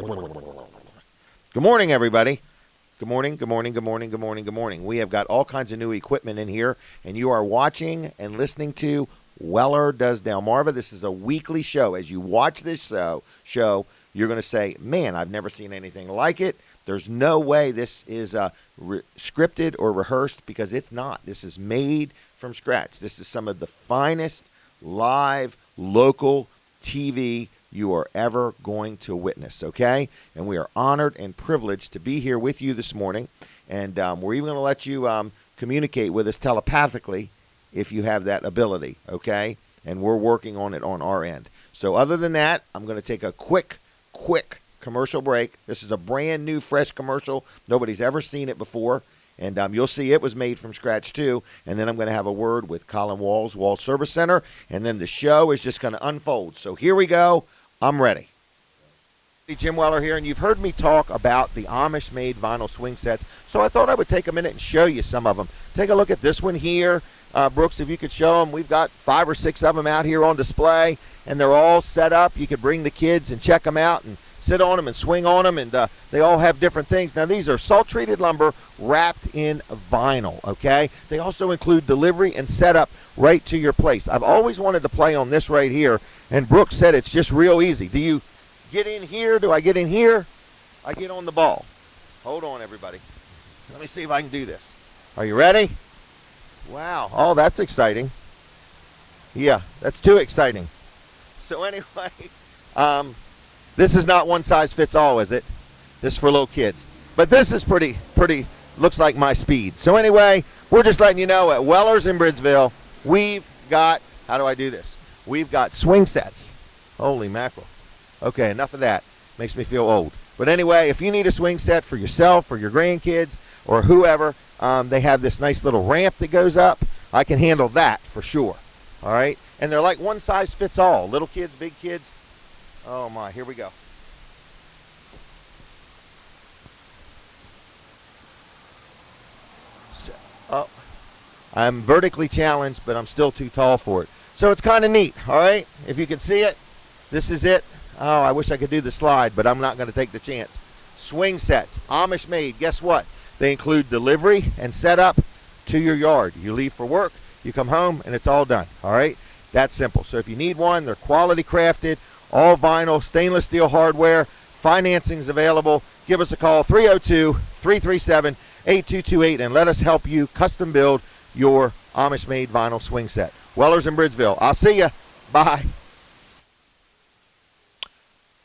Good morning, everybody. Good morning, good morning, good morning, good morning, good morning. We have got all kinds of new equipment in here, and you are watching and listening to Weller Does Delmarva. This is a weekly show. As you watch this show, you're going to say, man, I've never seen anything like it. There's no way this is scripted or rehearsed, because it's not. This is made from scratch. This is some of the finest live local TV you are ever going to witness, okay? And we are honored and privileged to be here with you this morning. And we're even going to let you communicate with us telepathically if you have that ability, okay? And we're working on it on our end. So other than that, I'm going to take a quick commercial break. This is a brand new, fresh commercial. Nobody's ever seen it before. And you'll see it was made from scratch, too. And then I'm going to have a word with Colin Walls, Walls Service Center. And then the show is just going to unfold. So here we go. I'm ready. Jim Weller here, and you've heard me talk about the Amish-made vinyl swing sets. So I thought I would take a minute and show you some of them. Take a look at this one here. Brooks, if you could show them. We've got 5 or 6 of them out here on display, and they're all set up. You could bring the kids and check them out and sit on them and swing on them, and they all have different things. Now, these are salt-treated lumber wrapped in vinyl, okay? They also include delivery and setup right to your place. I've always wanted to play on this right here, and Brooks said it's just real easy. Do you get in here? Do I get in here? I get on the ball. Hold on, everybody. Let me see if I can do this. Are you ready? Wow. Oh, that's exciting. Yeah, that's too exciting. So anyway, this is not one size fits all, is it? This is for little kids. But this is pretty, looks like my speed. So anyway, we're just letting you know at Weller's in Bridgeville, we've got, how do I do this? We've got swing sets. Holy mackerel. Okay, enough of that. Makes me feel old. But anyway, if you need a swing set for yourself or your grandkids or whoever, they have this nice little ramp that goes up. I can handle that for sure. All right? And they're like one size fits all. Little kids, big kids. Oh, my. Here we go. Oh, I'm vertically challenged, but I'm still too tall for it. So it's kind of neat, all right? If you can see it, this is it. Oh, I wish I could do the slide, but I'm not going to take the chance. Swing sets, Amish made. Guess what? They include delivery and setup to your yard. You leave for work, you come home, and it's all done, all right? That's simple. So if you need one, they're quality crafted, all vinyl, stainless steel hardware. Financing's available. Give us a call, 302-337-8228, and let us help you custom build your Amish-made vinyl swing set. Weller's in Bridgeville. I'll see ya. Bye.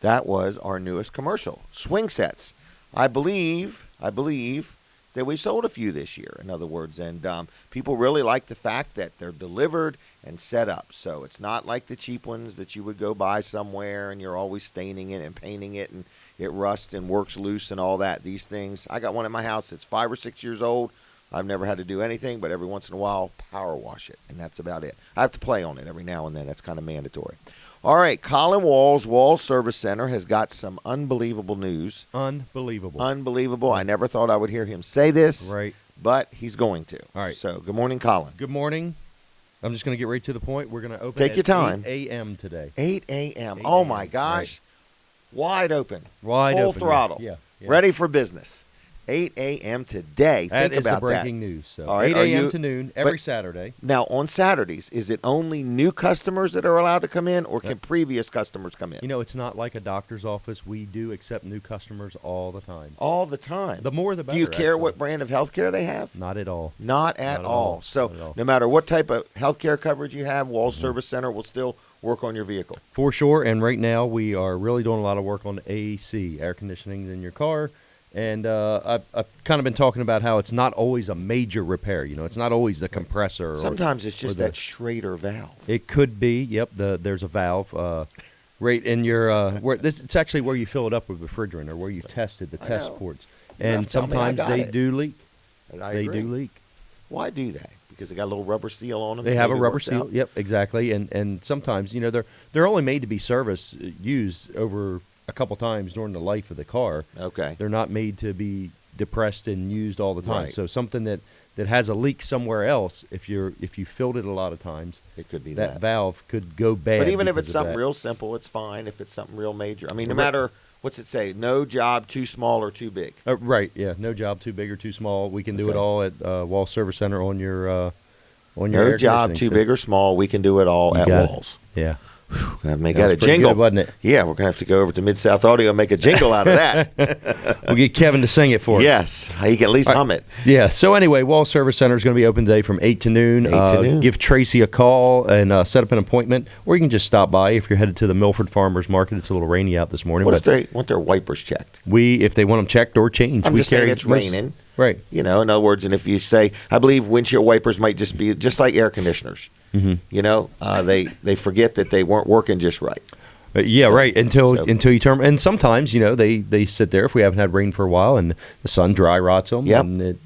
That was our newest commercial, swing sets. I believe that we sold a few this year, in other words, and people really like the fact that they're delivered and set up. So it's not like the cheap ones that you would go buy somewhere and you're always staining it and painting it and it rusts and works loose and all that. These things, I got one in my house that's 5 or 6 years old. I've never had to do anything, but every once in a while, power wash it, and that's about it. I have to play on it every now and then. That's kind of mandatory. All right, Colin Walls, Walls Service Center, has got some unbelievable news. Unbelievable. I never thought I would hear him say this, right? But he's going to. All right. So, good morning, Colin. Good morning. I'm just going to get right to the point. We're going to open Take your time. 8 a.m. today. 8 a.m. Oh, my gosh. Right. Wide open. Wide Full open. throttle. Yeah. Ready for business. 8 a.m. today. That Think is about the breaking news. So all right, 8 a.m. to noon every Saturday. Now, on Saturdays, is it only new customers that are allowed to come in, or can previous customers come in? You know, it's not like a doctor's office. We do accept new customers all the time. All the time. The more the better. Do you care actually. what brand of health care they have? Not at all. Not at all. So no matter what type of health care coverage you have, Walls Service Center will still work on your vehicle. For sure. And right now we are really doing a lot of work on AC, air conditioning in your car. And I've kind of been talking about how it's not always a major repair. You know, it's not always the compressor. Sometimes it's just that Schrader valve. It could be. Yep, there's a valve right in your it's actually where you fill it up with refrigerant, or where you tested the test ports. And sometimes they do leak. They do leak. Why do that? Because they got a little rubber seal on them. They have a rubber seal. Yep, exactly. And sometimes, you know, they're only made to be used over a couple times during the life of the car. Okay. They're not made to be depressed and used all the time. Right. So something that has a leak somewhere else, if you filled it a lot of times, it could be that valve could go bad. But even if it's something real simple, it's fine. If it's something real major, I mean, no matter what's it say? No job too small or too big. Right, yeah. No job too big or too small. We can do it all at Walls Service Center on your No job too big or small. We can do it all at Walls. Yeah. We're going to make that a jingle. Good, wasn't it? Yeah, we're going to have to go over to Mid-South Audio and make a jingle out of that. We'll get Kevin to sing it for us. Yes, he can at least hum it. Yeah, so anyway, Wall Service Center is going to be open today from 8 to noon. 8 to noon. Give Tracy a call and set up an appointment, or you can just stop by if you're headed to the Milford Farmers Market. It's a little rainy out this morning. What if they want their wipers checked? If they want them checked or changed. I'm just saying it's raining. Right. You know, in other words, and if you say, I believe windshield wipers might just be just like air conditioners. Mm-hmm. You know, they forget that they weren't working just right. Right. Until you turn. And sometimes, you know, they sit there if we haven't had rain for a while and the sun dry rots them. Yep. And it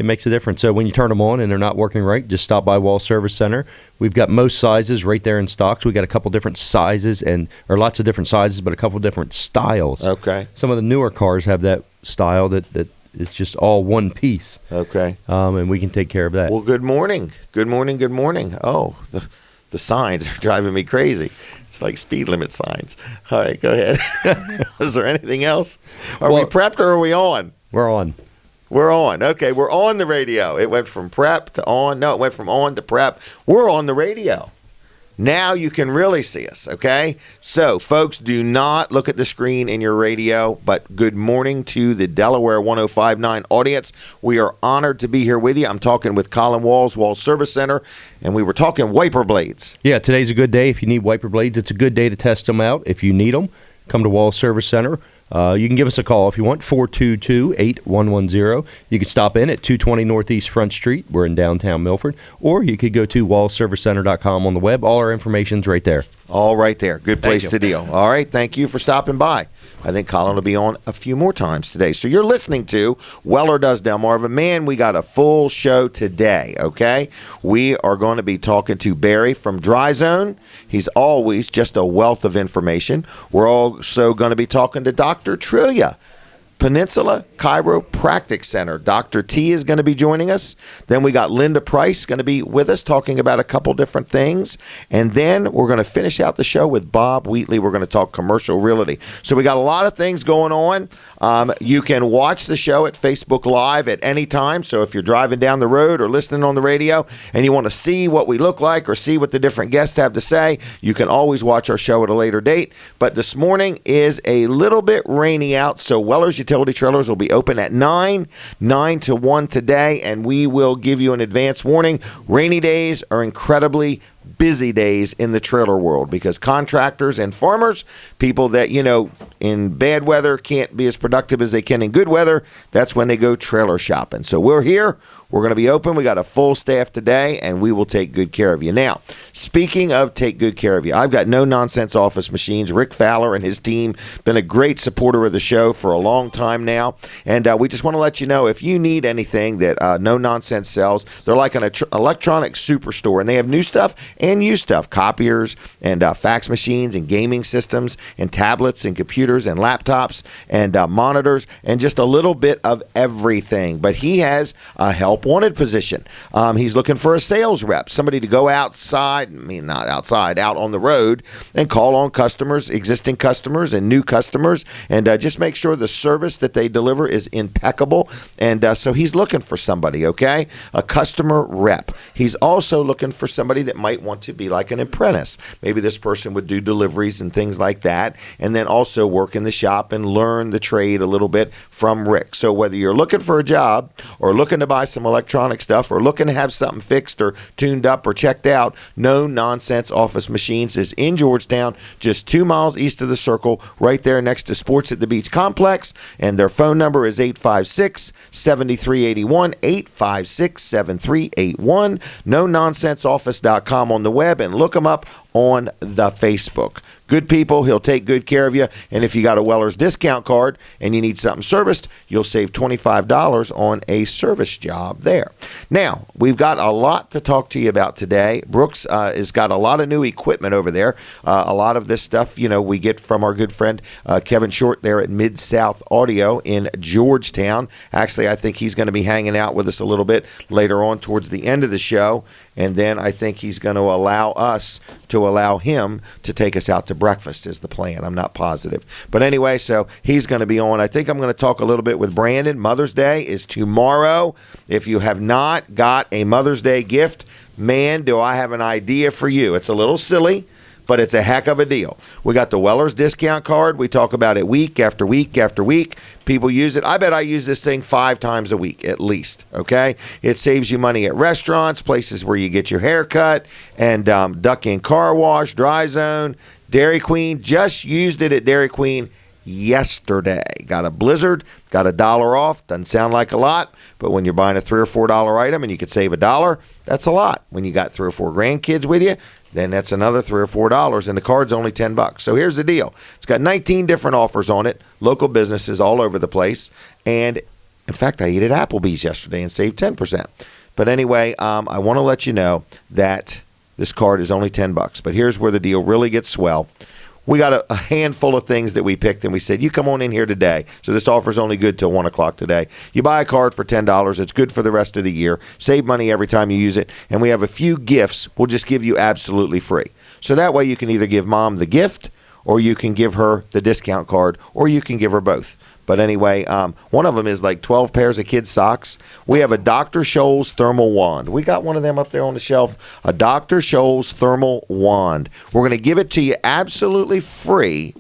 makes a difference. So when you turn them on and they're not working right, just stop by Wall Service Center. We've got most sizes right there in stock. So we got a couple different sizes or lots of different sizes, but a couple different styles. Okay. Some of the newer cars have that style that it's just all one piece. Okay. And we can take care of that. Well, good morning. Good morning. Good morning. Oh, the signs are driving me crazy. It's like speed limit signs. All right, go ahead. Is there anything else? Are we prepped or are we on? We're on. We're on. Okay, we're on the radio. It went from prep to on. No, it went from on to prep. We're on the radio. Now you can really see us, okay? So, folks, do not look at the screen in your radio, but good morning to the Delaware 105.9 audience. We are honored to be here with you. I'm talking with Colin Walls, Walls Service Center, and we were talking wiper blades. Yeah, today's a good day if you need wiper blades. It's a good day to test them out. If you need them, come to Walls Service Center. You can give us a call if you want, 422-8110. You can stop in at 220 Northeast Front Street. We're in downtown Milford. Or you could go to wallservicecenter.com on the web. All our information's right there. All right there. Good place to deal. All right. Thank you for stopping by. I think Colin will be on a few more times today. So you're listening to Weller Does Delmarva. Man, we got a full show today, okay? We are going to be talking to Barry from Dry Zone. He's always just a wealth of information. We're also going to be talking to Dr. Trillia, Peninsula Chiropractic Center. Dr. T is going to be joining us. Then we got Linda Price going to be with us talking about a couple different things. And then we're going to finish out the show with Bob Wheatley. We're going to talk commercial realty. So we got a lot of things going on. You can watch the show at Facebook Live at any time. So if you're driving down the road or listening on the radio and you want to see what we look like or see what the different guests have to say, you can always watch our show at a later date. But this morning is a little bit rainy out, so Weller's Utility Trailers will be open at 9 to 1 today, and we will give you an advance warning. Rainy days are incredibly busy days in the trailer world because contractors and farmers, people that, you know, in bad weather can't be as productive as they can in good weather, that's when they go trailer shopping. So we're here. We're going to be open. We got a full staff today, and we will take good care of you. Now, speaking of take good care of you, I've got No Nonsense Office Machines. Rick Fowler and his team been a great supporter of the show for a long time now, and we just want to let you know if you need anything that No Nonsense sells, they're like an electronic superstore, and they have new stuff and used stuff, copiers and fax machines and gaming systems and tablets and computers and laptops and monitors and just a little bit of everything. But he has a help wanted position. He's looking for a sales rep, somebody to go outside, not outside, out on the road and call on customers, existing customers and new customers, and just make sure the service that they deliver is impeccable. And so he's looking for somebody, okay? A customer rep. He's also looking for somebody that might want to be like an apprentice. Maybe this person would do deliveries and things like that, and then also work in the shop and learn the trade a little bit from Rick. So whether you're looking for a job or looking to buy some electronic stuff or looking to have something fixed or tuned up or checked out, No Nonsense Office Machines is in Georgetown, just 2 miles east of the Circle, right there next to Sports at the Beach Complex, and their phone number is 856-7381, 856-7381, NoNonsenseOffice.com on the web, and look them up on the Facebook. Good people, he'll take good care of you, and if you got a Weller's discount card and you need something serviced, you'll save $25 on a service job there. Now, we've got a lot to talk to you about today. Brooks has got a lot of new equipment over there. A lot of this stuff, you know, we get from our good friend Kevin Short there at Mid-South Audio in Georgetown. Actually, I think he's going to be hanging out with us a little bit later on towards the end of the show, and then I think he's going to allow us to allow him to take us out to breakfast is the plan. I'm not positive. But anyway, so he's going to be on. I think I'm going to talk a little bit with Brandon. Mother's Day is tomorrow. If you have not got a Mother's Day gift, man, do I have an idea for you. It's a little silly, but it's a heck of a deal. We got the Weller's discount card. We talk about it week after week after week. People use it. I bet I use this thing 5 times a week at least, okay? It saves you money at restaurants, places where you get your hair cut, and Duck Inn Car Wash, Dry Zone, Dairy Queen. Just used it at Dairy Queen yesterday. Got a blizzard, got $1 off. Doesn't sound like a lot, but when you're buying a $3 or $4 item and you could save $1, that's a lot. When you got 3 or 4 grandkids with you, then that's another $3 or $4, and the card's only $10. So here's the deal. It's got 19 different offers on it, local businesses all over the place, and in fact, I ate at Applebee's yesterday and saved 10%. But anyway, I want to let you know that this card is only $10. But here's where the deal really gets swell. We got a handful of things that we picked, and we said, you come on in here today. So this offer is only good till 1 o'clock today. You buy a card for $10. It's good for the rest of the year. Save money every time you use it. And we have a few gifts we'll just give you absolutely free. So that way you can either give Mom the gift, or you can give her the discount card, or you can give her both. But anyway, one of them is like 12 pairs of kids' socks. We have a Dr. Scholl's thermal wand. We got one of them up there on the shelf, a Dr. Scholl's thermal wand. We're going to give it to you absolutely free,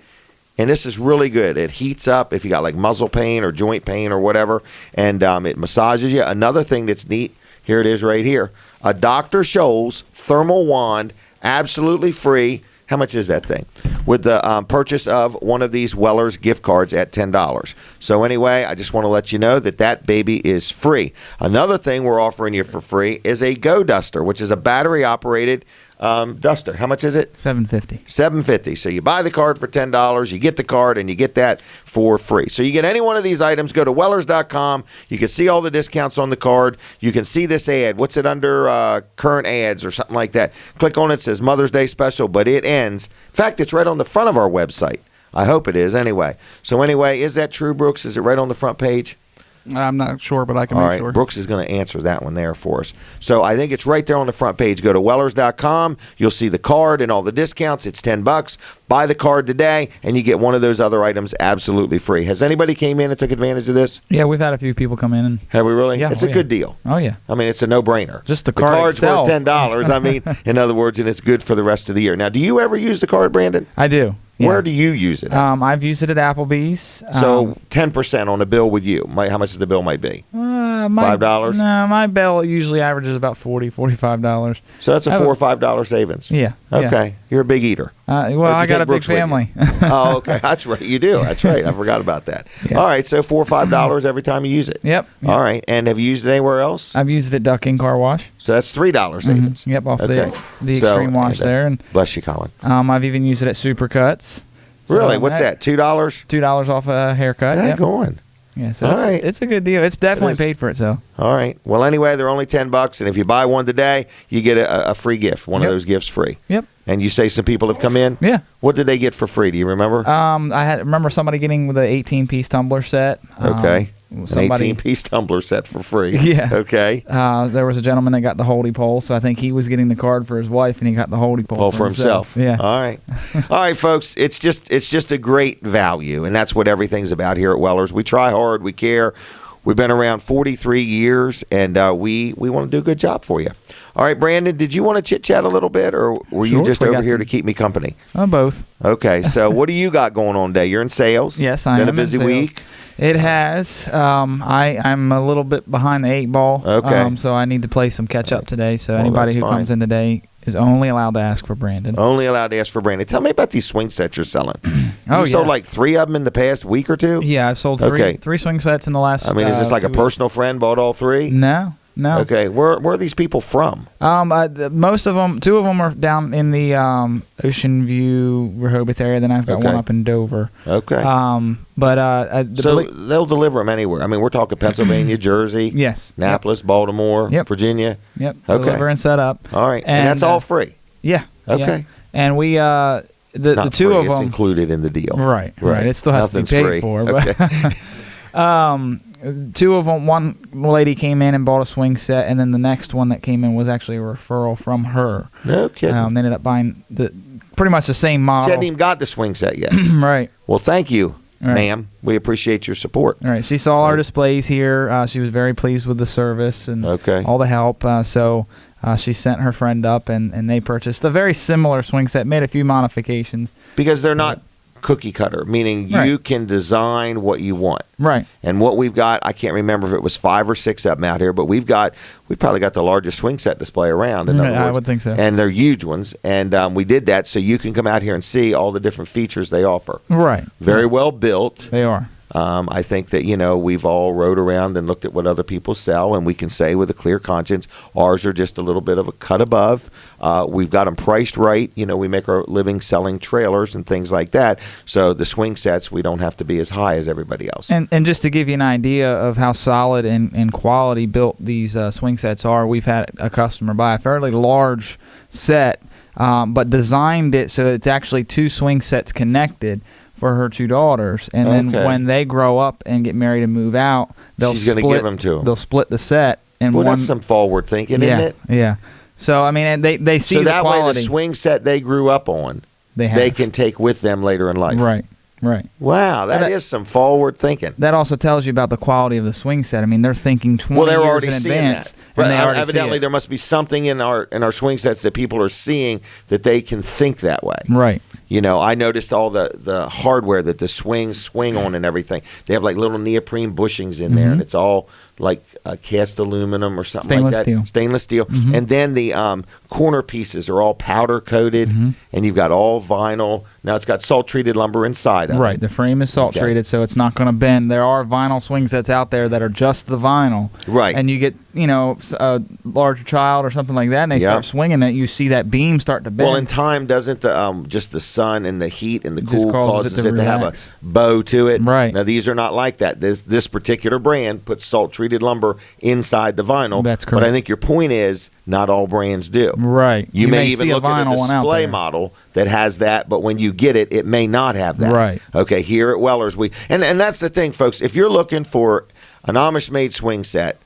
and this is really good. It heats up if you got like muzzle pain or joint pain or whatever, and it massages you. Another thing that's neat, here it is right here, a Dr. Scholl's thermal wand, absolutely free. How much is that thing? With the purchase of one of these Weller's gift cards at $10. So anyway, I just want to let you know that that baby is free. Another thing we're offering you for free is a Go Duster, which is a battery-operated duster. How much is it? $7.50. $7.50. So you buy the card for $10, you get the card, and you get that for free. So you get any one of these items, go to Wellers.com. You can see all the discounts on the card. You can see this ad. What's it under? Current ads or something like that. Click on it. It says Mother's Day special, but it ends. In fact, it's right on the front of our website. I hope it is anyway. So anyway, is that true, Brooks? Is it right on the front page? I'm not sure, but I can make sure. Brooks is going to answer that one there for us. So I think it's right there on the front page. Go to Wellers.com. You'll see the card and all the discounts. It's $10. Buy the card today, and you get one of those other items absolutely free. Has anybody came in and took advantage of this? Yeah, we've had a few people come in. And have we really? Yeah, it's a good deal. Oh, yeah. I mean, it's a no-brainer. Just the card's worth $10. I mean, in other words, and it's good for the rest of the year. Now, do you ever use the card, Brandon? I do. Yeah. Where do you use it? I've used it at Applebee's. So 10% on a bill with you. How much the bill might be? $5? No, my bill usually averages about $40, $45. So that's a $4 or $5 savings. Yeah. Okay. You're a big eater. Well, I got a big family. Oh, okay. That's right. You do. That's right. I forgot about that. Yeah. All right. So $4 or $5 every time you use it. Yep. All right. And have you used it anywhere else? I've used it at Duck Inn Car Wash. So that's $3 savings. Mm-hmm. Yep. Off the Extreme Wash there. And bless you, Colin. I've even used it at Supercuts. Really? What's that? $2? $2 off a haircut. Yep. Going. Yeah, so it's a good deal. It's definitely paid for itself. All right. Well, anyway, they're only $10, and if you buy one today, you get a free gift. One of those gifts free. Yep. And you say some people have come in? Yeah. What did they get for free? Do you remember? I remember somebody getting the 18-piece tumbler set. Okay. An 18-piece tumbler set for free. Yeah. Okay. There was a gentleman that got the Holy Pole, so I think he was getting the card for his wife, and he got the Holy Pole for himself. Yeah. All right. All right, folks. It's just a great value, and that's what everything's about here at Wellers. We try hard. We care. We've been around 43 years, and we want to do a good job for you. All right, Brandon, did you want to chit-chat a little bit, or were you just over here to keep me company? Both. Okay, so what do you got going on today? You're in sales? Yes, I am. Been a busy week? It has. I'm a little bit behind the 8 ball. Okay. So I need to play some catch-up today. So anybody who comes in today is only allowed to ask for Brandon. Only allowed to ask for Brandon. Tell me about these swing sets you're selling. You sold like 3 of them in the past week or 2? Yeah, I've sold 3 swing sets in the last. I mean, is this like a personal friend bought all 3? No. Okay, where are these people from? Most of them, 2 of them are down in the Ocean View, Rehoboth area. Then I've got one up in Dover. Okay. So they'll deliver them anywhere. I mean, we're talking Pennsylvania, Jersey, yes, Annapolis, Baltimore, Virginia. Yep. Okay. Deliver and set up. All right, and that's all free. Yeah. Okay. Yeah. And we the 2 free, of them it's included in the deal. Right. It still has Nothing's to be paid free. for. But okay. two of them. One lady came in and bought a swing set, and then the next one that came in was actually a referral from her. No kidding. They ended up buying pretty much the same model. She hadn't even got the swing set yet. Right. Well, thank you, Right. ma'am. We appreciate your support. All right. She saw our displays here. She was very pleased with the service and Okay. all the help. So she sent her friend up, and they purchased a very similar swing set, made a few modifications. Because they're not cookie cutter, meaning you Right. can design what you want. Right. And what we've got, I can't remember if it was 5 or 6 of them out here, but we've probably got the largest swing set display around. In other I words. would think so. And they're huge ones. And we did that so you can come out here and see all the different features they offer. Right. Very well built. They are. I think that, we've all rode around and looked at what other people sell, and we can say with a clear conscience, ours are just a little bit of a cut above. We've got them priced right. We make our living selling trailers and things like that. So the swing sets, we don't have to be as high as everybody else. And just to give you an idea of how solid and quality built these swing sets are, we've had a customer buy a fairly large set, but designed it so that it's actually 2 swing sets connected for her 2 daughters, and then when they grow up and get married and move out, she's going to give them to them. They'll split the set. And well, that's some forward thinking, isn't it? Yeah. So I mean, and they see so the that quality. way the swing set they grew up on, they can take with them later in life. Right. Right. Wow, that is some forward thinking. That also tells you about the quality of the swing set. I mean, they're thinking 20 well, they're years already in seeing advance. that. And they already evidently, see it. there must be something in our swing sets that people are seeing that they can think that way. Right. I noticed all the hardware that the swings swing on and everything. They have like little neoprene bushings in there, and it's all like cast aluminum or something Stainless like that. steel. Stainless steel. And then the corner pieces are all powder coated, and you've got all vinyl. Now it's got salt treated lumber inside of it. Right. The frame is salt treated, so it's not going to bend. There are vinyl swing sets out there that are just the vinyl. Right. And you get, a larger child or something like that, and they start swinging it. You see that beam start to bend. Well, in time, doesn't the just the sun and the heat and the Just cool causes causes it it to to have a relax. bow to it? Right. Now these are not like that. This particular brand puts salt treated lumber inside the vinyl. That's But correct. I think your point is not all brands do. Right. You may see even a look at a vinyl one out display there. model that has that, but when you get it, it may not have that. Right. Okay. Here at Weller's, and that's the thing, folks. If you're looking for an Amish made swing set,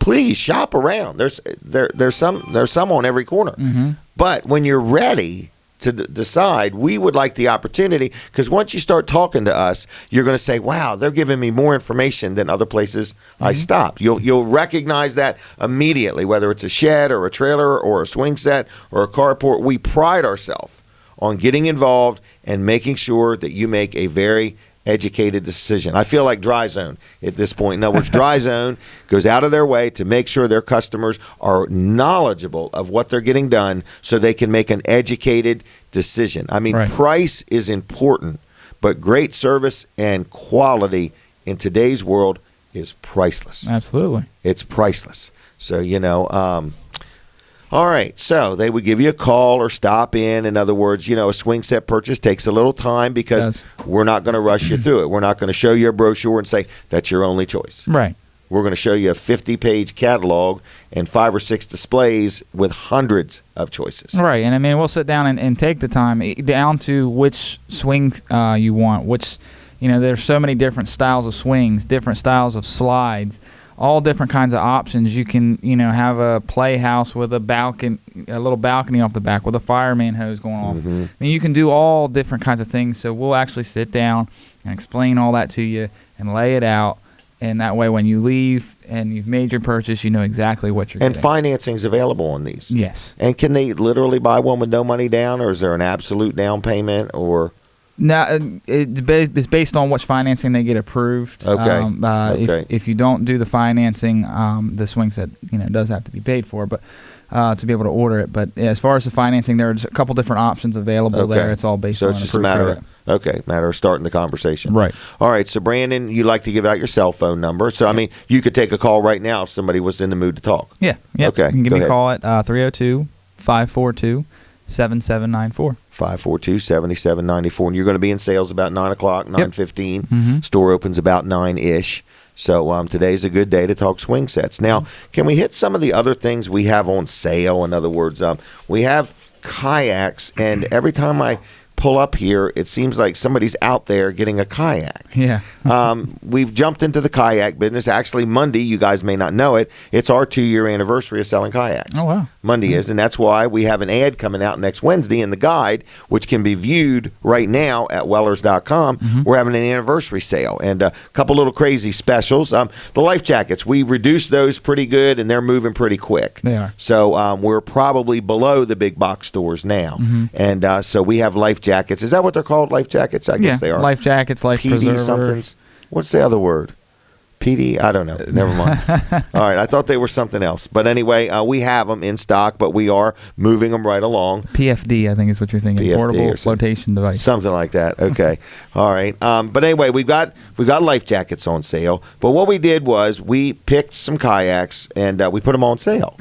please shop around. There's some on every corner. But when you're ready to decide, we would like the opportunity, because once you start talking to us, you're going to say, wow, they're giving me more information than other places I stop. You'll recognize that immediately, whether it's a shed or a trailer or a swing set or a carport. We pride ourselves on getting involved and making sure that you make a very educated decision. I feel like Dry Zone at this point. In other words, Dry Zone goes out of their way to make sure their customers are knowledgeable of what they're getting done so they can make an educated decision. I mean, Right. price is important, but great service and quality in today's world is priceless. Absolutely. It's priceless. So, all right, so they would give you a call or stop in. In other words, a swing set purchase takes a little time because we're not going to rush you through it. We're not going to show you a brochure and say that's your only choice. Right. We're going to show you a 50-page catalog and 5 or 6 displays with hundreds of choices. Right. And I mean, we'll sit down and take the time down to which swing you want, there's so many different styles of swings, different styles of slides, all different kinds of options. You can, have a playhouse with a little balcony off the back with a fireman hose going off. I mean, you can do all different kinds of things. So we'll actually sit down and explain all that to you and lay it out. And that way, when you leave and you've made your purchase, you know exactly what you're getting. And financing's available on these. Yes. And can they literally buy one with no money down, or is there an absolute down payment, or? No, it's based on which financing they get approved. Okay. If you don't do the financing, the swing set does have to be paid for, but to be able to order it. But as far as the financing, there's a couple different options available there. It's all based on it's just a approved matter credit. matter of starting the conversation. Right. All right. So Brandon, you like to give out your cell phone number. So I mean, you could take a call right now if somebody was in the mood to talk. Yeah. Yep. Okay. You can give me go a ahead. call at 302-542-7794. 542-7794. And you're going to be in sales about 9 o'clock, 9:15. Mhm. Store opens about 9-ish. So today's a good day to talk swing sets. Now, can we hit some of the other things we have on sale? In other words, we have kayaks, and every time I pull up here, it seems like somebody's out there getting a kayak. Yeah. We've jumped into the kayak business. Actually, Monday, you guys may not know it, it's our 2-year anniversary of selling kayaks. Oh, wow. Monday is, and that's why we have an ad coming out next Wednesday in the guide, which can be viewed right now at Wellers.com. We're having an anniversary sale and a couple little crazy specials. The life jackets, we reduced those pretty good, and they're moving pretty quick. They are. So we're probably below the big box stores now. And so we have life jackets. Is that what they're called, life jackets? I guess they are. Life jackets, life PD preserver. somethings. What's the other word? PD? I don't know. Never mind. All right. I thought they were something else. But anyway, we have them in stock, but we are moving them right along. PFD, I think is what you're thinking. PFD Portable flotation device. Something like that. Okay. All right. But anyway, we got life jackets on sale. But what we did was we picked some kayaks and we put them on sale.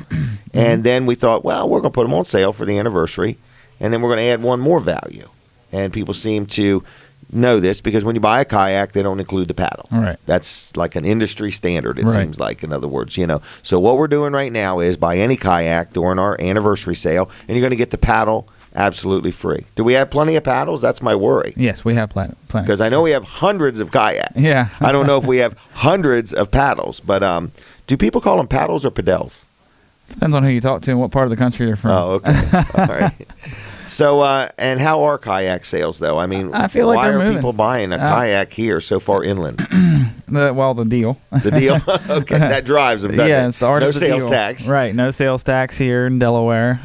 And then we thought, well, we're going to put them on sale for the anniversary. And then we're going to add one more value. And people seem to know this because when you buy a kayak, they don't include the paddle. All right. That's like an industry standard, it seems like, in other words. So what we're doing right now is buy any kayak during our anniversary sale, and you're going to get the paddle absolutely free. Do we have plenty of paddles? That's my worry. Yes, we have plenty. Because I know we have hundreds of kayaks. Yeah. I don't know if we have hundreds of paddles, but do people call them paddles or pedals? Depends on who you talk to and what part of the country you're from. Oh, okay. All right. So, and how are kayak sales, though? I mean, I feel like why they're are moving. people buying a kayak here so far inland? The deal. The deal? Okay, that drives them, doesn't it? It's the art no of the sales deal. tax. Right, no sales tax here in Delaware.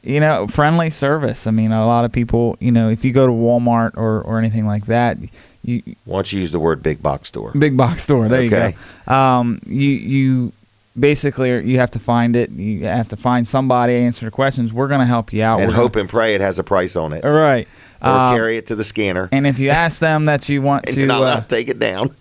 Friendly service. I mean, a lot of people, if you go to Walmart or anything like that, Why don't you use the word big box store? Big box store. There Okay. you go. You basically you have to find it. You have to find somebody, answer the questions. We're going to help you out. And hope and pray it has a price on it. All right. Or carry it to the scanner. And if you ask them that you want And to, you're not allowed to take it down.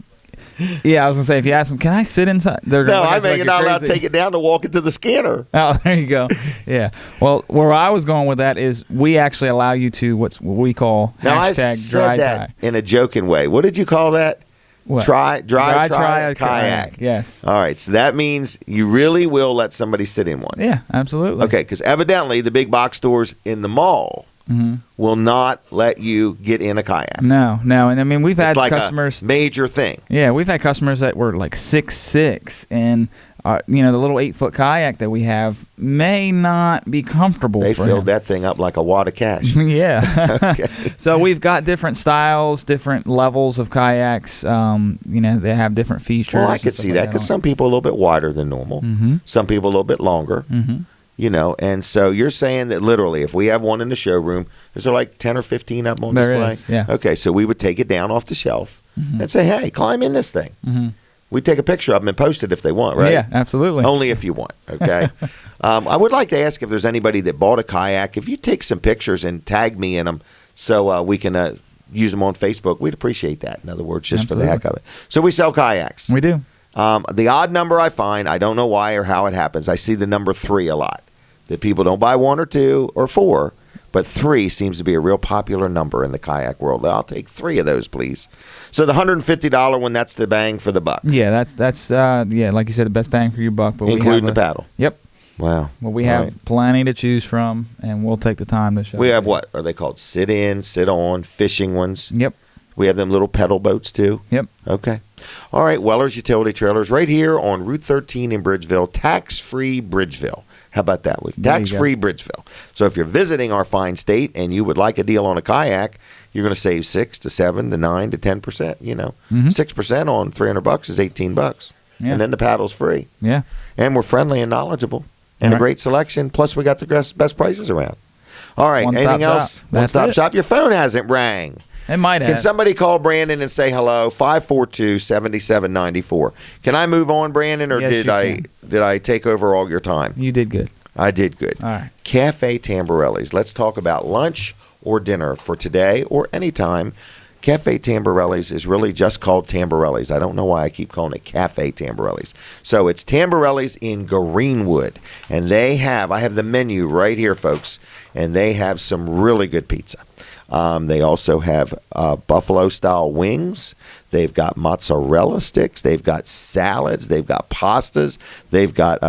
yeah, I was gonna say if you ask them, can I sit inside? They're No, gonna I look at you mean, you're not allowed to crazy. take it down to walk it to the scanner. Oh, there you go. Yeah. Well, where I was going with that is we actually allow you to what we call Now, I hashtag said dry that tie. in a joking way. What did you call that? What? Try a kayak. Yes. All right, so that means you really will let somebody sit in one. Yeah, absolutely. Okay, because evidently the big box stores in the mall will not let you get in a kayak. No, and I mean we've had It's like customers. a major thing. Yeah, we've had customers that were like 6'6", and the little 8-foot kayak that we have may not be comfortable. They for filled him. that thing up like a wad of cash. Yeah. Okay. So we've got different styles, different levels of kayaks. They have different features. Well, I and could stuff see like that because some people are a little bit wider than normal. Some people a little bit longer. And so you're saying that literally if we have one in the showroom, is there like 10 or 15 up on There display? is, yeah. Okay, so we would take it down off the shelf and say, hey, climb in this thing. We'd take a picture of them and post it if they want, right? Yeah, absolutely. Only if you want, okay? I would like to ask if there's anybody that bought a kayak. If you take some pictures and tag me in them so we can use them on Facebook, we'd appreciate that, in other words, just Absolutely. for the heck of it. So we sell kayaks. We do. The odd number I find, I don't know why or how it happens, I see the number 3 a lot. That people don't buy 1 or 2 or 4, but 3 seems to be a real popular number in the kayak world. I'll take 3 of those, please. So the $150 one, that's the bang for the buck. Yeah, that's like you said, the best bang for your buck. But Including we have the paddle. Yep. Wow. Well, we All have right. plenty to choose from, and we'll take the time to show. We you. have what? Are they called sit-in, sit-on, fishing ones? Yep. We have them little pedal boats, too? Yep. Okay. All right, Weller's Utility Trailers right here on Route 13 in Bridgeville, tax-free Bridgeville. How about that? Was There you tax-free Bridgeville. So if you're visiting our fine state and you would like a deal on a kayak, you're going to save 6 to 7 to 9 to 10%. 6% on $300 is $18, Yeah. and then the paddle's free. Yeah. And we're friendly and knowledgeable, and All a right. great selection. Plus, we got the best prices around. All right, One-stop anything shop. else? That's One-stop it. shop. Your phone hasn't rang. It might have. Can somebody call Brandon and say hello? 542-7794. Can I move on, Brandon, or Yes, did you I can. did I take over all your time? You did good. I did good. All right. Cafe Tamborelli's. Let's talk about lunch or dinner for today or anytime. Cafe Tamborelli's is really just called Tamborelli's. I don't know why I keep calling it Cafe Tamborelli's. So it's Tamborelli's in Greenwood. And I have the menu right here, folks, and they have some really good pizza. They also have buffalo-style wings. They've got mozzarella sticks. They've got salads. They've got pastas. They've got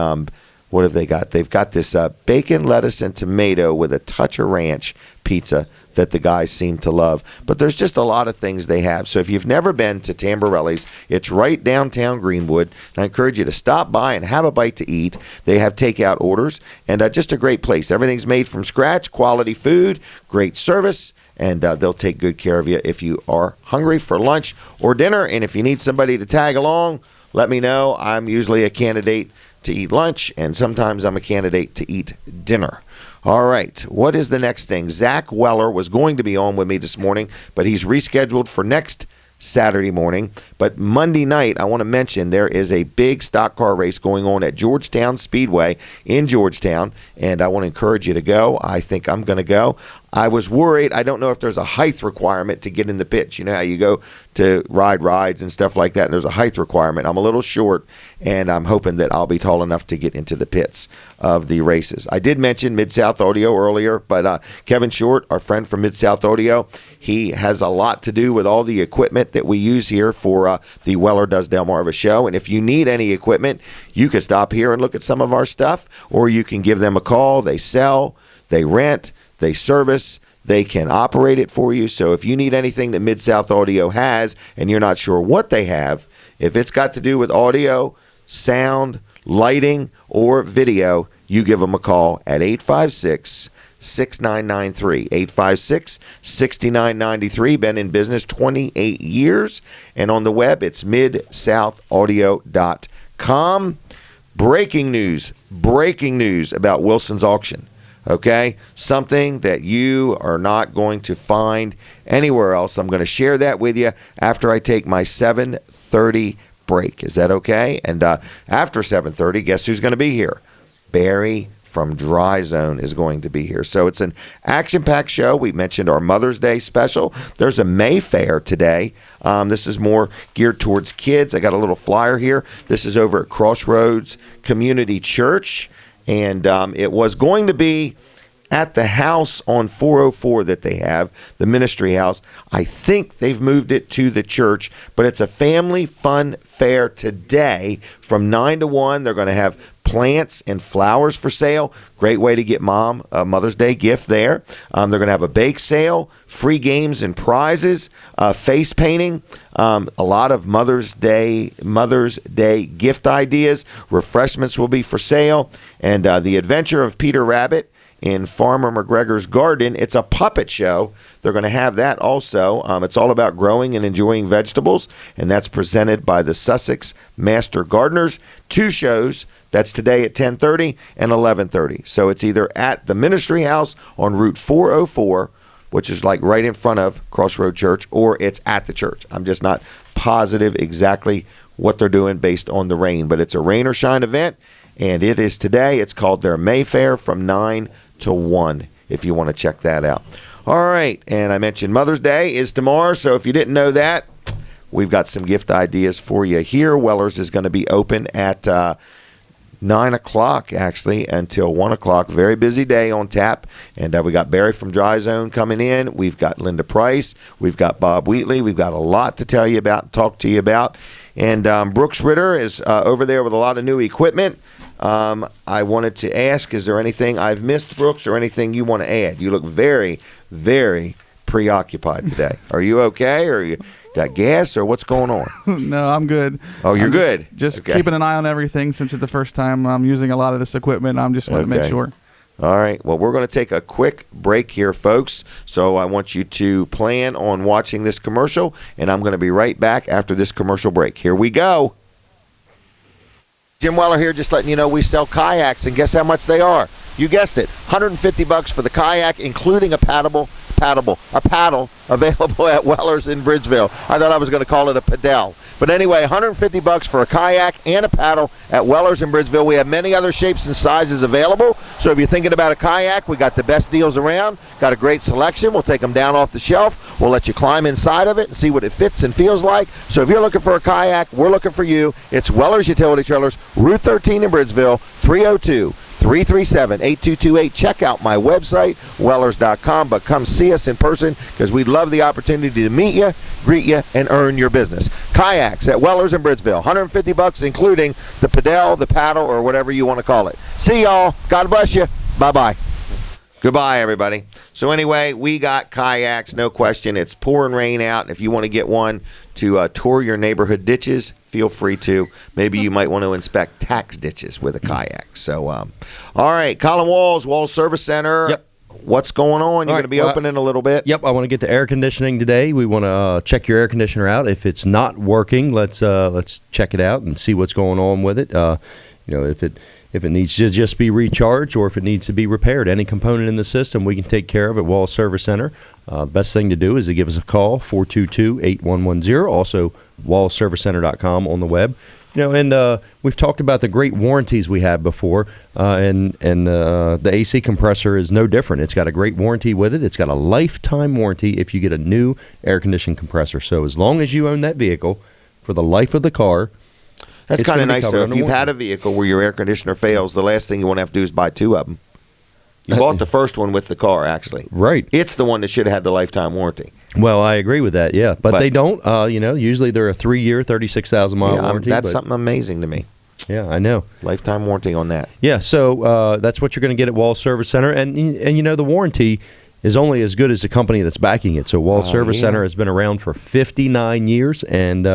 What have they got? They've got this bacon, lettuce, and tomato with a touch of ranch pizza that the guys seem to love. But there's just a lot of things they have. So if you've never been to Tamborelli's, it's right downtown Greenwood. And I encourage you to stop by and have a bite to eat. They have takeout orders, and just a great place. Everything's made from scratch, quality food, great service, and they'll take good care of you if you are hungry for lunch or dinner. And if you need somebody to tag along, let me know. I'm usually a candidate to eat lunch, and sometimes I'm a candidate to eat dinner. All right, what is the next thing? Zach Weller was going to be on with me this morning, but he's rescheduled for next Saturday morning. But Monday night, I want to mention there is a big stock car race going on at Georgetown Speedway in Georgetown, and I want to encourage you to go. I think I'm going to go. I was worried. I don't know if there's a height requirement to get in the pits. You know how you go to ride rides and stuff like that, and there's a height requirement. I'm a little short, and I'm hoping that I'll be tall enough to get into the pits of the races. I did mention Mid-South Audio earlier, but Kevin Short, our friend from Mid-South Audio, he has a lot to do with all the equipment that we use here for the Weller Does Delmarva show. And if you need any equipment, you can stop here and look at some of our stuff, or you can give them a call. They sell, they rent, they service, they can operate it for you. So if you need anything that Mid-South Audio has and you're not sure what they have, if it's got to do with audio, sound, lighting, or video, you give them a call at 856-6993. 856-6993. Been in business 28 years. And on the web, it's midsoutaudio.com. Breaking news about Wilson's Auction. Okay, something that you are not going to find anywhere else. I'm going to share that with you after I take my 7:30 break. Is that okay? And after 7:30, guess who's going to be here? Barry from Dry Zone is going to be here. So it's an action-packed show. We mentioned our Mother's Day special. There's a Mayfair today. This is more geared towards kids. I got a little flyer here. This is over at Crossroads Community Church. And it was going to be at the house on 404 that they have, the ministry house. I think they've moved it to the church, but it's a family fun fair today from 9 to 1. They're going to have plants and flowers for sale. Great way to get mom a Mother's Day gift there. They're going to have a bake sale, free games and prizes, face painting, a lot of Mother's Day gift ideas. Refreshments will be for sale. And the Adventure of Peter Rabbit in Farmer McGregor's garden. It's a puppet show. They're going to have that also. It's all about growing and enjoying vegetables, and that's presented by the Sussex Master Gardeners. 2 shows. That's today at 10:30 and 11:30. So it's either at the Ministry House on Route 404, which is like right in front of Crossroad Church, or it's at the church. I'm just not positive exactly what they're doing based on the rain, but it's a rain or shine event, and it is today. It's called their Mayfair from 9 to 1 if you want to check that out. All right, and I mentioned Mother's Day is tomorrow, so if you didn't know that, we've got some gift ideas for you here. Weller's is going to be open at 9 o'clock, actually, until 1 o'clock. Very busy day on tap. And we got Barry from Dry Zone coming in. We've got Linda Price. We've got Bob Wheatley. We've got a lot to tell you about and talk to you about. And Brooks Ritter is over there with a lot of new equipment. I wanted to ask, is there anything I've missed, Brooks, or anything you want to add? You look very, very preoccupied today. Are you okay, or you got gas, or what's going on? No, I'm good. Oh, you're good. Just okay. Keeping an eye on everything since it's the first time I'm using a lot of this equipment. I'm just want to make sure. All right. Well, we're going to take a quick break here, folks. So I want you to plan on watching this commercial, and I'm going to be right back after this commercial break. Here we go. Jim Weller here, just letting you know we sell kayaks, and guess how much they are? You guessed it, $150 for the kayak, including a paddle available at Weller's in Bridgeville. I thought I was going to call it a paddle. But anyway, $150 for a kayak and a paddle at Weller's in Bridgeville. We have many other shapes and sizes available. So if you're thinking about a kayak, we got the best deals around. Got a great selection. We'll take them down off the shelf. We'll let you climb inside of it and see what it fits and feels like. So if you're looking for a kayak, we're looking for you. It's Weller's Utility Trailers, Route 13 in Bridgeville, 302 337-8228. Check out my website, wellers.com, but come see us in person because we'd love the opportunity to meet you, greet you, and earn your business. Kayaks at Wellers in Bridgeville, $150, including the pedal, the paddle, or whatever you want to call it. See y'all. God bless you. Bye-bye. Goodbye, everybody. So anyway, we got kayaks, no question. It's pouring rain out. If you want to get one to tour your neighborhood ditches, feel free to. Maybe you might want to inspect tax ditches with a kayak. So, all right, Colin Walls Service Center. Yep. What's going on? You're going to be open in a little bit. Yep, I want to get to air conditioning today. We want to check your air conditioner out. If it's not working, let's check it out and see what's going on with it. If it needs to just be recharged or if it needs to be repaired, any component in the system, we can take care of at Wall Service Center. The best thing to do is to give us a call, 422-8110. Also, wallservicecenter.com on the web. And we've talked about the great warranties we had before, and the AC compressor is no different. It's got a great warranty with it. It's got a lifetime warranty if you get a new air conditioning compressor. So as long as you own that vehicle for the life of the car, that's kind of nice, though. If you've had a vehicle where your air conditioner fails, the last thing you want to have to do is buy two of them. You bought the first one with the car, actually. Right. It's the one that should have had the lifetime warranty. Well, I agree with that, yeah. But they don't. Usually they're a 3-year, 36,000-mile warranty. That's something amazing to me. Yeah, I know. Lifetime warranty on that. Yeah, so that's what you're going to get at Wall Service Center. And the warranty is only as good as the company that's backing it. So Wall Service Center has been around for 59 years, and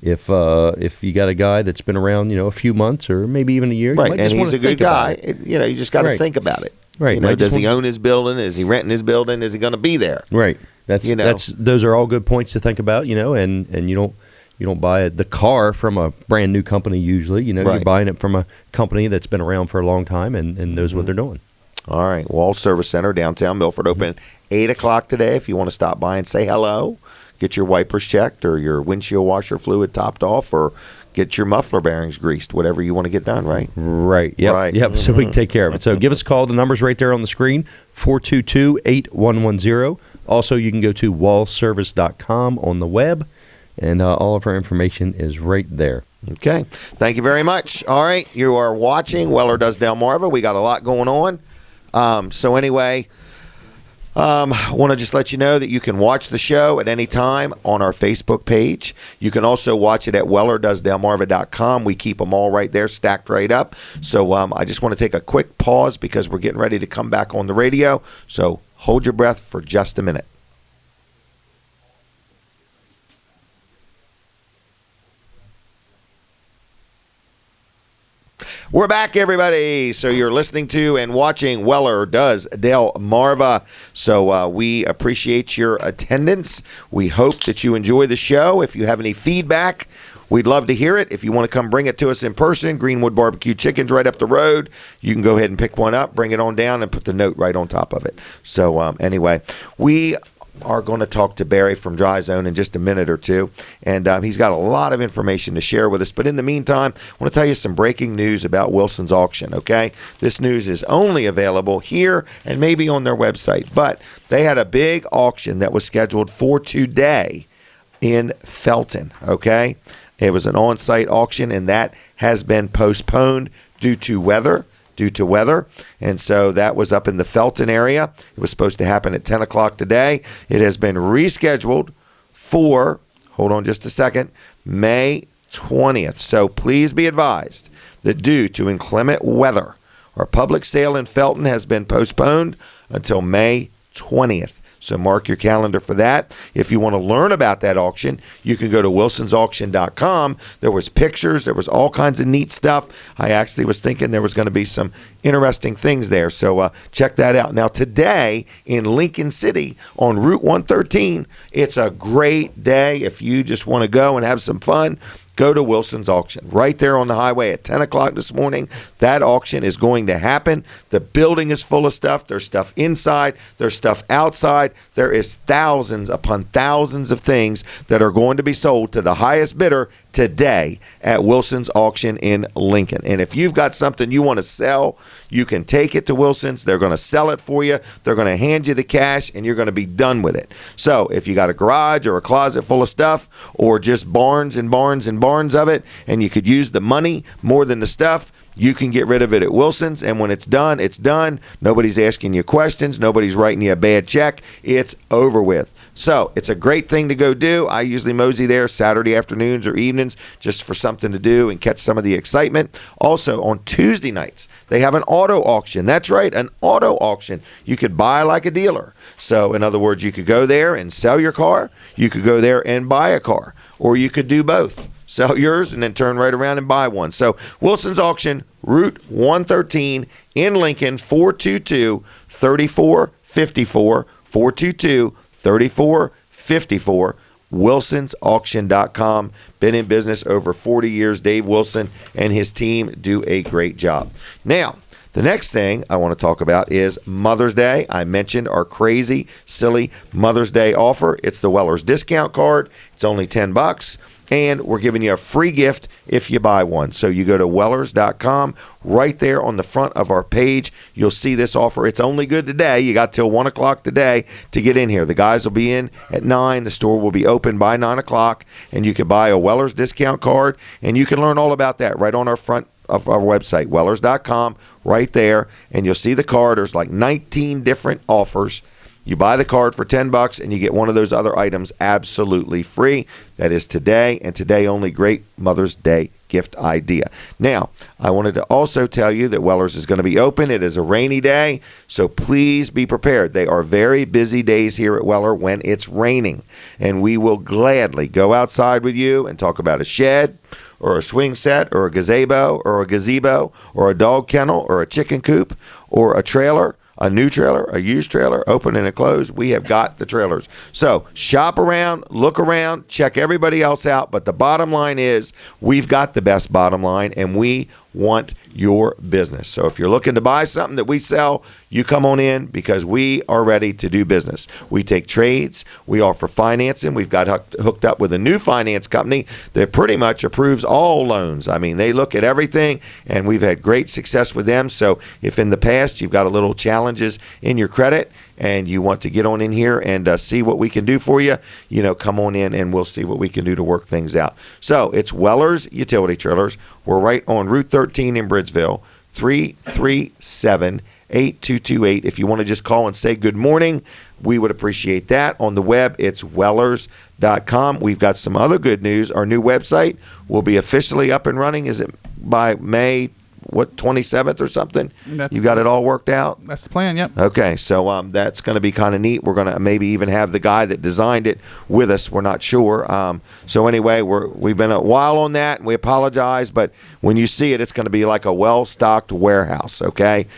if you got a guy that's been around, a few months or maybe even a year, right, you might and just he's a good guy. You just got to think about it. Right. Does he own his building? Is he renting his building? Is he going to be there? Right. Those are all good points to think about. And you don't buy the car from a brand new company usually. You're buying it from a company that's been around for a long time and knows what they're doing. All right. Wall Service Center, downtown Milford, open at 8 o'clock today if you want to stop by and say hello, get your wipers checked or your windshield washer fluid topped off or get your muffler bearings greased, whatever you want to get done, right? Right. Yep. Right. Yep. So we can take care of it. So give us a call. The number's right there on the screen, 422-8110. Also, you can go to wallservice.com on the web, and all of our information is right there. Okay. Thank you very much. All right. You are watching Weller Does Delmarva. We got a lot going on. So anyway, I want to just let you know that you can watch the show at any time on our Facebook page. You can also watch it at wellerdoesdelmarva.com. We keep them all right there, stacked right up. So I just want to take a quick pause because we're getting ready to come back on the radio. So hold your breath for just a minute. We're back, everybody. So you're listening to and watching Weller Does Delmarva. So we appreciate your attendance. We hope that you enjoy the show. If you have any feedback, we'd love to hear it. If you want to come bring it to us in person, Greenwood Barbecue Chicken's right up the road. You can go ahead and pick one up, bring it on down, and put the note right on top of it. So anyway, we are going to talk to Barry from Dry Zone in just a minute or two, and he's got a lot of information to share with us. But in the meantime, I want to tell you some breaking news about Wilson's Auction, okay? This news is only available here and maybe on their website, but they had a big auction that was scheduled for today in Felton, okay? It was an on-site auction, and that has been postponed due to weather. And so that was up in the Felton area. It was supposed to happen at 10 o'clock today. It has been rescheduled for, hold on just a second, May 20th. So please be advised that due to inclement weather, our public sale in Felton has been postponed until May 20th. So mark your calendar for that. If you want to learn about that auction, you can go to wilsonsauction.com. There was pictures. There was all kinds of neat stuff. I actually was thinking there was going to be some interesting things there. So check that out. Now, today in Lincoln City on Route 113, it's a great day. If you just want to go and have some fun, go to Wilson's Auction right there on the highway at 10 o'clock this morning. That auction is going to happen. The building is full of stuff. There's stuff inside. There's stuff outside. There is thousands upon thousands of things that are going to be sold to the highest bidder today at Wilson's Auction in Lincoln. And if you've got something you want to sell, you can take it to Wilson's. They're going to sell it for you. They're going to hand you the cash, and you're going to be done with it. So if you got a garage or a closet full of stuff, or just barns and barns and barns of it, and you could use the money more than the stuff, you can get rid of it at Wilson's, and when it's done, it's done. Nobody's asking you questions. Nobody's writing you a bad check. It's over with. So it's a great thing to go do. I usually mosey there Saturday afternoons or evenings just for something to do and catch some of the excitement. Also, on Tuesday nights, they have an auto auction. That's right, an auto auction. You could buy like a dealer. So, in other words, you could go there and sell your car. You could go there and buy a car. Or you could do both. Sell yours and then turn right around and buy one. So, Wilson's Auction, Route 113 in Lincoln, 422-3454, 422-3454. WilsonsAuction.com. Been in business over 40 years. Dave Wilson and his team do a great job. Now, the next thing I want to talk about is Mother's Day. I mentioned our crazy, silly Mother's Day offer. It's the Weller's discount card. It's only $10, and we're giving you a free gift if you buy one. So you go to Wellers.com. Right there on the front of our page, you'll see this offer. It's only good today. You got till 1 o'clock today to get in here. The guys will be in at 9. The store will be open by 9 o'clock, and you can buy a Wellers discount card, and you can learn all about that right on our front of our website, Wellers.com, right there, and you'll see the card. There's like 19 different offers. You buy the card for $10 and you get one of those other items absolutely free. That is today, and today only. Great Mother's Day gift idea. Now, I wanted to also tell you that Wellers is going to be open. It is a rainy day, so please be prepared. They are very busy days here at Weller when it's raining, and we will gladly go outside with you and talk about a shed or a swing set or a gazebo or a dog kennel or a chicken coop or a trailer, a new trailer, a used trailer, open and a closed. We have got the trailers. So shop around, look around, check everybody else out. But the bottom line is we've got the best bottom line, and we want your business. So if you're looking to buy something that we sell, you come on in because we are ready to do business. We take trades. We offer financing. We've got hooked up with a new finance company that pretty much approves all loans. I mean, they look at everything, and we've had great success with them. So if in the past you've got a little challenges in your credit and you want to get on in here and see what we can do for you, come on in and we'll see what we can do to work things out. So it's Wellers Utility Trailers. We're right on Route 13 in Bridgeville, 337-8228. If you want to just call and say good morning, we would appreciate that. On the web, it's Wellers.com. We've got some other good news. Our new website will be officially up and running. Is it by May 27th or something? You got it all worked out? That's the plan, yep. Okay, so that's going to be kind of neat. We're going to maybe even have the guy that designed it with us. We're not sure. So anyway, we've been a while on that, and we apologize, but when you see it, it's going to be like a well-stocked warehouse, okay?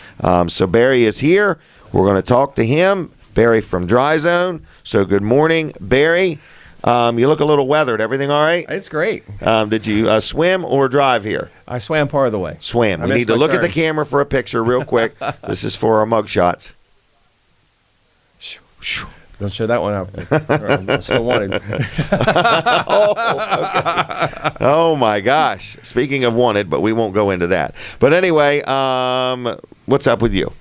So Barry is here. We're going to talk to him. Barry from Dry Zone. So good morning, Barry. You look a little weathered. Everything all right? It's great. Did you swim or drive here? I swam part of the way. Swam. We need to look at the camera for a picture real quick. This is for our mug shots. Don't show that one up. I'm still wanted. Okay. Oh, my gosh. Speaking of wanted, but we won't go into that. But anyway, what's up with you?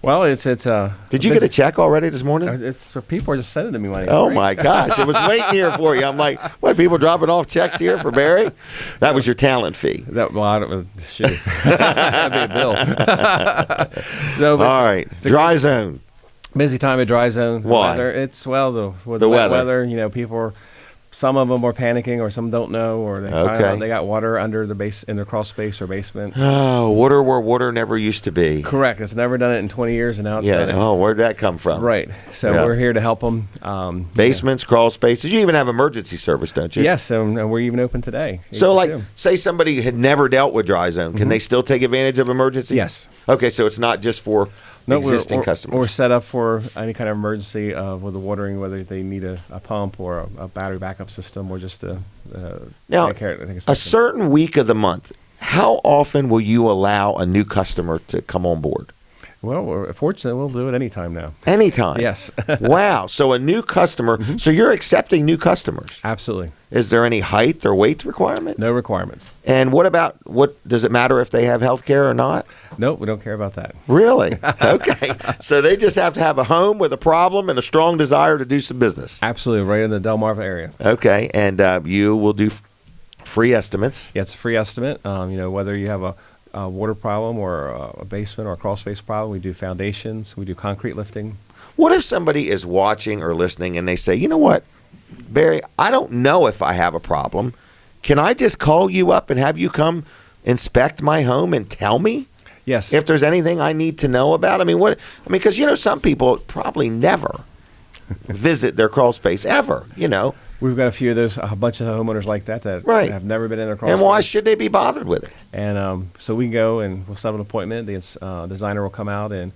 Well, it's. Did you get a check already this morning? It's people are just sending it to me money. Oh my gosh! It was waiting here for you. I'm like, what? People dropping off checks here for Barry? That was your talent fee. I don't. Shoot. That'd be a bill. No, all right. Dry Zone. Busy time at Dry Zone. Why? It's the weather. People are. Some of them are panicking, or some don't know, or they find out they got water under the base in their crawl space or basement. Oh, water where water never used to be. Correct. It's never done it in 20 years, and now it's done it. Oh, where'd that come from? Right. So we're here to help them. Basements, crawl spaces. You even have emergency service, don't you? Yes, and we're even open today. So, say somebody had never dealt with Dry Zone, can they still take advantage of emergency? Yes. Okay, so it's not just for existing customers. We're set up for any kind of emergency with the watering, whether they need a pump or a battery backup system, or just to now, take care of it. A certain week of the month, how often will you allow a new customer to come on board? Well, we're fortunate we'll do it anytime now. Anytime? Yes. Wow. So a new customer. So you're accepting new customers? Absolutely. Is there any height or weight requirement? No requirements. And what does it matter if they have health care or not? Nope, we don't care about that. Really? Okay. So they just have to have a home with a problem and a strong desire to do some business. Absolutely. Right in the Delmarva area. Okay. And you will do Free estimates. Yeah, it's a free estimate. Whether you have a water problem or a basement or a crawl space problem, we do foundations, we do concrete lifting. What if somebody is watching or listening and they say, you know what, Barry, I don't know if I have a problem. Can I just call you up and have you come inspect my home and tell me? Yes. If there's anything I need to know about? Because, some people probably never visit their crawl space ever, We've got a bunch of homeowners like that right. have never been in their crawl space. And space. why should they be bothered with it? And so we can go and we'll set up an appointment. The designer will come out and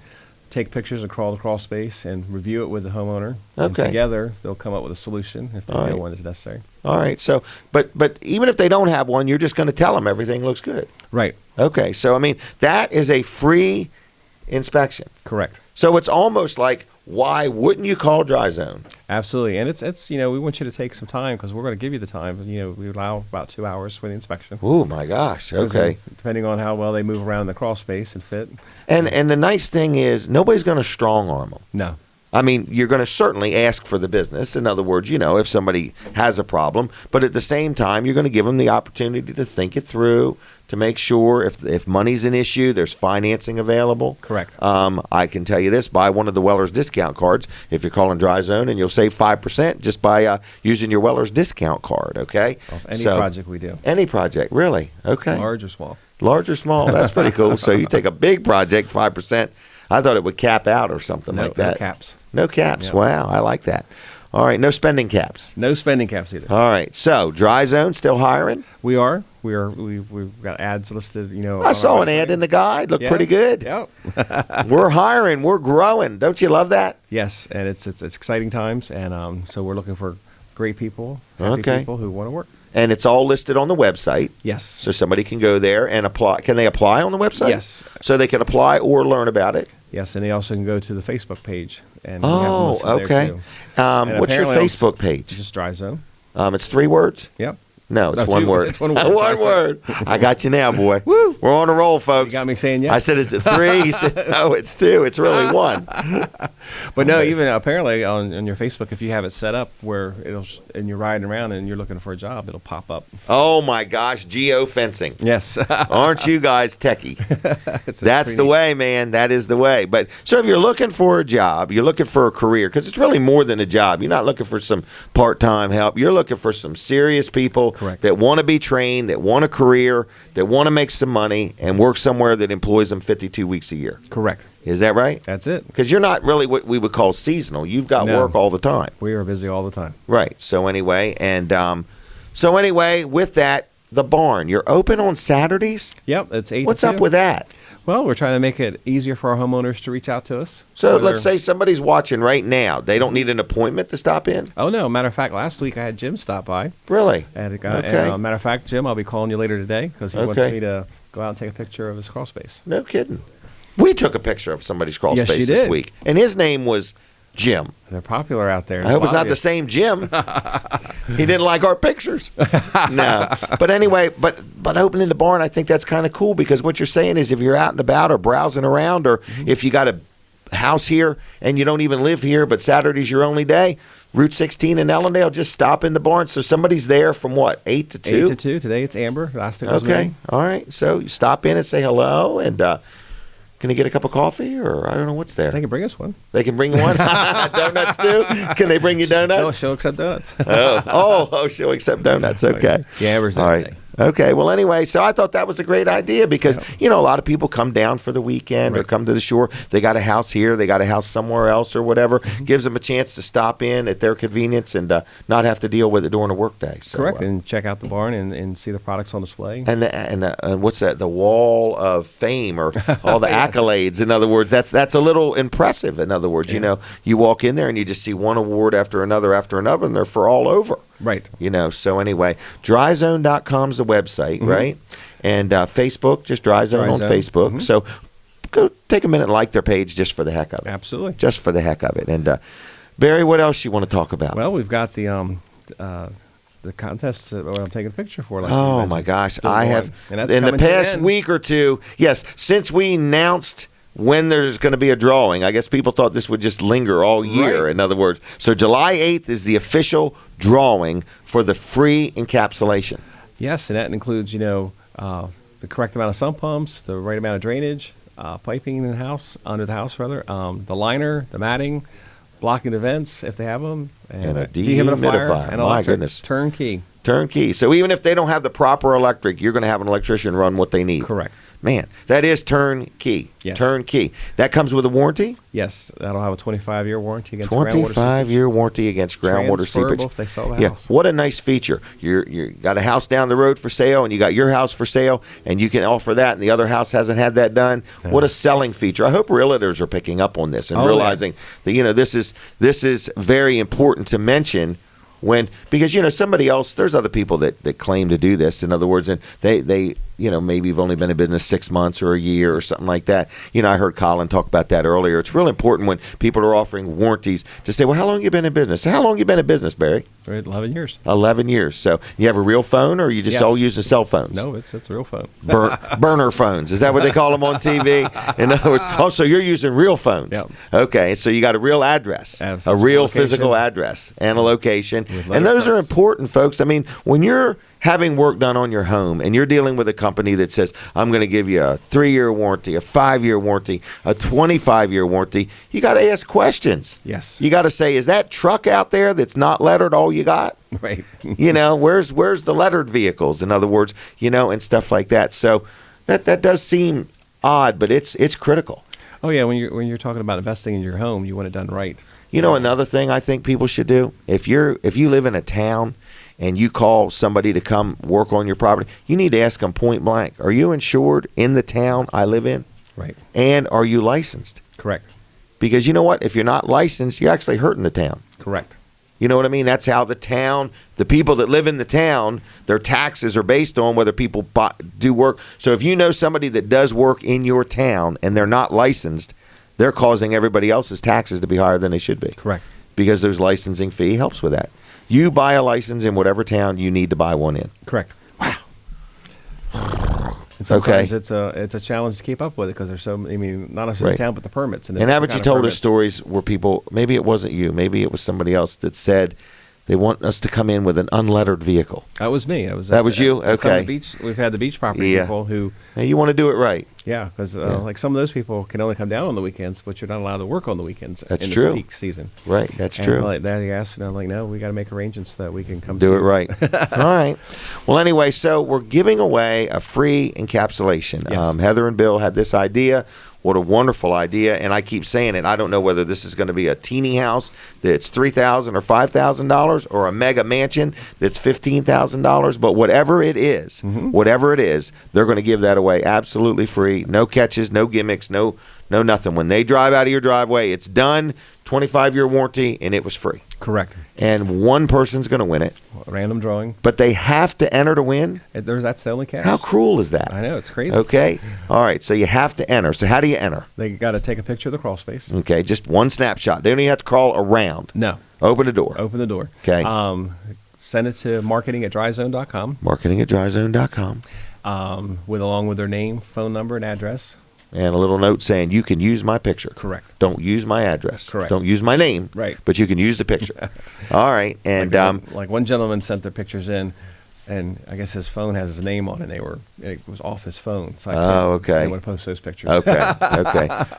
take pictures and crawl the crawl space and review it with the homeowner. Okay. And together, they'll come up with a solution if All right. one is necessary. All right. So, but even if they don't have one, you're just going to tell them everything looks good. Right. Okay. So, that is a free inspection. Correct. So it's almost like, why wouldn't you call Dry Zone? Absolutely. And it's we want you to take some time because we're going to give you the time. We allow about 2 hours for the inspection. Oh, my gosh. Okay. Depending on how well they move around in the crawl space and fit. And the nice thing is nobody's going to strong arm them. No. You're going to certainly ask for the business. In other words, if somebody has a problem, but at the same time, you're going to give them the opportunity to think it through, to make sure if money's an issue, there's financing available. Correct. I can tell you this: buy one of the Weller's discount cards if you're calling Dry Zone, and you'll save 5% just by using your Weller's discount card. Okay. Off any project we do. Any project, really? Okay. Large or small. Large or small? That's pretty cool. So you take a big project, 5%. I thought it would cap out or something like that. No caps. No caps. Yep. Wow, I like that. All right, no spending caps. No spending caps either. All right, so Dry Zone still hiring? We are. We've got ads listed. I saw an ad in the guide. Looked pretty good. Yep. We're hiring. We're growing. Don't you love that? Yes, and it's exciting times, and so we're looking for great people, happy people who want to work. And it's all listed on the website. Yes. So somebody can go there and apply. Can they apply on the website? Yes. So they can apply or learn about it? Yes, and they also can go to the Facebook page. And okay. What's your Facebook page? Just Dry Zone. It's 3 words? Yep. No, it's one word. It's one word. One word. I got you now, boy. Woo. We're on a roll, folks. You got me saying yes. I said, is it 3? He said, no, it's 2. It's really 1. But no, even apparently on your Facebook, if you have it set up where and you're riding around and you're looking for a job, it'll pop up. Oh, my gosh. Geofencing. Yes. Aren't you guys techie? That's the way, man. That is the way. But so if you're looking for a job, you're looking for a career, because it's really more than a job. You're not looking for some part-time help. You're looking for some serious people Correct. that want to be trained, that want a career, that want to make some money and work somewhere that employs them 52 weeks a year. Correct. Is that right? That's it. Because you're not really what we would call seasonal. You've got work all the time. We are busy all the time. Right. So anyway, with that, the barn, you're open on Saturdays? Yep, it's 8 What's to 2. up with that? Well, we're trying to make it easier for our homeowners to reach out to us. So let's say somebody's watching right now. They don't need an appointment to stop in? Oh, no. Matter of fact, last week I had Jim stop by. Really? And, Okay. matter of fact, Jim, I'll be calling you later today because he wants me to go out and take a picture of his crawl space. No kidding. We took a picture of somebody's crawl Yes, space you this did. week, and his name was Jim. They're popular out there. I hope it's not the same Jim. He didn't like our pictures. No. But anyway, but opening the barn, I think that's kind of cool, because what you're saying is if you're out and about or browsing around, or if you got a house here and you don't even live here, but Saturday's your only day, Route 16 in Ellendale, just stop in the barn. So somebody's there from what, 8 to 2? 8 to 2. Today it's Amber. Last week was Okay. me. All right. So you stop in and say hello, and can they get a cup of coffee, or I don't know what's there? They can bring us one. They can bring you one? Donuts too? Can they bring you donuts? She'll accept donuts. Oh, she'll accept donuts. Okay. Yeah, Amber's there All right. today. Okay. Well, anyway, so I thought that was a great idea, because, a lot of people come down for the weekend or come to the shore. They got a house here. They got a house somewhere else or whatever. Gives them a chance to stop in at their convenience and not have to deal with it during a work day. So, Correct. And check out the barn and see the products on display. And what's that? The Wall of Fame, or all the accolades. In other words, that's a little impressive. In other words, you walk in there and you just see one award after another, and they're for all over. Right. So anyway, dryzone.com's the website, right? And Facebook, just Dry Zone on Facebook. So go take a minute and like their page just for the heck of it. Absolutely. Just for the heck of it. And Barry, what else you want to talk about? Well, we've got the contest where I'm taking a picture for. Like oh my gosh, I have in the past week or two. Yes, since we announced when there's going to be a drawing, I guess people thought this would just linger all year. Right. In other words, so July 8th is the official drawing for the free encapsulation. Yes, and that includes, the correct amount of sump pumps, the right amount of drainage, piping in the house, under the house rather, the liner, the matting, blocking the vents if they have them, and a dehumidifier. And my goodness. Turnkey. So even if they don't have the proper electric, you're going to have an electrician run what they need. Correct. Man, that is turnkey. Yes. Turnkey. That comes with a warranty? Yes, that'll have a 25-year warranty against groundwater seepage. 25-year warranty against groundwater seepage. If they sell the house. What a nice feature. You got a house down the road for sale, and you got your house for sale, and you can offer that, and the other house hasn't had that done. Yeah. What a selling feature. I hope realtors are picking up on this and realizing that this is very important to mention. Because somebody else, there's other people that claim to do this. In other words, and they maybe you've only been in business 6 months or a year or something like that. I heard Colin talk about that earlier. It's real important when people are offering warranties to say, well, how long have you been in business? How long have you been in business, Barry? 11 years. 11 years. So you have a real phone, or you just all using cell phones? No, it's a real phone. Burner phones. Is that what they call them on TV? In other words, so you're using real phones. Yep. Okay, so you got a real address, a real physical address, and a location. And those are important, folks. I mean, when you're having work done on your home and you're dealing with a company that says, I'm going to give you a 3-year warranty, a 5-year warranty, a 25-year warranty, you got to ask questions. Yes. You got to say, is that truck out there that's not lettered all you got? Right. Where's the lettered vehicles, in other words, and stuff like that. So that does seem odd, but it's critical. Oh yeah, when you're talking about investing in your home, you want it done right. Another thing I think people should do, if you live in a town and you call somebody to come work on your property, you need to ask them point blank, are you insured in the town I live in? Right. And are you licensed? Correct. Because you know what? If you're not licensed, you're actually hurting the town. Correct. You know what I mean? That's how the people that live in the town, their taxes are based on whether people do work. So if you know somebody that does work in your town and they're not licensed, they're causing everybody else's taxes to be higher than they should be. Correct. Because there's licensing fee helps with that. You buy a license in whatever town you need to buy one in. Correct. Wow. And sometimes it's a challenge to keep up with it because there's so not only the town but the permits. And haven't you told us stories where people, maybe it wasn't you, maybe it was somebody else that said they want us to come in with an unlettered vehicle? That was me. That was you? Okay. The beach, we've had the beach property people who. Hey, you want to do it right. Yeah, because like some of those people can only come down on the weekends, but you're not allowed to work on the weekends. That's in true. This peak season. Right, that's true. Like that, he asked, and I'm like, no, we got to make arrangements so that we can come do it right. All right. Well, anyway, so we're giving away a free encapsulation. Yes. Heather and Bill had this idea. What a wonderful idea. And I keep saying it. I don't know whether this is going to be a teeny house that's $3,000 or $5,000 or a mega mansion that's $15,000. But whatever it is, they're going to give that away absolutely free. No catches, no gimmicks, no nothing. When they drive out of your driveway, it's done. 25-year warranty, and it was free. Correct. And one person's going to win it. Random drawing. But they have to enter to win? That's the only catch. How cruel is that? I know, it's crazy. Okay. All right, so you have to enter. So how do you enter? They got to take a picture of the crawl space. Okay, just one snapshot. They don't even have to crawl around. No. Open the door. Open the door. Okay. Send it to marketing@dryzone.com. Marketing@dryzone.com. Along with their name, phone number, and address. And a little note saying you can use my picture. Correct. Don't use my address. Correct. Don't use my name. Right. But you can use the picture. All right. And like one gentleman sent their pictures in, and I guess his phone has his name on it. And it was off his phone. So I didn't want to post those pictures. Okay.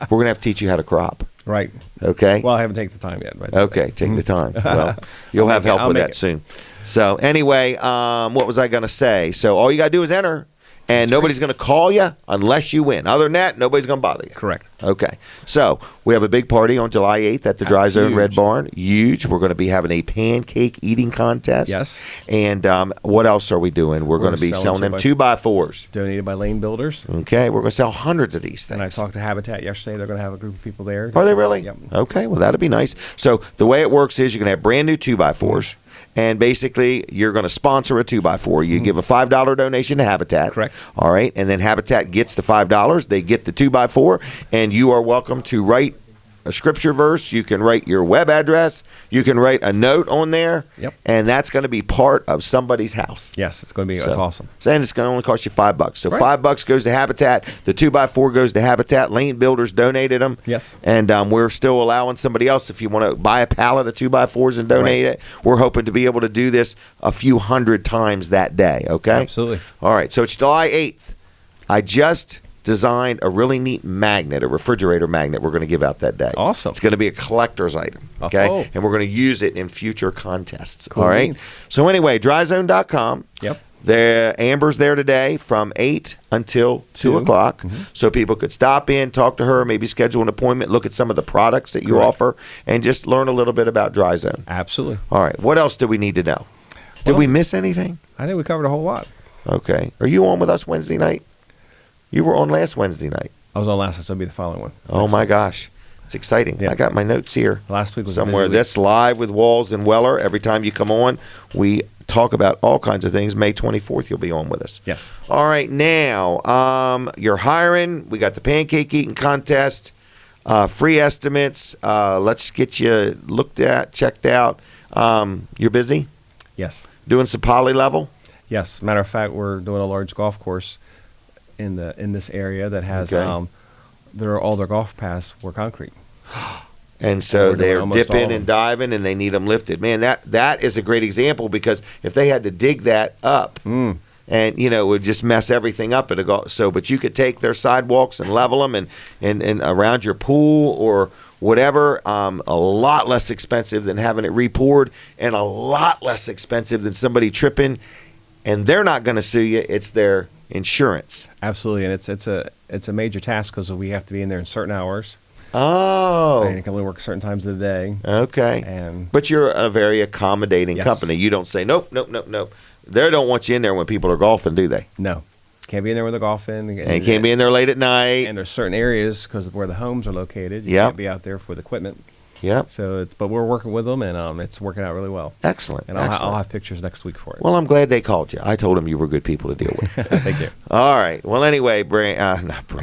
We're gonna have to teach you how to crop. Right. Okay. Well, I haven't taken the time yet. But okay, take the time. Well, you'll have help with that soon. So anyway, what was I gonna say? So all you gotta do is enter. And nobody's going to call you unless you win. Other than that, nobody's going to bother you. Correct. Okay. So we have a big party on July 8th at the Dry Zone Red Barn. Huge. We're going to be having a pancake eating contest. Yes. And what else are we doing? We're going to be selling them 2x4s. Donated by Lane Builders. Okay. We're going to sell hundreds of these things. And I talked to Habitat yesterday. They're going to have a group of people there. Are they really? Yep. Okay. Well, that'll be nice. So the way it works is you're going to have brand new 2x4s. And basically, you're going to sponsor a 2x4. You give a $5 donation to Habitat. Correct. All right. And then Habitat gets the $5. They get the 2x4. And you are welcome to write a scripture verse. You can write your web address. You can write a note on there. Yep. And that's going to be part of somebody's house. Yes, it's going to be. That's awesome. And it's going to only cost you $5. So Right. $5 goes to Habitat. The 2x4 goes to Habitat. Lane Builders donated them. Yes. And we're still allowing somebody else, if you want to buy a pallet of 2x4s and donate it, we're hoping to be able to do this a few hundred times that day. Okay. Absolutely. All right. So it's July 8th. I just designed a really neat magnet, a refrigerator magnet we're going to give out that day. Awesome. It's going to be a collector's item, okay? Oh. And we're going to use it in future contests, Cool all right? beans. So anyway, dryzone.com. Yep. The Amber's there today from 8 until 2 2. o'clock. So people could stop in, talk to her, maybe schedule an appointment, look at some of the products that you Correct. offer, and just learn a little bit about Dryzone. Absolutely. All right. What else do we need to know? Did Well- we miss anything? I think we covered a whole lot. Okay. Are you on with us Wednesday night? You were on last Wednesday night. I was on last, so it'll be the following one. Oh my gosh, it's exciting! Yeah. I got my notes here. Last week was a somewhere. busy week. That's live with Walls and Weller. Every time you come on, we talk about all kinds of things. May 24th, you'll be on with us. Yes. All right, now you're hiring. We got the pancake eating contest, free estimates. Let's get you looked at, checked out. You're busy Yes. doing some poly level. Yes. Matter of fact, we're doing a large golf course in this area that has Okay. all their golf paths were concrete. And so We're doing they're almost all dipping of and them. diving, and they need them lifted. Man, that is a great example, because if they had to dig that up, and it would just mess everything up at a golf. So, but you could take their sidewalks and level them, and around your pool or whatever. A lot less expensive than having it repoured, and a lot less expensive than somebody tripping. And they're not going to sue you. It's their insurance. Absolutely, and it's a major task because we have to be in there in certain hours. Oh, And it can only work certain times of the day. okay. And But you're a very accommodating Yes. company. You don't say, nope. They don't want you in there when people are golfing, do they? no, can't be in there with the golfing. And you can't be in there late at night. And there's certain areas because of where the homes are located. You Yep. can't be out there with equipment. Yep. So but we're working with them, and it's working out really well. Excellent. And Excellent. I'll have pictures next week for it. Well, I'm glad they called you. I told them you were good people to deal with. Thank you. All right. Well, anyway, not Brandon.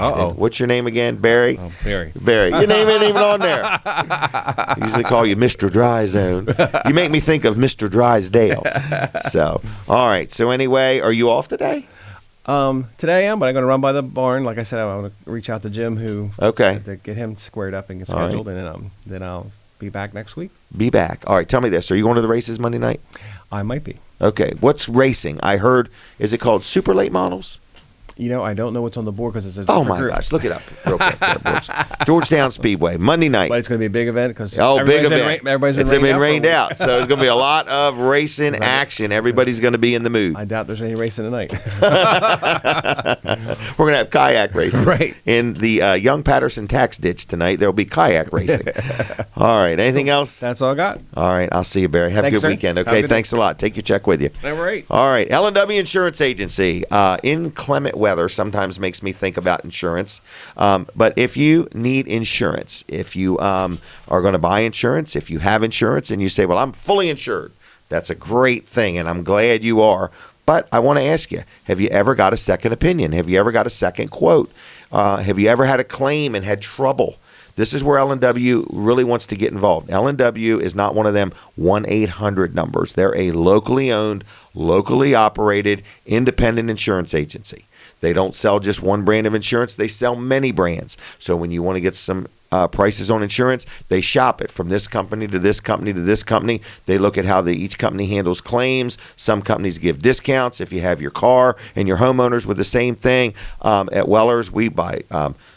Uh-oh. What's your name again? Barry? Oh, Barry. Barry. Your name ain't even on there. I usually call you Mr. Dry Zone. You make me think of Mr. Drysdale. So, all right. So anyway, are you off today? Today I am, but I'm going to run by the barn. Like I said, I want to reach out to Jim, Okay. to get him squared up and get All right. scheduled, and then I'll be back next week. Be back. All right. Tell me this. Are you going to the races Monday night? I might be. Okay. What's racing? I heard, is it called Super Late Models? I don't know what's on the board because it's a Oh, different my group. gosh. Look it up real quick. there, Brooks. Georgetown Speedway, Monday night. But it's going to be a big event because Big event. Everybody's It's been rained out, so there's going to be a lot of racing action. Everybody's going to be in the mood. I doubt there's any racing tonight. We're going to have kayak races. Right. In the Young Patterson tax ditch tonight, there'll be kayak racing. All right. Anything else? That's all I got. All right. I'll see you, Barry. Have a Thanks, good sir. weekend. Have a Okay. good Thanks a lot. Take your check with you. All right. All right. L&W Insurance Agency. Inclement weather sometimes makes me think about insurance. But if you need insurance, if you are going to buy insurance, if you have insurance and you say, well, I'm fully insured, that's a great thing, and I'm glad you are. But I want to ask you, have you ever got a second opinion? Have you ever got a second quote? Have you ever had a claim and had trouble? This is where L&W really wants to get involved. L&W is not one of them 1-800 numbers. They're a locally owned, locally operated, independent insurance agency. They don't sell just one brand of insurance. They sell many brands. So when you want to get some prices on insurance, they shop it from this company to this company to this company. They look at how each company handles claims. Some companies give discounts if you have your car and your homeowners with the same thing. At Weller's,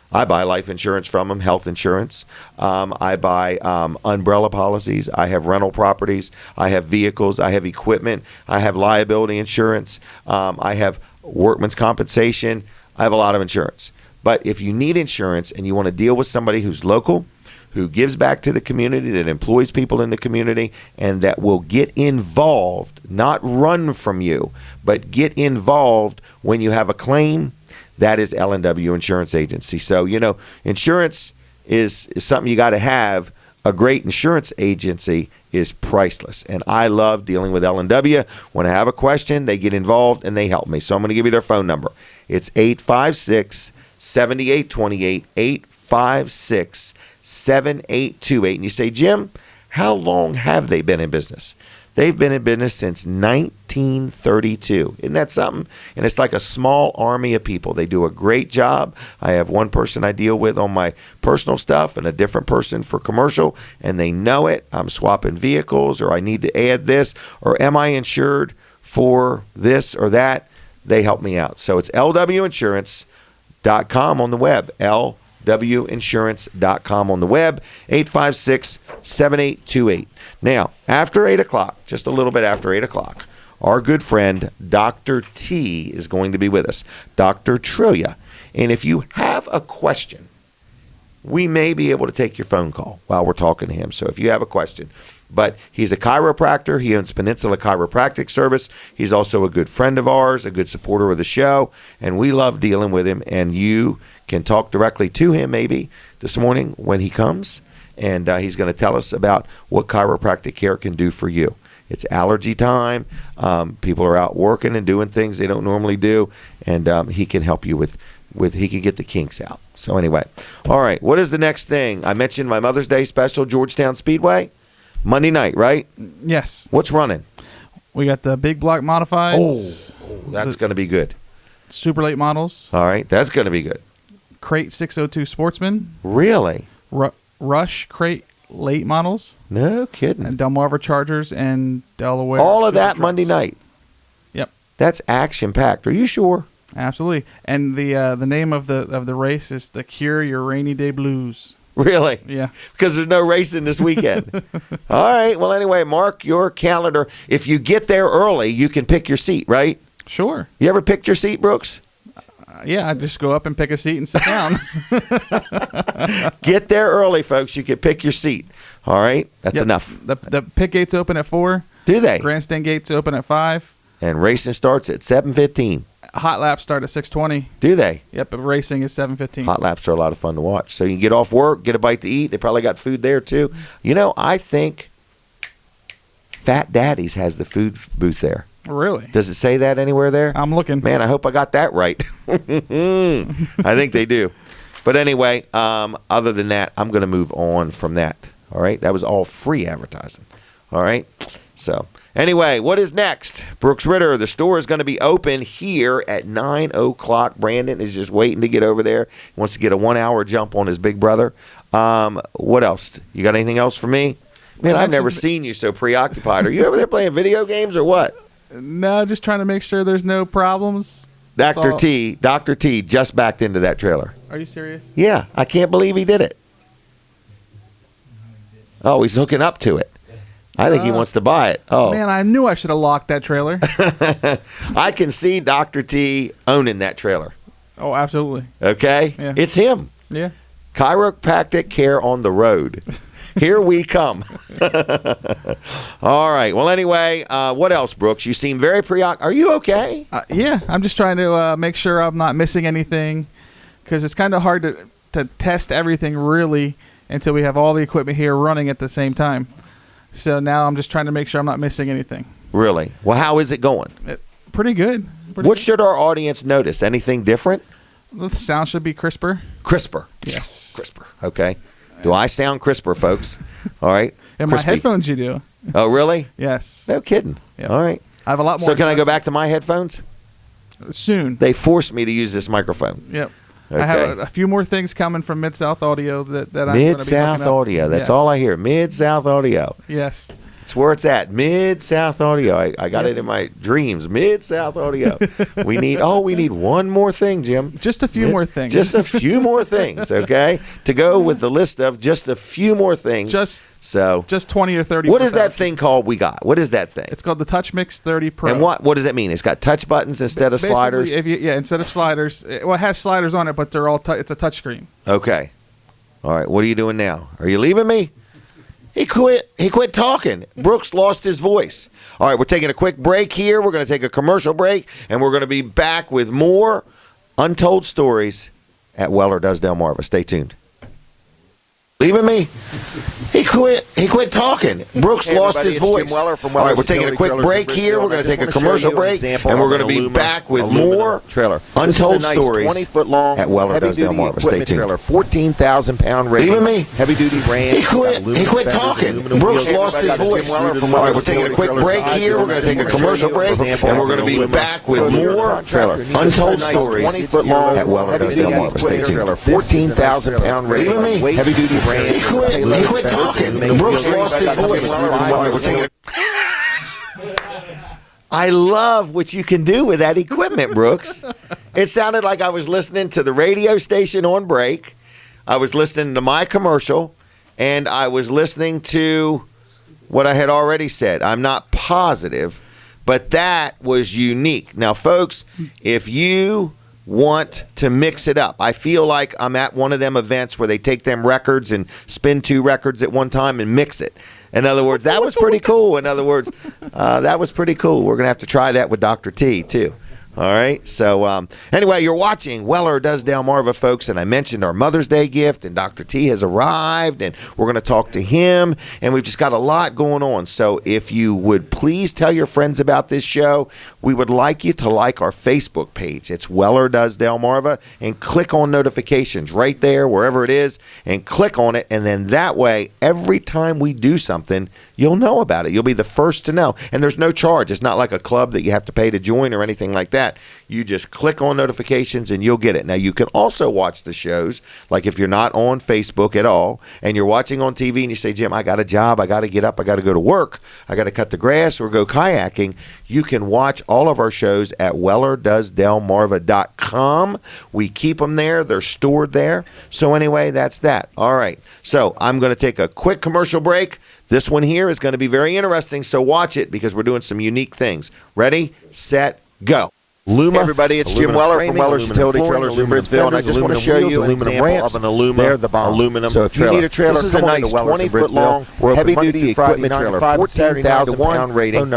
I buy life insurance from them, health insurance. I buy umbrella policies. I have rental properties. I have vehicles. I have equipment. I have liability insurance. I have workman's compensation. I have a lot of insurance. But if you need insurance and you want to deal with somebody who's local, who gives back to the community, that employs people in the community, and that will get involved, not run from you, but get involved when you have a claim, that is L&W Insurance Agency. So, insurance is something you got to have. A great insurance agency is priceless. And I love dealing with L&W. When I have a question, they get involved and they help me. So I'm going to give you their phone number. It's 856 7828, 856-7828. And you say, Jim, how long have they been in business? They've been in business since 1932. Isn't that something? And it's like a small army of people. They do a great job. I have one person I deal with on my personal stuff and a different person for commercial, and they know it. I'm swapping vehicles, or I need to add this, or am I insured for this or that? They help me out. So it's lwinsurance.com on the web. lwinsurance.com on the web, 856-7828. Now, after 8 o'clock, just a little bit after 8 o'clock, our good friend Dr. T is going to be with us, Dr. Trillia. And if you have a question, we may be able to take your phone call while we're talking to him. So if you have a question, but he's a chiropractor. He owns Peninsula Chiropractic Service. He's also a good friend of ours, a good supporter of the show, and we love dealing with him. And you can talk directly to him maybe this morning when he comes, and he's going to tell us about what chiropractic care can do for you. It's allergy time. People are out working and doing things they don't normally do, and he can help you with he can get the kinks out. So anyway, all right, what is the next thing? I mentioned my Mother's Day special, Georgetown Speedway, Monday night, right? Yes. What's running? We got the big block modifieds. Oh, that's going to be good. Super late models. All right, that's going to be good. Crate 602 Sportsman. Really? Rush Crate late models. No kidding. And Delmarva Chargers and Delaware. All of that trucks. Monday night. Yep. That's action packed. Are you sure? Absolutely. And the name of the race is the Cure Your Rainy Day Blues. Really? Yeah. Because there's no racing this weekend. All right. Well, anyway, mark your calendar. If you get there early, you can pick your seat, right? Sure. You ever picked your seat, Brooks? Yeah, I just go up and pick a seat and sit down. Get there early, folks. You can pick your seat. All right? That's enough. The pit gates open at 4. Do they? Grandstand gates open at 5. And racing starts at 7:15. Hot laps start at 6:20. Do they? Yep, but racing is 7:15. Hot laps are a lot of fun to watch. So you can get off work, get a bite to eat. They probably got food there, too. You know, I think Fat Daddy's has the food booth there. Really? Does it say that anywhere there? I'm looking. Man, I hope I got that right. I think they do. But anyway, other than that, I'm going to move on from that. All right? That was all free advertising. All right? So, anyway, what is next? Brooks Ritter, the store is going to be open here at 9 o'clock. Brandon is just waiting to get over there. He wants to get a 1-hour jump on his big brother. What else? You got anything else for me? Man, I've never seen you so preoccupied. Are you over there playing video games or what? No, just trying to make sure there's no problems. Dr. T just backed into that trailer. Are you serious? Yeah, I can't believe he did it. Oh, he's hooking up to it. I think he wants to buy it. Oh, Man, I knew I should have locked that trailer. I can see Dr. T owning that trailer. Oh, absolutely. Okay? Yeah. It's him. Yeah. Chiropractic care on the road. Here we come. All right. Well, anyway, what else, Brooks? You seem very preoccupied. Are you okay? Yeah, I'm just trying to make sure I'm not missing anything, because it's kind of hard to test everything really until we have all the equipment here running at the same time. So now I'm just trying to make sure I'm not missing anything. Really? Well, how is it going? Pretty good. What should our audience notice? Anything different? The sound should be crisper. Crisper. Yes. Crisper. Okay. Do I sound crisper, folks? All right. In Crispy. my headphones, you do. Oh, really? Yes. No kidding. Yep. All right. I have a lot more. So can I go back to my headphones? Soon? They forced me to use this microphone. Yep. Okay. I have a few more things coming from Mid-South Audio that I'm going to be Mid-South looking up. Audio. That's Yes. all I hear. Mid-South Audio. Yes. It's where it's at. Mid-South Audio. I got it in my dreams. Mid-South Audio. We need one more thing, Jim. Just a few more things. Just a few more things, okay? To go with the list of just a few more things. Just 20 or 30. What is that thing called we got? What is that thing? It's called the Touch Mix 30 Pro. And what does that mean? It's got touch buttons instead of Basically, sliders? Instead of sliders. Well, it has sliders on it, but they're all it's a touch screen. Okay. All right. What are you doing now? Are you leaving me? He quit talking. Brooks lost his voice. All right, we're taking a quick break here. We're going to take a commercial break, and we're going to be back with more untold stories at Weller Does Delmarva. Stay tuned. Leaving me? He quit. He quit talking. Brooks lost his voice. All right, we're taking a quick break here. We're going to take a commercial break, and we're going to be back with more untold stories 20-foot-long at Weller Does Delmarva. Stay tuned. 14,000-pound rating. Leaving me? Heavy-duty Ram. He quit. He quit talking. Brooks lost his voice. All right, we're taking a quick break here. We're going to take a commercial break, and we're going to be back with more untold stories 20-foot-long at Weller Does Delmarva. Stay tuned. 14,000-pound rating. Leaving me? Heavy-duty Ram. He quit. He quit talking. Brooks lost his voice. All right, we're taking I love what you can do with that equipment, Brooks. It sounded like I was listening to the radio station on break. I was listening to my commercial, and I was listening to what I had already said. I'm not positive, but that was unique. Now, folks, if you want to mix it up, I feel like I'm at one of them events where they take them records and spin 2 records at one time and mix it. In other words, that was pretty cool. In other words, that was pretty cool. We're going to have to try that with Dr. T, too. All right. So anyway, you're watching Weller Does Delmarva, folks, and I mentioned our Mother's Day gift, and Dr. T has arrived, and we're going to talk to him, and we've just got a lot going on. So if you would please tell your friends about this show, we would like you to like our Facebook page. It's Weller Does Delmarva, and click on notifications right there, wherever it is, and click on it, and then that way, every time we do something, you'll know about it. You'll be the first to know, and there's no charge. It's not like a club that you have to pay to join or anything like that. You just click on notifications and you'll get it. Now, you can also watch the shows, like if you're not on Facebook at all and you're watching on TV and you say, Jim, I got a job, I got to get up, I got to go to work, I got to cut the grass or go kayaking, you can watch all of our shows at WellerDoesDelmarva.com. We keep them there. They're stored there. So anyway, that's that. All right. So I'm going to take a quick commercial break. This one here is going to be very interesting, so watch it because we're doing some unique things. Ready, set, go. Luma. Hey everybody, it's Jim Weller from Weller's Utility Trailers in Bridgeville, and I just want to show you an example of an aluminum So if you need a trailer, this is a nice 20-foot-long, heavy-duty equipment trailer, 14,000-pound rating.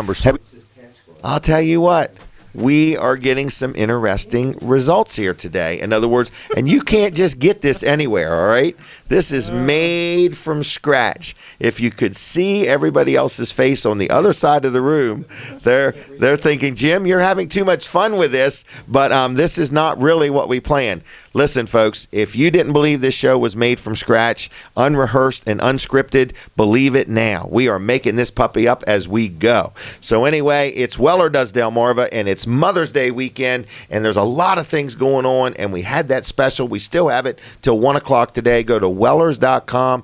I'll tell you what. We are getting some interesting results here today. In other words, and you can't just get this anywhere, all right? This is made from scratch. If you could see everybody else's face on the other side of the room, they're thinking, Jim, you're having too much fun with this, but this is not really what we planned. Listen, folks, if you didn't believe this show was made from scratch, unrehearsed and unscripted, believe it now. We are making this puppy up as we go. So anyway, it's Weller Does Delmarva, and it's Mother's Day weekend, and there's a lot of things going on, and we had that special. We still have it till 1 o'clock today. Go to Wellers.com.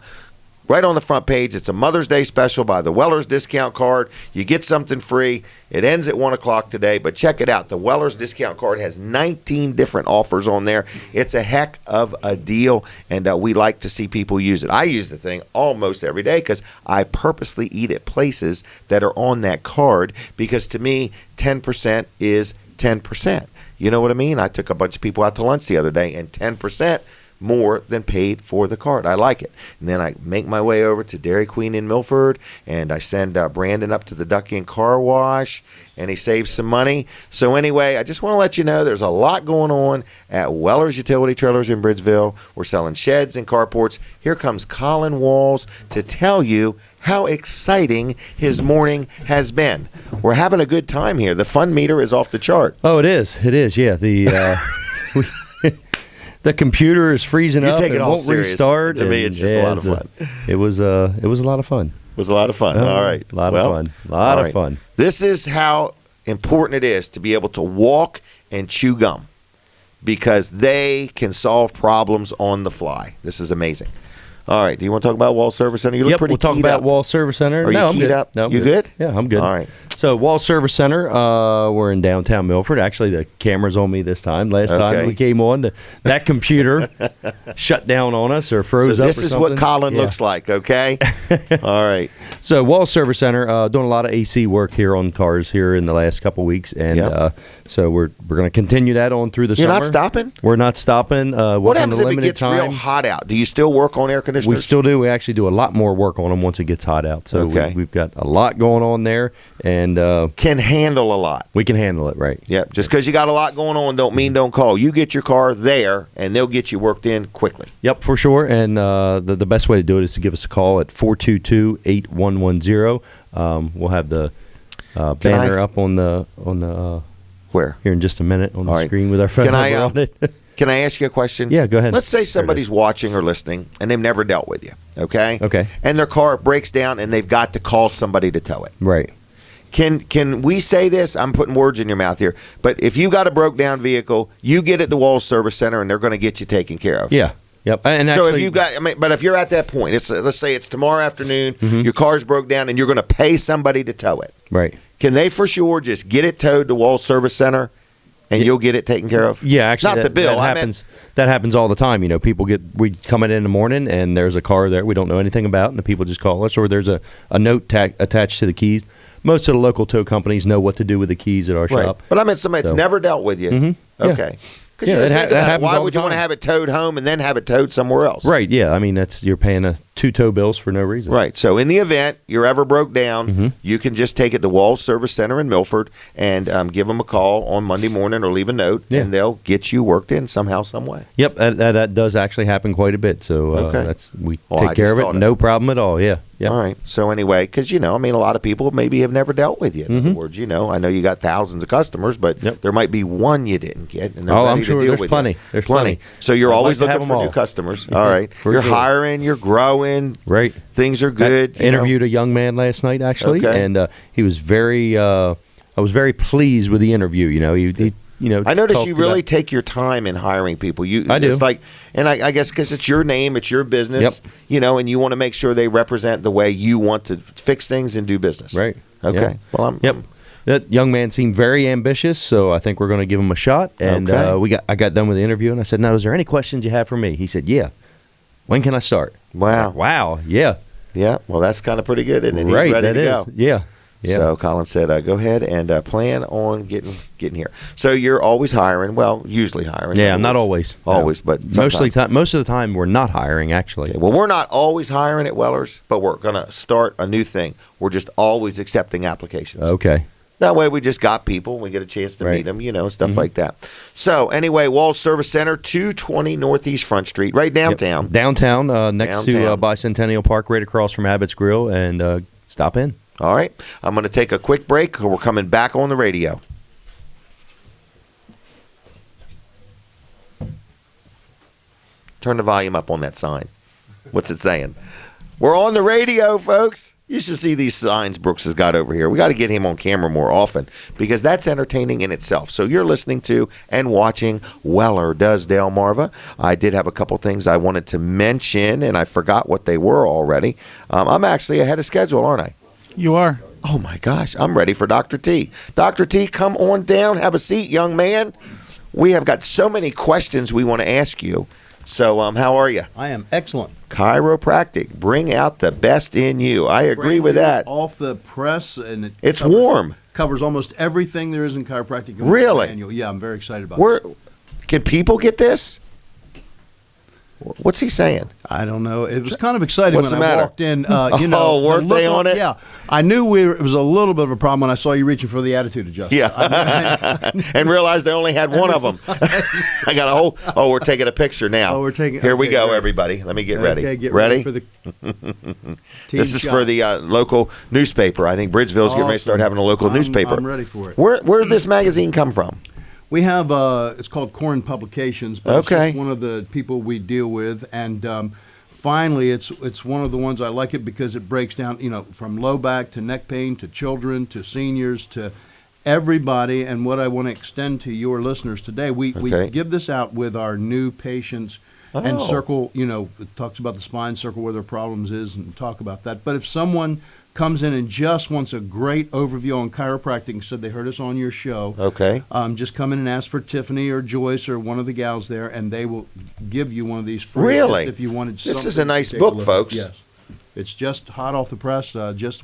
Right on the front page, it's a Mother's Day special by the Wellers discount card. You get something free. It ends at 1 o'clock today, but check it out. The Wellers discount card has 19 different offers on there. It's a heck of a deal, and we like to see people use it. I use the thing almost every day because I purposely eat at places that are on that card because to me, 10% is 10%. You know what I mean? I took a bunch of people out to lunch the other day, and 10% more than paid for the card. I like it. And then I make my way over to Dairy Queen in Milford, and I send Brandon up to the Ducky and Car Wash, and he saves some money. So anyway, I just want to let you know there's a lot going on at Weller's Utility Trailers in Bridgeville. We're selling sheds and carports. Here comes Colin Walls to tell you how exciting his morning has been. We're having a good time here. The fun meter is off the chart. Oh, it is. It is, yeah. The computer is freezing up and won't restart. To me, it's just a lot of fun. It was a lot of fun. It was a lot of fun. All right. A lot of fun. A lot of fun. This is how important it is to be able to walk and chew gum because they can solve problems on the fly. This is amazing. All right. Do you want to talk about Wall Service Center? You look pretty we'll talk about Wall Service Center. Are you keyed up? No, you good? Yeah, I'm good. All right. So Wall Service Center, we're in downtown Milford. Actually, the camera's on me this time. Last time we came on, that computer shut down on us or froze up. So this is what Colin looks like, okay? All right. So Wall Service Center, doing a lot of AC work here on cars here in the last couple of weeks, and so we're going to continue that on through the summer. You're not stopping? We're not stopping. What happens if it gets real hot out? Do you still work on air conditioners? We still do. We actually do a lot more work on them once it gets hot out. So we've got a lot going on there, and can handle a lot. we can handle it, right? Yep. Just because you got a lot going on don't mean don't call. You get your car there, and they'll get you worked in quickly. Yep, for sure. And the best way to do it is to give us a call at 422-8110. We'll have the banner up on the Where? here in just a minute on the All right. screen with our phone Can I, number on it. Can I ask you a question? Yeah, go ahead. Let's say There it somebody's is. watching or listening, and they've never dealt with you, okay? Okay. And their car breaks down, and they've got to call somebody to tow it. Right. Can we say this? I'm putting words in your mouth here. But if you got a broke down vehicle, you get it to Walls Service Center, and they're going to get you taken care of. Yeah. Yep. And So actually, if you got, but if you're at that point, let's say it's tomorrow afternoon, Mm-hmm. your car's broke down, and you're going to pay somebody to tow it. right. Can they for sure just get it towed to Walls Service Center, and you'll get it taken care of? Yeah, actually, not the bill. That I meant- happens. That happens all the time. You know, we come in the morning and there's a car there we don't know anything about, and the people just call us, or there's a note attached to the keys. Most of the local tow companies know what to do with the keys at our Right. shop. But I meant somebody that's So- never dealt with you. Yeah. Okay. Because Yeah, that happens why all would the you want to time. have it towed home and then have it towed somewhere else? Right. Yeah. I mean, you're paying 2 tow bills for no reason. Right. So in the event you're ever broke down, Mm-hmm. you can just take it to Walls Service Center in Milford and give them a call on Monday morning or leave a note, Yeah. and they'll get you worked in somehow, some way. Yep. That does actually happen quite a bit. So Okay. we Well, I take care just of thought it. it- No problem at all. Yeah. Yeah. All right. So anyway, because a lot of people maybe have never dealt with you. In other words, I know you got thousands of customers, but Mm-hmm. Yep. there might be one you didn't get, and they're Oh, ready I'm to sure deal there's with plenty. you. There's plenty. So you're I'd always like to have looking them for new all. customers. All right. For You're sure. hiring. You're growing. Right. Things are good. you know. Interviewed a young man last night, actually, Okay. and he was very. I was very pleased with the interview. He I notice talked you really about- take your time in hiring people. I do. It's like, and I guess because it's your name, it's your business. Yep. And you want to make sure they represent the way you want to fix things and do business. Right. Okay. Yeah. Well, Yep. That young man seemed very ambitious, so I think we're going to give him a shot. And Okay. I got done with the interview, and I said, "Now, is there any questions you have for me?" He said, "Yeah." When can I start? Wow. Wow. Yeah. Yeah. Well, that's kind of pretty good, isn't it? He's Right. ready That to is. go. Yeah. Yeah. So Colin said, "Go ahead and plan on getting here." So you're always hiring. Well, usually hiring. Yeah. in Not other words. always. No. Always, but sometimes. Most of the time, we're not hiring. Actually. Okay, well, we're not always hiring at Wellers, but we're going to start a new thing. We're just always accepting applications. Okay. That way we just got people. We get a chance to Right. meet them, stuff like that. So anyway, Walls Service Center, 220 Northeast Front Street, right downtown. Yep. Downtown, next to Downtown. Bicentennial Park, right across from Abbott's Grill, and stop in. All right. I'm going to take a quick break. We're coming back on the radio. Turn the volume up on that sign. What's it saying? We're on the radio, folks. You should see these signs Brooks has got over here. We got to get him on camera more often because that's entertaining in itself. So you're listening to and watching Weller Does Delmarva. I did have a couple things I wanted to mention, and I forgot what they were already. I'm actually ahead of schedule, aren't I? You are. Oh, my gosh. I'm ready for Dr. T. Dr. T, come on down. Have a seat, young man. We have got so many questions we want to ask you. So how are you? I am excellent. Chiropractic. Bring out the best in you. I agree Brand with new, that. Off the press, and It's warm. Covers almost everything there is in chiropractic. Really? Manual. Yeah, I'm very excited about Where can people get this? What's he saying? I don't know. It was kind of exciting What's when the I matter? walked in. The weren't look they on it? Yeah. I knew it was a little bit of a problem when I saw you reaching for the attitude adjuster. Yeah. And realized they only had one of them. I got a whole. Oh, we're taking a picture now. Oh, we're taking- Here we okay, go, great. everybody. Let me get ready. Okay, get ready? for the team This is shot. for the local newspaper. I think Bridgeville's getting ready to start having a local newspaper. I'm ready for it. Where did this magazine come from? We have it's called Corn Publications, but it's Okay. just one of the people we deal with, and finally, it's one of the ones I like it because it breaks down, from low back to neck pain to children to seniors to everybody. And what I want to extend to your listeners today, we Okay. give this out with our new patients. And Oh. circle, it talks about the spine, circle where their problems is, and talk about that. But if someone comes in and just wants a great overview on chiropractic and said they heard us on your show, Okay. just come in and ask for Tiffany or Joyce or one of the gals there, and they will give you one of these free. Really? If you wanted, This is something a nice to take book, look at. folks. Yes, it's just hot off the press.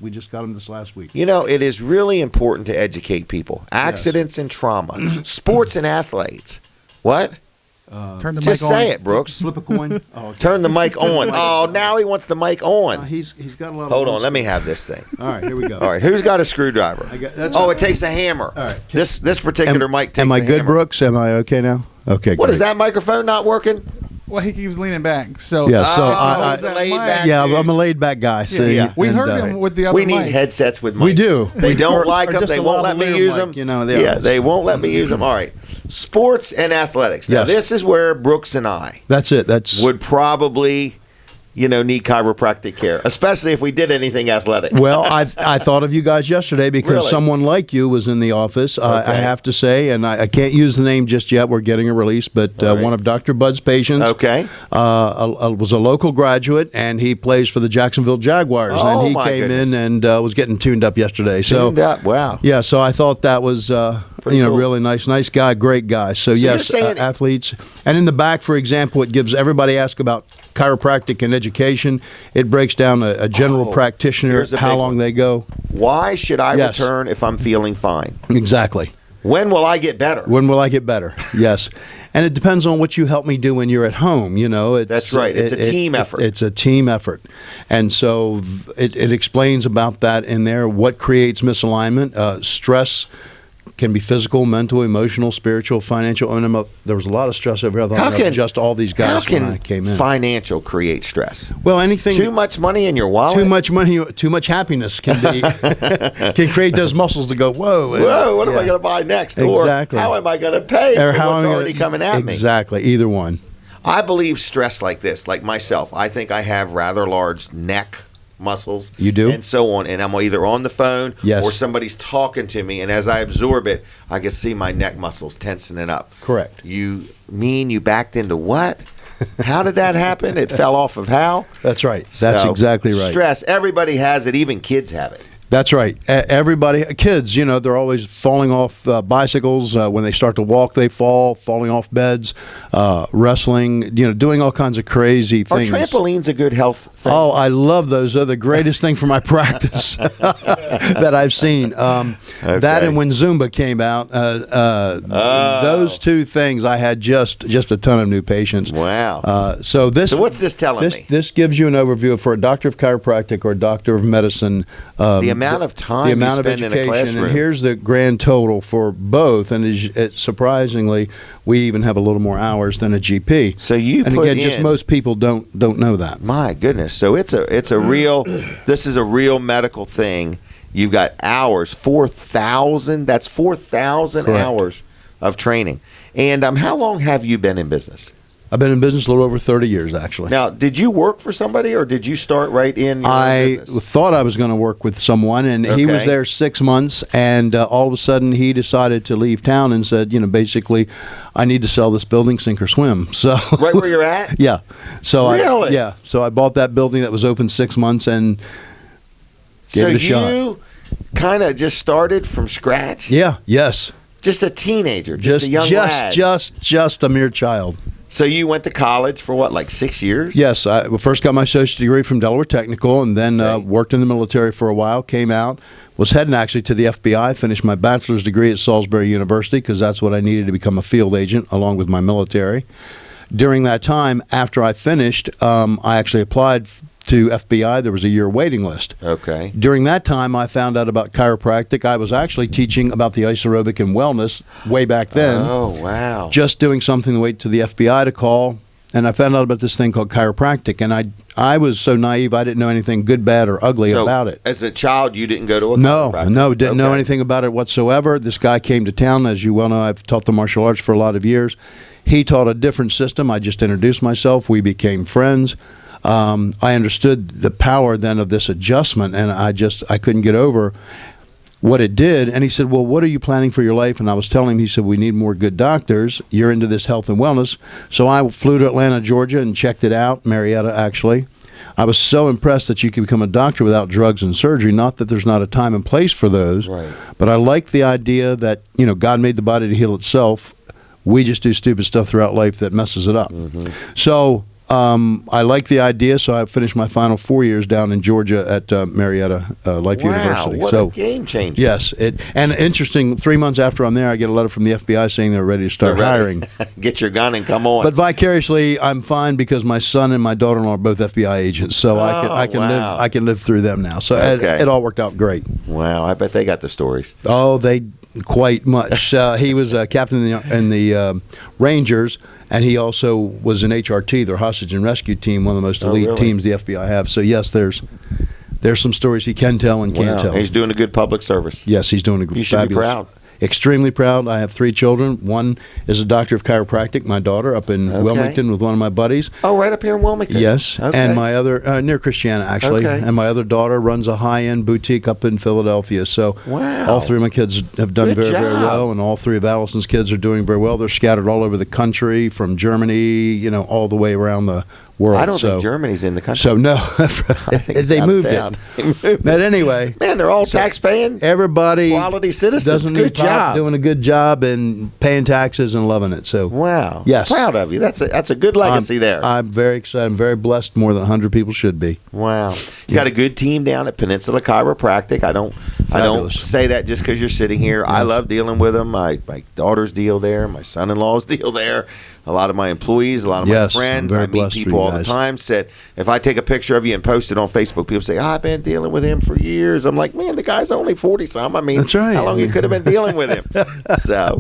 We just got them this last week. It is really important to educate people. Accidents and trauma, sports and athletes. What? Turn the Just mic say on. it, Brooks. Flip a coin. Oh, okay. Turn the mic on. Oh, now he wants the mic on. He's got a lot. Hold of on, let me have this thing. All right, here we go. All right, who's got a screwdriver? That's Oh, it takes a hammer. All right. This particular mic takes Am I a good, hammer. Brooks? Am I okay now? Okay. What great. is that microphone not working? Well, he keeps leaning back. So Yeah, so he's a that laid mic? back Yeah, dude. I'm a laid back guy. So Yeah. we and, heard him with the other We need mic. headsets with mics. We do. They don't Or- like or them. just They a won't let me lavalier use mic, them. you know, they are. They won't let me use them. All right. Sports and athletics. Now, Yes. this is where Brooks and I That's it. That's would probably, need chiropractic care, especially if we did anything athletic. Well, I thought of you guys yesterday because Really? someone like you was in the office. I Okay. have to say, and I can't use the name just yet. We're getting a release, but All right. one of Dr. Bud's patients Okay. was a local graduate, and he plays for the Jacksonville Jaguars. Oh, and he my came goodness. in and was getting tuned up yesterday. Tuned up. Wow. Yeah, so I thought that was Pretty cool. really nice guy, great guy. So you're yes, saying- athletes. And in the back, for example, it gives everybody ask about chiropractic and education. It breaks down a general practitioner, here's the how big long one. they go. Why should I Yes. return if I'm feeling fine? Exactly. When will I get better? When will I get better? Yes. And it depends on what you help me do when you're at home. It's, That's right. It's a team effort. It's a team effort. And so it explains about that in there, what creates misalignment. Stress can be physical, mental, emotional, spiritual, financial. And there was a lot of stress over here. I thought about just all these how guys when I can came in. financial create stress? Well, anything. Too much money in your wallet? Too much money, too much happiness can be can create those muscles to go, whoa. Whoa, what am I Yeah. going to buy next? Exactly. Or how am I going to pay Or for how what's am I already gonna- coming at me? Exactly. Either one. I believe stress like this, like myself, I think I have rather large neck muscles. You do? And so on. And I'm either on the phone Yes. or somebody's talking to me. And as I absorb it, I can see my neck muscles tensioning up. Correct. You mean you backed into what? How did that happen? It fell off of how? That's right. That's So, exactly right. Stress. Everybody has it. Even kids have it. That's right. Everybody, kids, they're always falling off bicycles. When they start to walk, they fall, falling off beds, wrestling, doing all kinds of crazy Are things. trampolines a good health thing? Oh, I love those. They're the greatest thing for my practice that I've seen. That and when Zumba came out, those two things, I had just a ton of new patients. Wow. So what's this telling me? This gives you an overview for a doctor of chiropractic or a doctor of medicine. The amount of time the amount you of spend in a education, classroom. and here's the grand total for both. And surprisingly, we even have a little more hours than a GP. So you and put again, just in- most people don't know that. My goodness. So it's a real, this is a real medical thing. You've got hours, 4,000. That's 4,000 Correct. hours of training. And how long have you been in business? I've been in business a little over 30 years, actually. Now, did you work for somebody or did you start right in your own I business? thought I was going to work with someone, and he was Okay. there 6 months, and all of a sudden he decided to leave town and said, basically, I need to sell this building, sink or swim. So Right where you're at? yeah. So Really? So I bought that building that was open 6 months and gave So it a shot. you kind of just started from scratch? Yeah. Yes. Just a teenager, just a young lad. Just a mere child. So you went to college for what, like 6 years? Yes, I first got my associate degree from Delaware Technical, and then Okay. worked in the military for a while. Came out, was heading actually to the FBI. Finished my bachelor's degree at Salisbury University because that's what I needed to become a field agent, along with my military. During that time, after I finished, I actually applied to FBI. There was a year waiting list. Okay. During that time, I found out about chiropractic. I was actually teaching about the isoaerobic and wellness way back then. Oh, wow. Just doing something to wait to the FBI to call, and I found out about this thing called chiropractic, and I was so naive, I didn't know anything good, bad, or ugly So, about it. As a child, you didn't go to a No, chiropractor? didn't know Okay. anything about it whatsoever. This guy came to town. As you well know, I've taught the martial arts for a lot of years. He taught a different system. I just introduced myself. We became friends. I understood the power then of this adjustment, and I couldn't get over what it did. And he said, well, what are you planning for your life? And I was telling him, he said, we need more good doctors. You're into this health and wellness. So I flew to Atlanta, Georgia, and checked it out, Marietta, actually. I was so impressed that you could become a doctor without drugs and surgery. Not that there's not a time and place for those, Right. but I like the idea that, God made the body to heal itself. We just do stupid stuff throughout life that messes it up. Mm-hmm. So I like the idea, so I finished my final 4 years down in Georgia at Marietta Life University. What so, a game changer. Yes, and interesting. 3 months after I'm there, I get a letter from the FBI saying they're ready to start hiring. Get your gun and come on. But vicariously, I'm fine because my son and my daughter-in-law are both FBI agents, so I can live through them now. So it all worked out great. Wow, I bet they got the stories. Oh, they quite much. He was a captain in the Rangers, and he also was an HRT, their hostage and rescue team, one of the most elite teams the FBI have. So yes, there's some stories he can tell and can't tell. He's doing a good public service. Yes, he's doing a good. You should be proud. Extremely proud. I have 3 children. One is a doctor of chiropractic, my daughter, up in Wilmington with one of my buddies. Oh, right up here in Wilmington. Yes. Okay. And my other, near Christiana, actually. Okay. And my other daughter runs a high-end boutique up in Philadelphia. So all 3 of my kids have done very well, and all 3 of Allison's kids are doing very well. They're scattered all over the country, from Germany, all the way around the world. I don't think Germany's in the country. So no, they moved it. But anyway, man, they're all tax-paying. Everybody, quality citizens. Good job, doing a good job and paying taxes and loving it. So wow, yes, proud of you. That's a good legacy there. I'm very excited. I'm very blessed. More than 100 people should be. Wow, you got a good team down at Peninsula Chiropractic. I don't say that just because you're sitting here. I love dealing with them. My daughter's deal there. My son-in-law's deal there. A lot of my employees, a lot of my friends, I meet people all the time. Said if I take a picture of you and post it on Facebook, people say, I've been dealing with him for years. I'm like, man, the guy's only 40-some. I mean, that's right. How long you could have been dealing with him?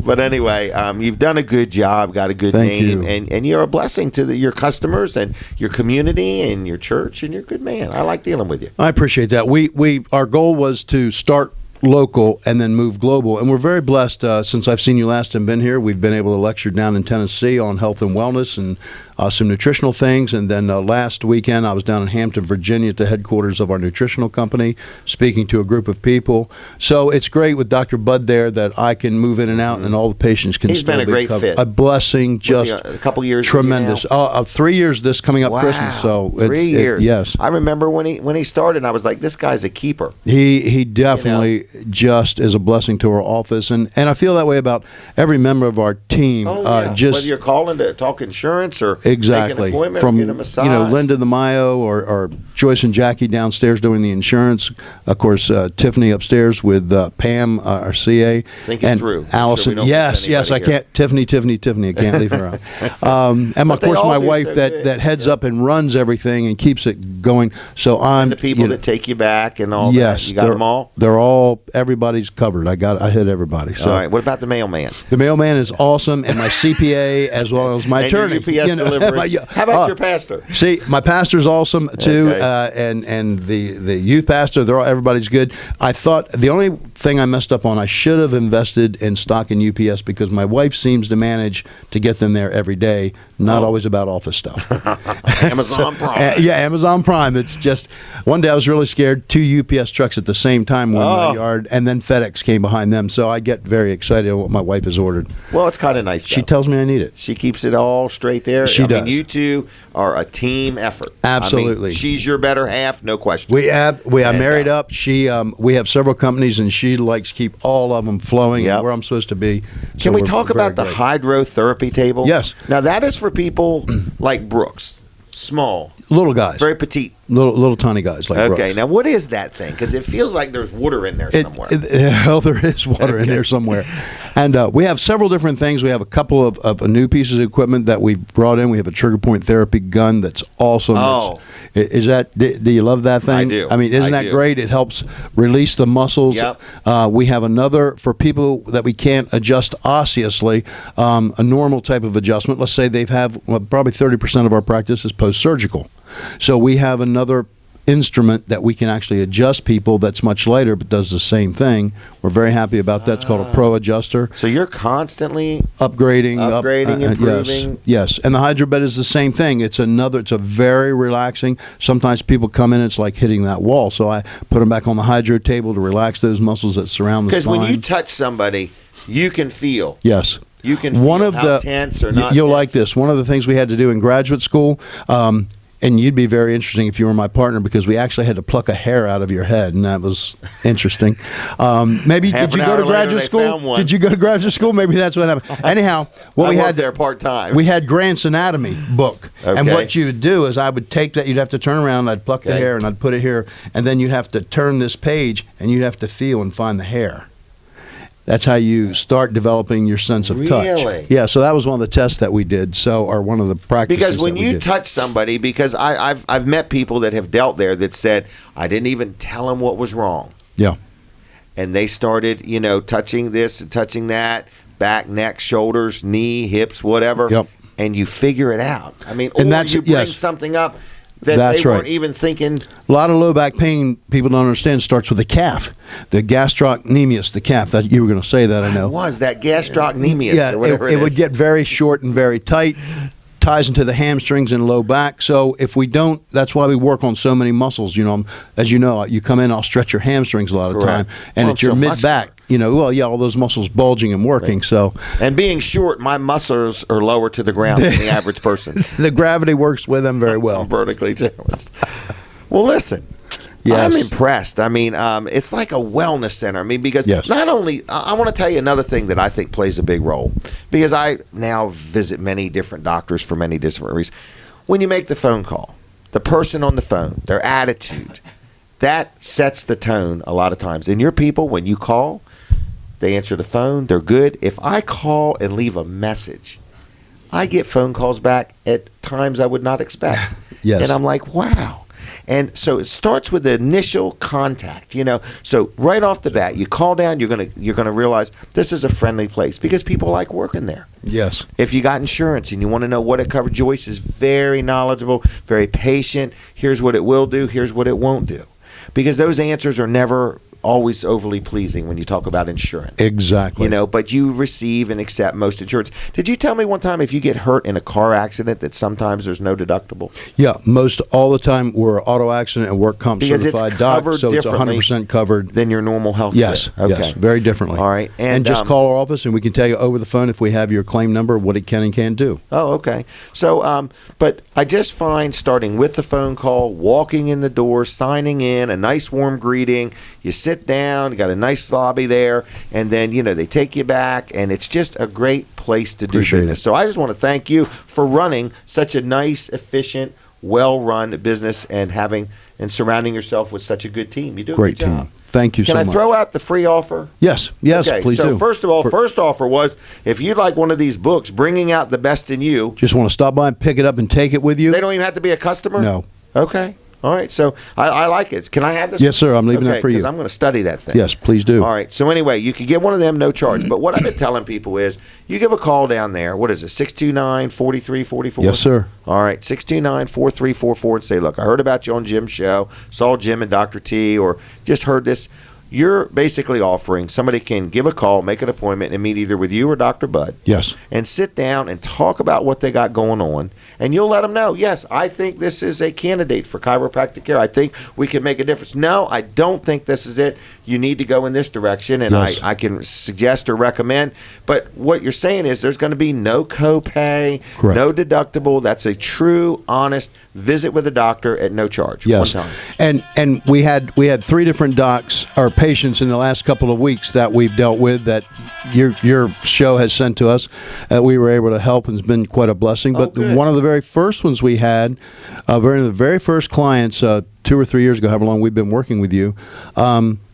But anyway, you've done a good job, got a good name, and you're a blessing to your customers and your community and your church, and you're a good man. I like dealing with you. I appreciate that. Our goal was to start local and then move global, and we're very blessed. Since I've seen you last and been here, we've been able to lecture down in Tennessee on health and wellness and some nutritional things. And then last weekend I was down in Hampton, Virginia at the headquarters of our nutritional company speaking to a group of people. So it's great with Dr. Bud there that I can move in and out and all the patients can still be covered. He's been a great fit. A blessing, just a couple years tremendous. 3 years this coming up Christmas. So 3 years. Yes. I remember when he started, I was like, this guy's a keeper. He definitely just is a blessing to our office, and I feel that way about every member of our team. Whether you're calling to talk insurance or exactly make an appointment from or get a massage. Linda the Mayo or Joyce and Jackie downstairs doing the insurance. Of course, Tiffany upstairs with Pam, our CA, Think and through. Allison. Sure yes, I can't. Tiffany. I can't leave her out. And of course, my wife that heads up and runs everything and keeps it going. So I'm and the people that take you back and all that. You got them all. They're all. Everybody's covered. I hit everybody. So all right. What about the mailman? The mailman is awesome, and my CPA as well as my attorney. Your UPS delivery. How about your pastor? See, my pastor's awesome too, Okay. and the youth pastor. Everybody's good. I thought the only thing I messed up on, I should have invested in stock in UPS because my wife seems to manage to get them there every day. Not always about office stuff. Amazon Prime. Amazon Prime. It's just one day I was really scared. 2 UPS trucks at the same time were in my yard, and then FedEx came behind them. So I get very excited on what my wife has ordered. Well, it's kind of nice. She tells me I need it. She keeps it all straight there. She does. I mean, you two are a team effort. Absolutely. I mean, she's your better half, no question. We are married up. She we have several companies, and she likes to keep all of them flowing and where I'm supposed to be. Can we talk about the hydrotherapy table? Yes. Now that is for people like Brooks, small, little guys, very petite, little tiny guys like Brooks. Okay. Now what is that thing? Because it feels like there's water in there somewhere. There is water in there somewhere. And we have several different things. We have a couple of new pieces of equipment that we brought in. We have a trigger point therapy gun that's awesome. Oh. Is that? Do you love that thing? I do. I mean, isn't that great? It helps release the muscles. Yep. We have another for people that we can't adjust osseously, a normal type of adjustment. Let's say probably 30% of our practice is post-surgical. So we have another instrument that we can actually adjust people that's much lighter but does the same thing. We're very happy about that. It's called a Pro Adjuster. So you're constantly upgrading, improving. Yes. And the HydroBed is the same thing. It's a very relaxing. Sometimes people come in, it's like hitting that wall. So I put them back on the hydro table to relax those muscles that surround the spine. Because when you touch somebody, you can feel. Yes. You can feel how tense or not You'll tense. like this. One of the things we had to do in graduate school, and you'd be very interesting if you were my partner, because we actually had to pluck a hair out of your head, and that was interesting. Maybe Half did you an go to hour later, graduate they school? found one. Did you go to graduate school? Maybe that's what happened. Anyhow, what I we worked had there part-time. We had Grant's Anatomy book, and Okay. what you would do is I would take that. You'd have to turn around. I'd pluck the Okay. hair and I'd put it here, and then you'd have to turn this page, and you'd have to feel and find the hair. That's how you start developing your sense of touch. Really? Yeah, so that was one of the tests that we did. So, or one of the practices. Because when that we you did. touch somebody, because I've met people that have dealt there that said, I didn't even tell them what was wrong. Yeah. And they started, touching this and touching that, back, neck, shoulders, knee, hips, whatever. Yep. And you figure it out. I mean, And or that's- you bring yes. something up that That's they right. weren't even thinking. A lot of low back pain, people don't understand, starts with the calf, the gastrocnemius, the calf. That you were going to say that, I know. Was that gastrocnemius Yeah, or whatever it it would is. get very short and very tight, ties into the hamstrings and low back. So if we don't, that's why we work on so many muscles. As you know, you come in, I'll stretch your hamstrings a lot of Correct. time, and Well, it's your so mid back. All those muscles bulging and working. So And being short, my muscles are lower to the ground than the average person. the gravity works with them very well. I'm vertically challenged. Well, listen. Yes. I'm impressed. I mean, it's like a wellness center. I mean, because Yes. not only, I want to tell you another thing that I think plays a big role, because I now visit many different doctors for many different reasons. When you make the phone call, the person on the phone, their attitude, that sets the tone a lot of times. And your people, when you call, they answer the phone, they're good. If I call and leave a message, I get phone calls back at times I would not expect. Yes. And I'm like, wow. And so it starts with the initial contact, So right off the bat, you call down, you're gonna realize this is a friendly place because people like working there. Yes. If you got insurance and you want to know what it covers, Joyce is very knowledgeable, very patient. Here's what it will do, here's what it won't do. Because those answers are never always overly pleasing when you talk about insurance. Exactly. But you receive and accept most insurance. Did you tell me one time if you get hurt in a car accident that sometimes there's no deductible? Yeah, most all the time we're auto accident and work comp Because it's certified doc, covered so it's differently 100% covered. Than your normal health Yes, care? Okay. yes, very differently. All right. And just call our office and we can tell you over the phone if we have your claim number, what it can and can't do. Oh, okay. So, but I just find starting with the phone call, walking in the door, signing in, a nice warm greeting, you sit down, you got a nice lobby there, and then, they take you back, and it's just a great place to do Appreciate business. it. So I just want to thank you for running such a nice, efficient, well-run business and surrounding yourself with such a good team. You do a Great good job. team. Thank you Can so I much. throw out the free offer? Yes, Okay, please so do. first of all, first offer was if you'd like one of these books, Bringing Out the Best in You. Just want to stop by and pick it up and take it with you? They don't even have to be a customer? No. Okay. All right. So I like it. Can I have this? Yes, sir. I'm leaving that for you. Because I'm going to study that thing. Yes, please do. All right. So anyway, you can get one of them, no charge. But what I've been telling people is you give a call down there. What is it, 629-4344? Yes, sir. All right, 629-4344 and say, look, I heard about you on Jim's show, saw Jim and Dr. T, or just heard this. You're basically offering somebody can give a call, make an appointment, and meet either with you or Dr. Bud. Yes. And sit down and talk about what they got going on. And you'll let them know, yes, I think this is a candidate for chiropractic care. I think we can make a difference. No, I don't think this is it. You need to go in this direction, and Yes. I can suggest or recommend. But what you're saying is there's going to be no copay, Correct. no deductible. That's a true, honest visit with a doctor at no charge. Yes. One time. And we had 3 different docs or patients in the last couple of weeks that we've dealt with that your show has sent to us. We were able to help, and it's been quite a blessing. But good. one of the very first ones we had, one of the very first clients 2 or 3 years ago, however long we've been working with you,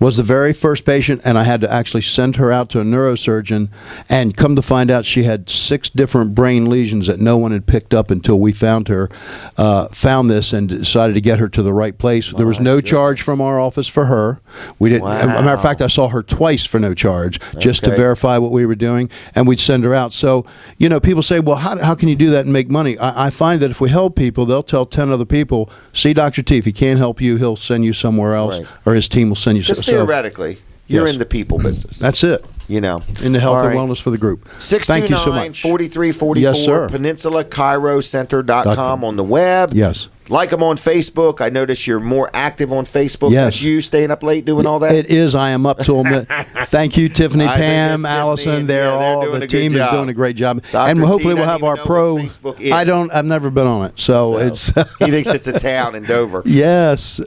was the very first patient, and I had to actually send her out to a neurosurgeon, and come to find out she had 6 different brain lesions that no one had picked up until we found this and decided to get her to the right place. There was no charge from our office for her. We didn't. As a matter of fact, I saw her twice for no charge, just to Okay. verify what we were doing, and we'd send her out. So, people say, well, how can you do that and make money? I find that if we help people, they'll tell 10 other people, see Dr. T. If he can't help you, he'll send you somewhere else, Right. or his team will send you. Just so theoretically, you're Yes. in the people business. That's it. You know, in the health All and right. wellness for the group. Thank you so much. 629-4344, Yes, sir. PeninsulaChiroCenter.com on the web. Yes. Like them on Facebook. I notice you're more active on Facebook. Yes. That's you staying up late doing all that? It is. I am up till Thank you, Tiffany, I think Pam, it's Tiffany, Allison. and They're yeah, they're all doing the a good team job. is doing a great job. Dr. And hopefully T we'll doesn't have our even know what pro. Facebook is. I've never been on it, so it's He thinks it's a town in Dover. yes.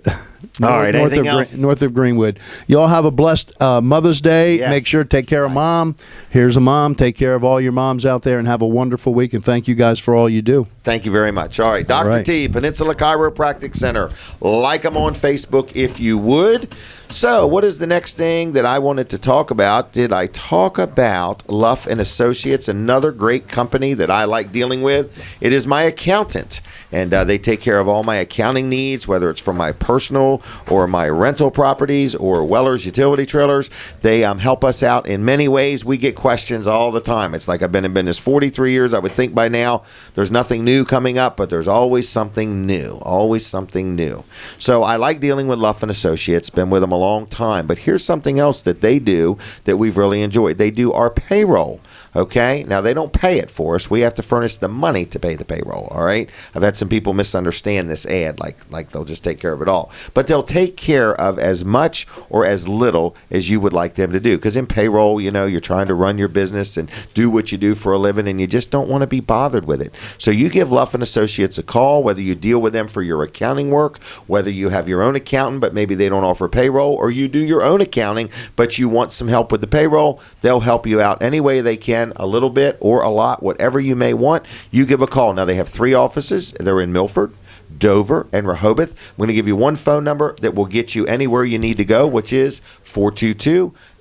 All right, north anything of, else? North of Greenwood. You all have a blessed Mother's Day. Yes. Make sure to take care of Mom. Here's a mom. Take care of all your moms out there and have a wonderful week. And thank you guys for all you do. Thank you very much. All right, Dr. right. T, Peninsula Chiropractic Center. Like them on Facebook if you would. So, what is the next thing that I wanted to talk about? Did I talk about Luff and Associates, another great company that I like dealing with? It is my accountant, and they take care of all my accounting needs, whether it's for my personal or my rental properties or Weller's utility trailers. They help us out in many ways. We get questions all the time. It's like I've been in business 43 years. I would think by now there's nothing new coming up, but there's always something new. Always something new. So I like dealing with Luff and Associates. Been with them a long time. But here's something else that they do that we've really enjoyed. They do our payroll. Okay? Now, they don't pay it for us. We have to furnish the money to pay the payroll. All right? I've had some people misunderstand this ad like they'll just take care of it all. But they'll take care of as much or as little as you would like them to do. Because in payroll, you're trying to run your business and do what you do for a living, and you just don't want to be bothered with it. So you give Luff and Associates a call, whether you deal with them for your accounting work, whether you have your own accountant, but maybe they don't offer payroll, or you do your own accounting, but you want some help with the payroll. They'll help you out any way they can, a little bit or a lot, whatever you may want. You give a call. Now, they have 3 offices. They're in Milford, Dover, and Rehoboth. I'm going to give you one phone number that will get you anywhere you need to go, which is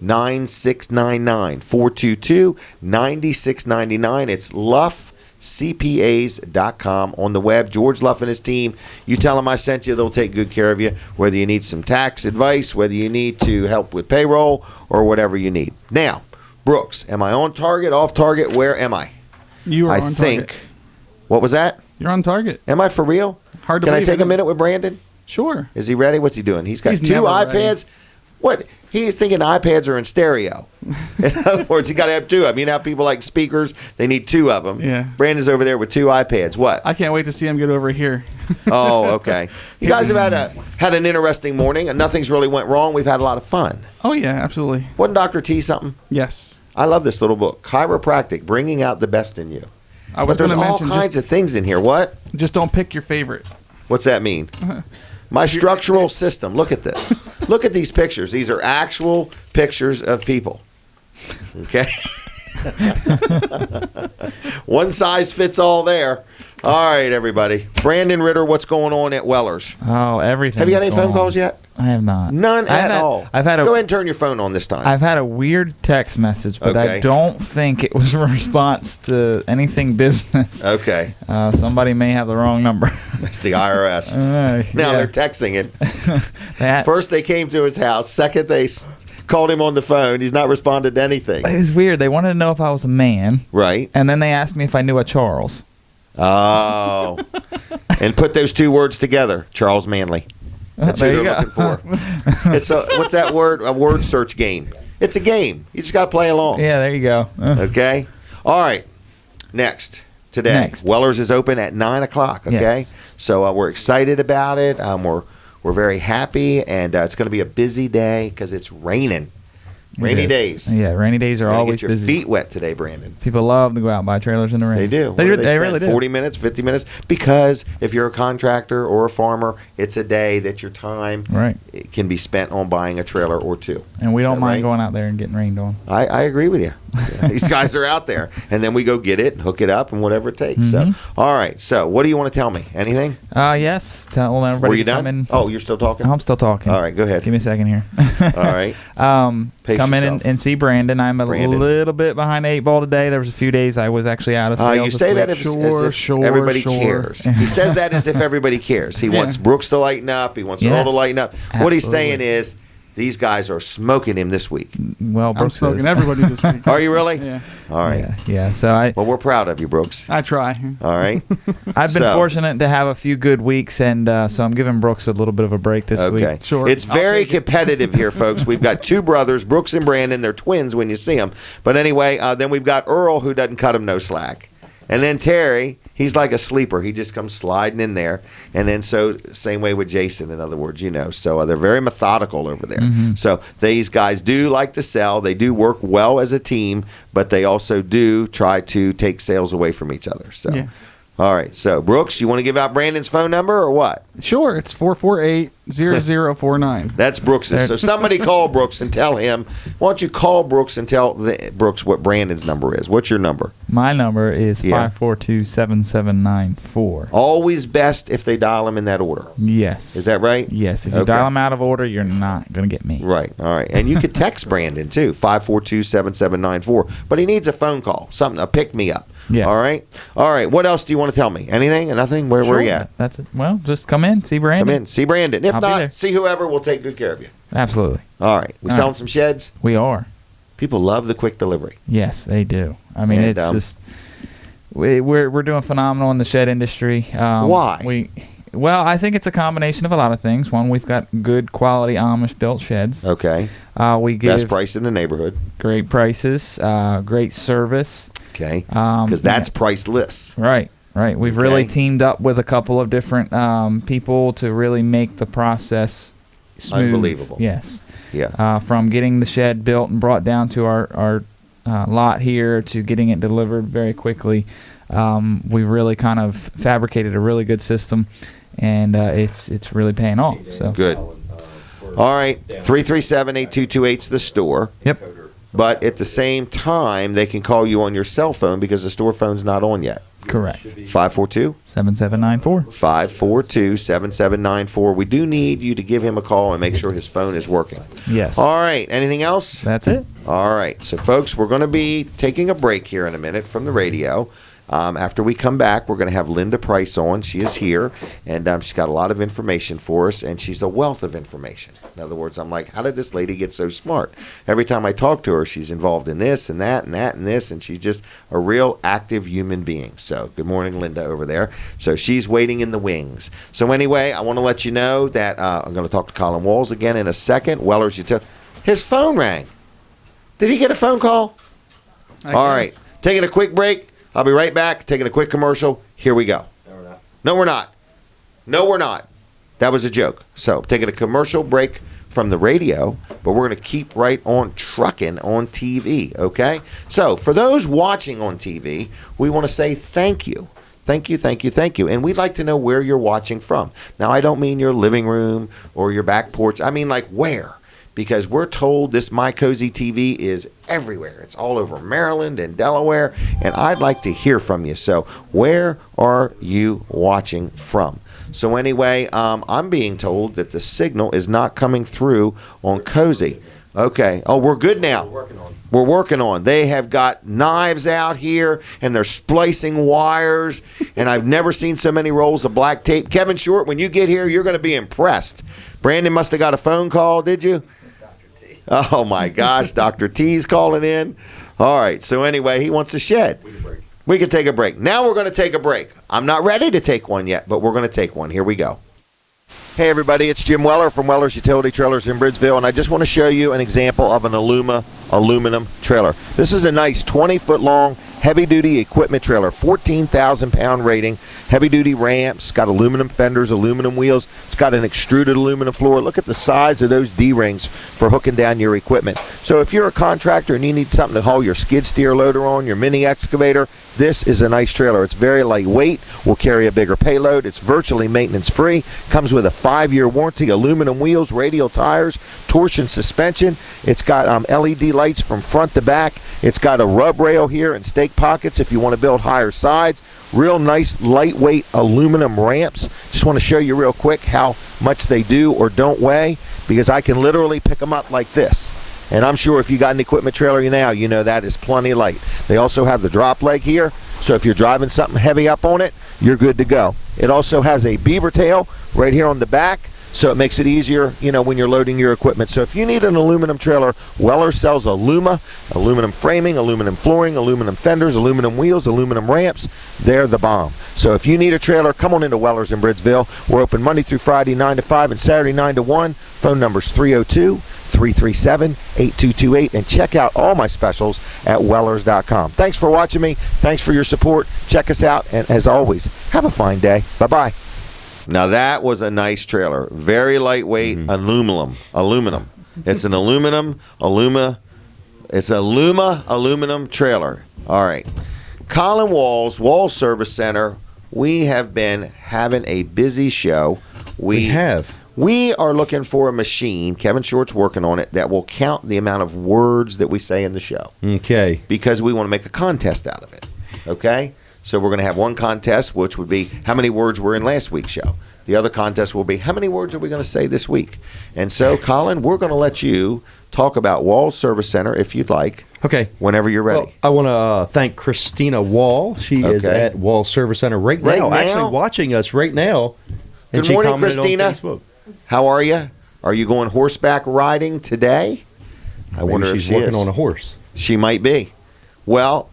422-9699. 422-9699. It's LuffCPAs.com on the web. George Luff and his team, you tell them I sent you, they'll take good care of you, whether you need some tax advice, whether you need to help with payroll, or whatever you need. Now, Brooks, am I on target, off target? Where am I? You are I on think. target. What was that? You're on target. Am I for real? Hard to Can I believe, take a isn't it? minute with Brandon? Sure. Is he ready? What's he doing? He's got He's 2 never iPads. What? He's thinking iPads are in stereo. In other words, you got to have 2 of them. You know how people like speakers? They need 2 of them. Yeah. Brandon's over there with 2 iPads. What? I can't wait to see him get over here. Oh, okay. You guys have had an interesting morning, and nothing's really went wrong. We've had a lot of fun. Oh, yeah, absolutely. Wasn't Dr. T something? Yes. I love this little book, Chiropractic, Bringing Out the Best in You. I was But there's going to all mention, kinds of things in here. What? just don't pick your favorite. What's that mean? My structural system. Look at this. Look at these pictures. These are actual pictures of people. Okay? One size fits all there. All right, everybody. Brandon Ritter, what's going on at Weller's? Oh, everything. Have you had any phone calls yet? I have not. None at all. I've had Go ahead and turn your phone on this time. I've had a weird text message, but Okay. I don't think it was a response to anything business. Okay. Somebody may have the wrong number. That's the IRS. Now they're texting it. That, First, they came to his house. Second, they called him on the phone. He's not responded to anything. it was weird. They wanted to know if I was a man, Right. and then they asked me if I knew a Charles. Oh. And put those 2 words together. Charles Manley. That's who There they're you looking for. It's what's that word? A word search game. It's a game. You just got to play along. Yeah, there you go. Okay. All right. Next. Today, Next. Weller's is open at 9 o'clock. Okay. Yes. So we're excited about it. We're very happy, and it's going to be a busy day because it's raining. Rainy It is. days. Yeah, rainy days are You're gonna always get your busy. feet wet today, Brandon. People love to go out and buy trailers in the rain. They do. They, What do they spend? really do. 40 minutes, 50 minutes. Because if you're a contractor or a farmer, it's a day that your time Right. it can be spent on buying a trailer or 2. And we Is don't that mind right? going out there and getting rained on. I agree with you. Yeah, these guys are out there. And then we go get it and hook it up and whatever it takes. Mm-hmm. So, all right. So, what do you want to tell me? Anything? Yes. Tell everybody Were you to come done? in. Oh, you're still talking? I'm still talking. All right. Go ahead. Give me a second here. All right. Pace Come in yourself. and see Brandon. I'm a Brandon. little bit behind the 8 ball today. There was a few days I was actually out of sales. You this say that week. as if everybody cares. He says that as if everybody cares. He wants Brooks to lighten up. He wants Earl to Yes, lighten up. What he's absolutely. saying is, these guys are smoking him this week. Well, I'm Brooks smoking is. everybody this week. Are you really? Yeah, All right. Yeah. So Well, we're proud of you, Brooks. I try. All right. I've been So- fortunate to have a few good weeks, and so I'm giving Brooks a little bit of a break this Okay. week. Sure. It's very competitive here, folks. We've got two brothers, Brooks and Brandon. They're twins when you see them. But anyway, then we've got Earl, who doesn't cut him no slack. And then Terry, he's like a sleeper. He just comes sliding in there. And then same way with Jason, in other words, So they're very methodical over there. So these guys do like to sell. They do work well as a team, but they also do try to take sales away from each other. So, Yeah. All right. So, Brooks, you want to give out Brandon's phone number or what? Sure, it's 448-0049. That's Brooks's. So somebody call Brooks and tell him. Why don't you call Brooks and tell Brooks what Brandon's number is? What's your number? My number is Yeah. 542-7794. Always best if they dial him in that order. Yes. Is that right? Yes. If you Okay. dial them out of order, you're not going to get me. Right. All right. And you could text Brandon too, 542-7794. But he needs a phone call, something, a pick me up. Yes. All right. All right. What else do you want to tell me? Anything? Nothing? Where Sure. you at? That's it. Well, just come in, see Brandon. Come in. See Brandon. If I'll be there. not, see whoever will take good care of you. Absolutely. All right. We All selling right. some sheds? We are. People love the quick delivery. Yes, they do. I mean, And, it's just we're doing phenomenal in the shed industry. Why? Well, I think it's a combination of a lot of things. One, we've got good quality Amish built sheds. Okay. We give Best price in the neighborhood. great prices, great service. Okay. Because that's priceless. Right. We've really Okay. teamed up with a couple of different people to really make the process smooth. Unbelievable. Yes. Yeah. From getting the shed built and brought down to our lot here to getting it delivered very quickly. We've really kind of fabricated a really good system, and it's really paying off. So Good. All right. 337-8228's the store. Yep. But at the same time, they can call you on your cell phone because the store phone's not on yet. Correct. 542-542-7794. 7794. We do need you to give him a call and make sure his phone is working. Yes. All right. Anything else? That's it. All right. So, folks, we're going to be taking a break here in a minute from the radio. After we come back, we're going to have Linda Price on. She is here, and she's got a lot of information for us, and she's a wealth of information. In other words, I'm like, how did this lady get so smart? Every time I talk to her, she's involved in this and that and that and this, and she's just a real active human being. So good morning, Linda, over there. So she's waiting in the wings. So anyway, I want to let you know that I'm going to talk to Colin Walls again in a second. Weller's Utility. His phone rang. Did he get a phone call? All right. Taking a quick break. I'll be right back. Taking a quick commercial. Here we go. No, we're not. No, we're not. That was a joke. So, taking a commercial break from the radio, but we're going to keep right on trucking on TV, okay? So, for those watching on TV, we want to say thank you. Thank you, thank you, thank you. And we'd like to know where you're watching from. Now, I don't mean your living room or your back porch. I mean, like, where? Because we're told this My Cozy TV is everywhere. It's all over Maryland and Delaware, and I'd like to hear from you. So where are you watching from? So anyway, I'm being told that the signal is not coming through on Cozy. Okay. Oh, we're good now. We're working on. They have got knives out here, and they're splicing wires, and I've never seen so many rolls of black tape. Kevin Short, when you get here, you're going to be impressed. Brandon must have got a phone call, did you? Oh, my gosh. Dr. T's calling in. All right. So, anyway, he wants a shed. We can take a break. Now we're going to take a break. I'm not ready to take one yet, but we're going to take one. Here we go. Hey, everybody. It's Jim Weller from Weller's Utility Trailers in Bridgeville, and I just want to show you an example of an aluminum trailer. This is a nice 20-foot-long heavy-duty equipment trailer, 14,000-pound rating, heavy-duty ramps, got aluminum fenders, aluminum wheels. It's got an extruded aluminum floor. Look at the size of those D-rings for hooking down your equipment. So if you're a contractor and you need something to haul your skid steer loader on, your mini excavator, this is a nice trailer. It's very lightweight, will carry a bigger payload. It's virtually maintenance-free, comes with a 5-year warranty, aluminum wheels, radial tires, torsion suspension. It's got LED lights from front to back. It's got a rub rail here and stake pockets if you want to build higher sides. Real nice lightweight aluminum ramps. Just want to show you real quick how much they do or don't weigh, because I can literally pick them up like this. And I'm sure if you got an equipment trailer now, you know that is plenty light. They also have the drop leg here, so if you're driving something heavy up on it, you're good to go. It also has a beaver tail right here on the back, so it makes it easier, when you're loading your equipment. So if you need an aluminum trailer, Weller sells aluminum framing, aluminum flooring, aluminum fenders, aluminum wheels, aluminum ramps. They're the bomb. So if you need a trailer, come on into Weller's in Bridgeville. We're open Monday through Friday 9 to 5 and Saturday 9 to 1. Phone number's 302-337-8228, and check out all my specials at Wellers.com. Thanks for watching me. Thanks for your support. Check us out, and as always, have a fine day. Bye-bye. Now that was a nice trailer. Very lightweight, aluminum. It's an aluminum trailer. All right. Colin Walls Service Center. We have been having a busy show. We have. We are looking for a machine. Kevin Short's working on it that will count the amount of words that we say in the show. Okay. Because we want to make a contest out of it. Okay? So we're going to have one contest, which would be how many words were in last week's show. The other contest will be how many words are we going to say this week. And so, Colin, we're going to let you talk about Walls Service Center if you'd like. Okay. Whenever you're ready. Well, I want to thank Christina Wall. She is at Walls Service Center right now, actually watching us right now. And Good morning, Christina. How are you? Are you going horseback riding today? I wonder if she's working on a horse. She might be. Well,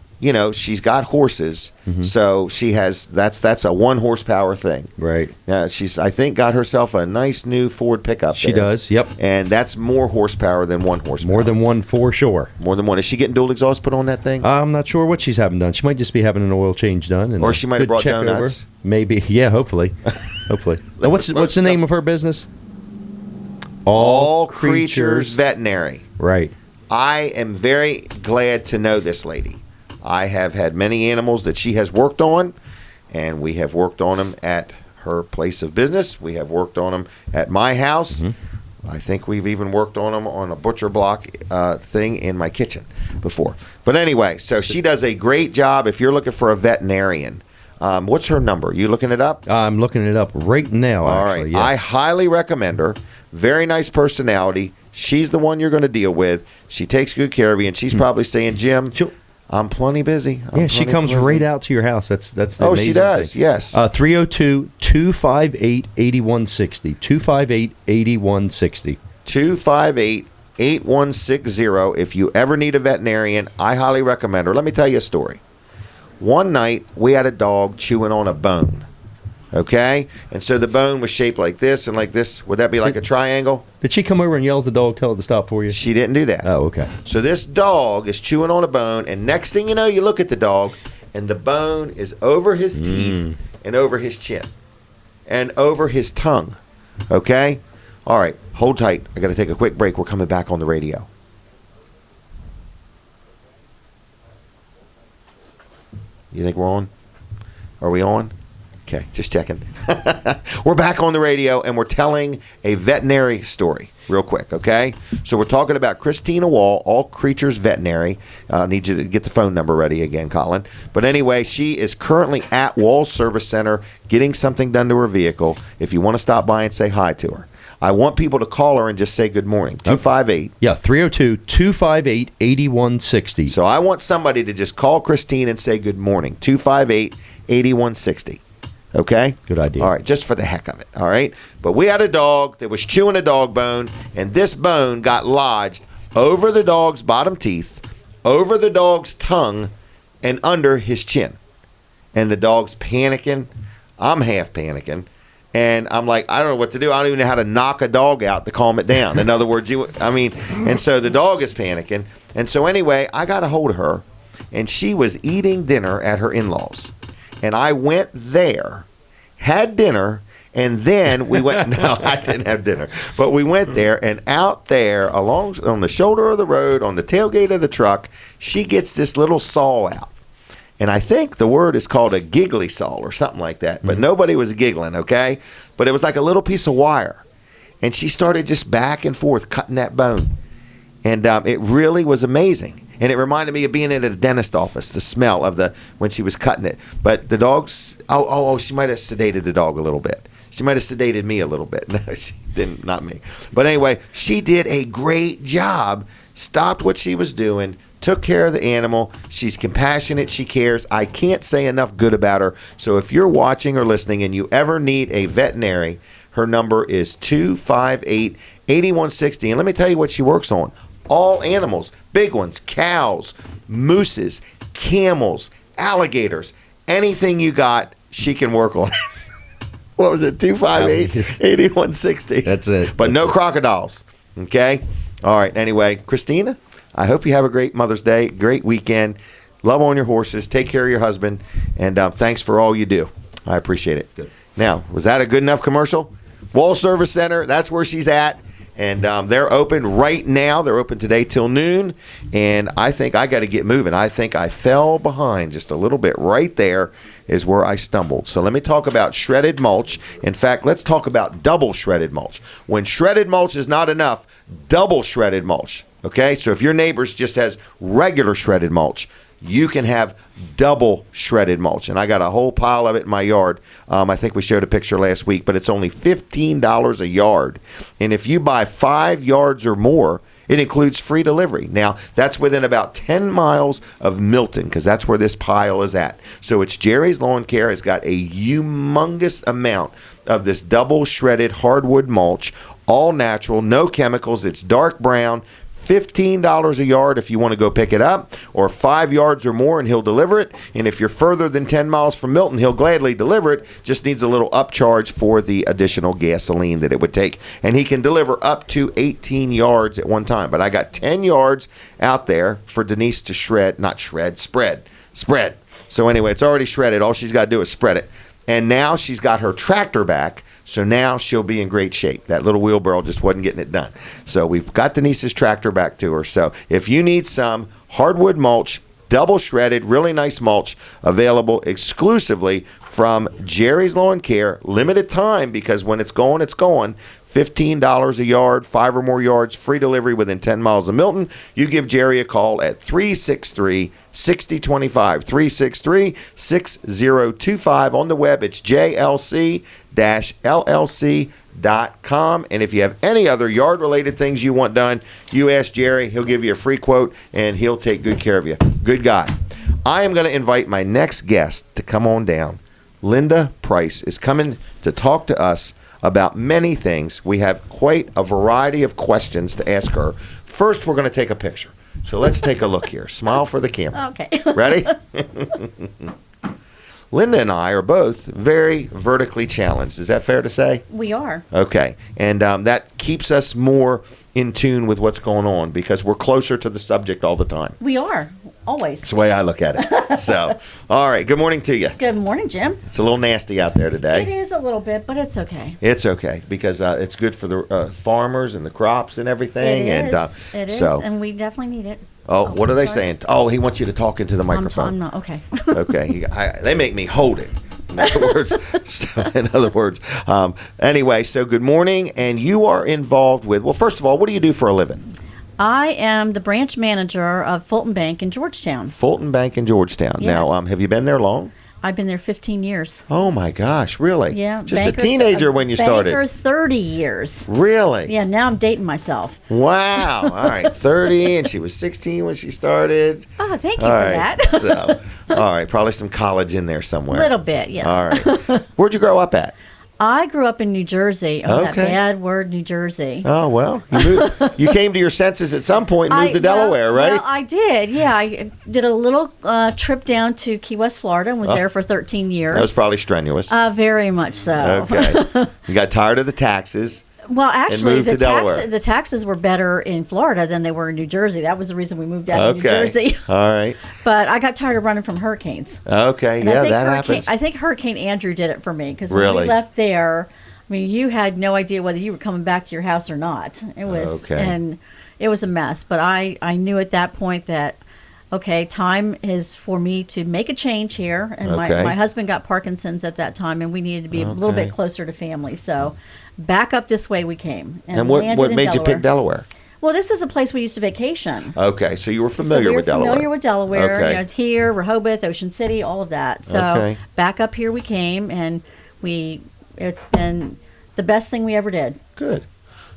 she's got horses, so she has that's a 1 horsepower thing. Right. She's I think got herself a nice new Ford pickup. She does. Yep. And that's more horsepower than 1 horsepower. More than 1 for sure. More than 1. Is she getting dual exhaust put on that thing? I'm not sure what she's having done. She might just be having an oil change done, or she might have brought donuts. Over. Maybe. Yeah. Hopefully. What's the name of her business? All Creatures Veterinary. Right. I am very glad to know this lady. I have had many animals that she has worked on, and we have worked on them at her place of business. We have worked on them at my house. I think we've even worked on them on a butcher block thing in my kitchen before. But anyway, so she does a great job if you're looking for a veterinarian. What's her number? You looking it up? I'm looking it up right now. All right. Yes. I highly recommend her. Very nice personality. She's the one you're going to deal with. She takes good care of you, and she's probably saying, Jim, I'm plenty busy. She comes right out to your house. That's the amazing she does. thing. Yes. 302-258-8160. 258-8160. 258-8160. If you ever need a veterinarian, I highly recommend her. Let me tell you a story. One night, we had a dog chewing on a bone. Okay? And so the bone was shaped like this and like this. Would that be like a triangle? Did she come over and yell at the dog, tell it to stop for you? She didn't do that. Oh, okay. So this dog is chewing on a bone, and next thing you know, you look at the dog, and the bone is over his teeth and over his chin and over his tongue. Okay? All right. Hold tight. I got to take a quick break. We're coming back on the radio. You think we're on? Are we on? Okay, just checking. We're back on the radio, and we're telling a veterinary story real quick, okay? So we're talking about Christina Wall, All Creatures Veterinary. I need you to get the phone number ready again, Colin. But anyway, she is currently at Wall Service Center getting something done to her vehicle. If you want to stop by and say hi to her. I want people to call her and just say good morning. 258. Yeah, 302-258-8160. So I want somebody to just call Christine and say good morning. 258-8160. Okay? Good idea. All right, just for the heck of it. All right? But we had a dog that was chewing a dog bone, and this bone got lodged over the dog's bottom teeth, over the dog's tongue, and under his chin. And the dog's panicking. I'm half panicking. And I'm like, I don't know what to do. I don't even know how to knock a dog out to calm it down. In other words, and so the dog is panicking. And so anyway, I got a hold of her, and she was eating dinner at her in-laws. And I went there, had dinner, and then we went. No, I didn't have dinner. But we went there, and out there, on the shoulder of the road, on the tailgate of the truck, she gets this little saw out. And I think the word is called a giggly saw or something like that. But nobody was giggling, okay? But it was like a little piece of wire. And she started just back and forth cutting that bone. And it really was amazing. And it reminded me of being in a dentist office, the smell of when she was cutting it. But the dog's, she might have sedated the dog a little bit. She might have sedated me a little bit. No, she didn't, not me. But anyway, she did a great job, stopped what she was doing, took care of the animal. She's compassionate. She cares. I can't say enough good about her. So if you're watching or listening and you ever need a veterinary, Her number is 258-8160. And let me tell you what she works on. All animals, big ones, cows, mooses, camels, alligators, anything you got, she can work on. What was it? 258-8160. That's it. But no crocodiles. Okay? All right. Anyway, Christina, I hope you have a great Mother's Day, great weekend. Love on your horses. Take care of your husband. And thanks for all you do. I appreciate it. Good. Now, was that a good enough commercial? Wall Service Center, that's where she's at. And they're open right now. They're open today till noon. And I think I got to get moving. I think I fell behind just a little bit. Right there is where I stumbled. So let me talk about shredded mulch. In fact, let's talk about double shredded mulch. When shredded mulch is not enough, double shredded mulch. Okay? So if your neighbor's just has regular shredded mulch, you can have double shredded mulch. And I got a whole pile of it in my yard. I think we showed a picture last week, but it's only $15 a yard. And if you buy 5 yards or more, it includes free delivery. Now, that's within about 10 miles of Milton, because that's where this pile is at. So it's Jerry's Lawn Care has got a humongous amount of this double shredded hardwood mulch, all natural, no chemicals. It's dark brown. $15 a yard if you want to go pick it up, or 5 yards or more, and he'll deliver it. And if you're further than 10 miles from Milton, he'll gladly deliver it. Just needs a little upcharge for the additional gasoline that it would take. And he can deliver up to 18 yards at one time. But I got 10 yards out there for Denise to spread. So anyway, it's already shredded. All she's got to do is spread it. And now she's got her tractor back. So now she'll be in great shape. That little wheelbarrow just wasn't getting it done. So we've got Denise's tractor back to her. So if you need some hardwood mulch, double shredded, really nice mulch, available exclusively from Jerry's Lawn Care, limited time, because when it's going, it's going. $15 a yard, 5 or more yards, free delivery within 10 miles of Milton. You give Jerry a call at 363-6025, 363-6025. On the web, it's jlc-llc.com. And if you have any other yard-related things you want done, you ask Jerry. He'll give you a free quote, and he'll take good care of you. Good guy. I am going to invite my next guest to come on down. Linda Price is coming to talk to us about many things. We have quite a variety of questions to ask her. First, we're going to take a picture. So let's take a look here. Smile for the camera. Okay. Ready? Linda and I are both very vertically challenged. Is that fair to say? We are. Okay. And that keeps us more in tune with what's going on because we're closer to the subject all the time. We are. Always. That's the way I look at it. So, all right. Good morning to you. Good morning, Jim. It's a little nasty out there today. It is a little bit, but it's okay. It's okay because it's good for the farmers and the crops and everything. It is, So, and we definitely need it. oh, what are they saying? Oh, he wants you to talk into the microphone. I'm not. Okay. Okay. They make me hold it. In other words, anyway, so good morning. And you are involved with, well, first of all, what do you do for a living? I am the branch manager of Fulton Bank in Georgetown. Fulton Bank in Georgetown. Yes. Now, have you been there long? I've been there 15 years. Oh, my gosh. Really? Yeah. Just a teenager when you started. Banker 30 years. Really? Yeah, now I'm dating myself. Wow. All right. 30, and she was 16 when she started. Oh, thank you All for right. that. So, all right. Probably some college in there somewhere. A little bit, yeah. All right. Where'd you grow up at? I grew up in New Jersey. Oh, that Okay. bad word, New Jersey. Oh, well, you came to your senses at some point and moved to Delaware, right? Well, I did, yeah. I did a little trip down to Key West, Florida, and was there for 13 years. That was probably strenuous. Very much so. Okay. You got tired of the taxes. Well, actually, moved to Delaware. the taxes were better in Florida than they were in New Jersey. That was the reason we moved out of New Okay. Jersey. All right. But I got tired of running from hurricanes. Okay. And I Yeah, think that happens. I think Hurricane Andrew did it for me because when Really? we left there, I mean, you had no idea whether you were coming back to your house or not. It was, Okay. and it was a mess. But I knew at that point that, okay, time is for me to make a change here. And Okay. my husband got Parkinson's at that time, and we needed to be a little Okay. bit closer to family. So back up this way we came. And what landed in made you pick Delaware? Well, this is a place we used to vacation. Okay, so you were So familiar we were with Delaware. familiar with Delaware. Okay. You know, it's here, Rehoboth, Ocean City, all of that. So Okay. back up here we came, and it's been the best thing we ever did. Good.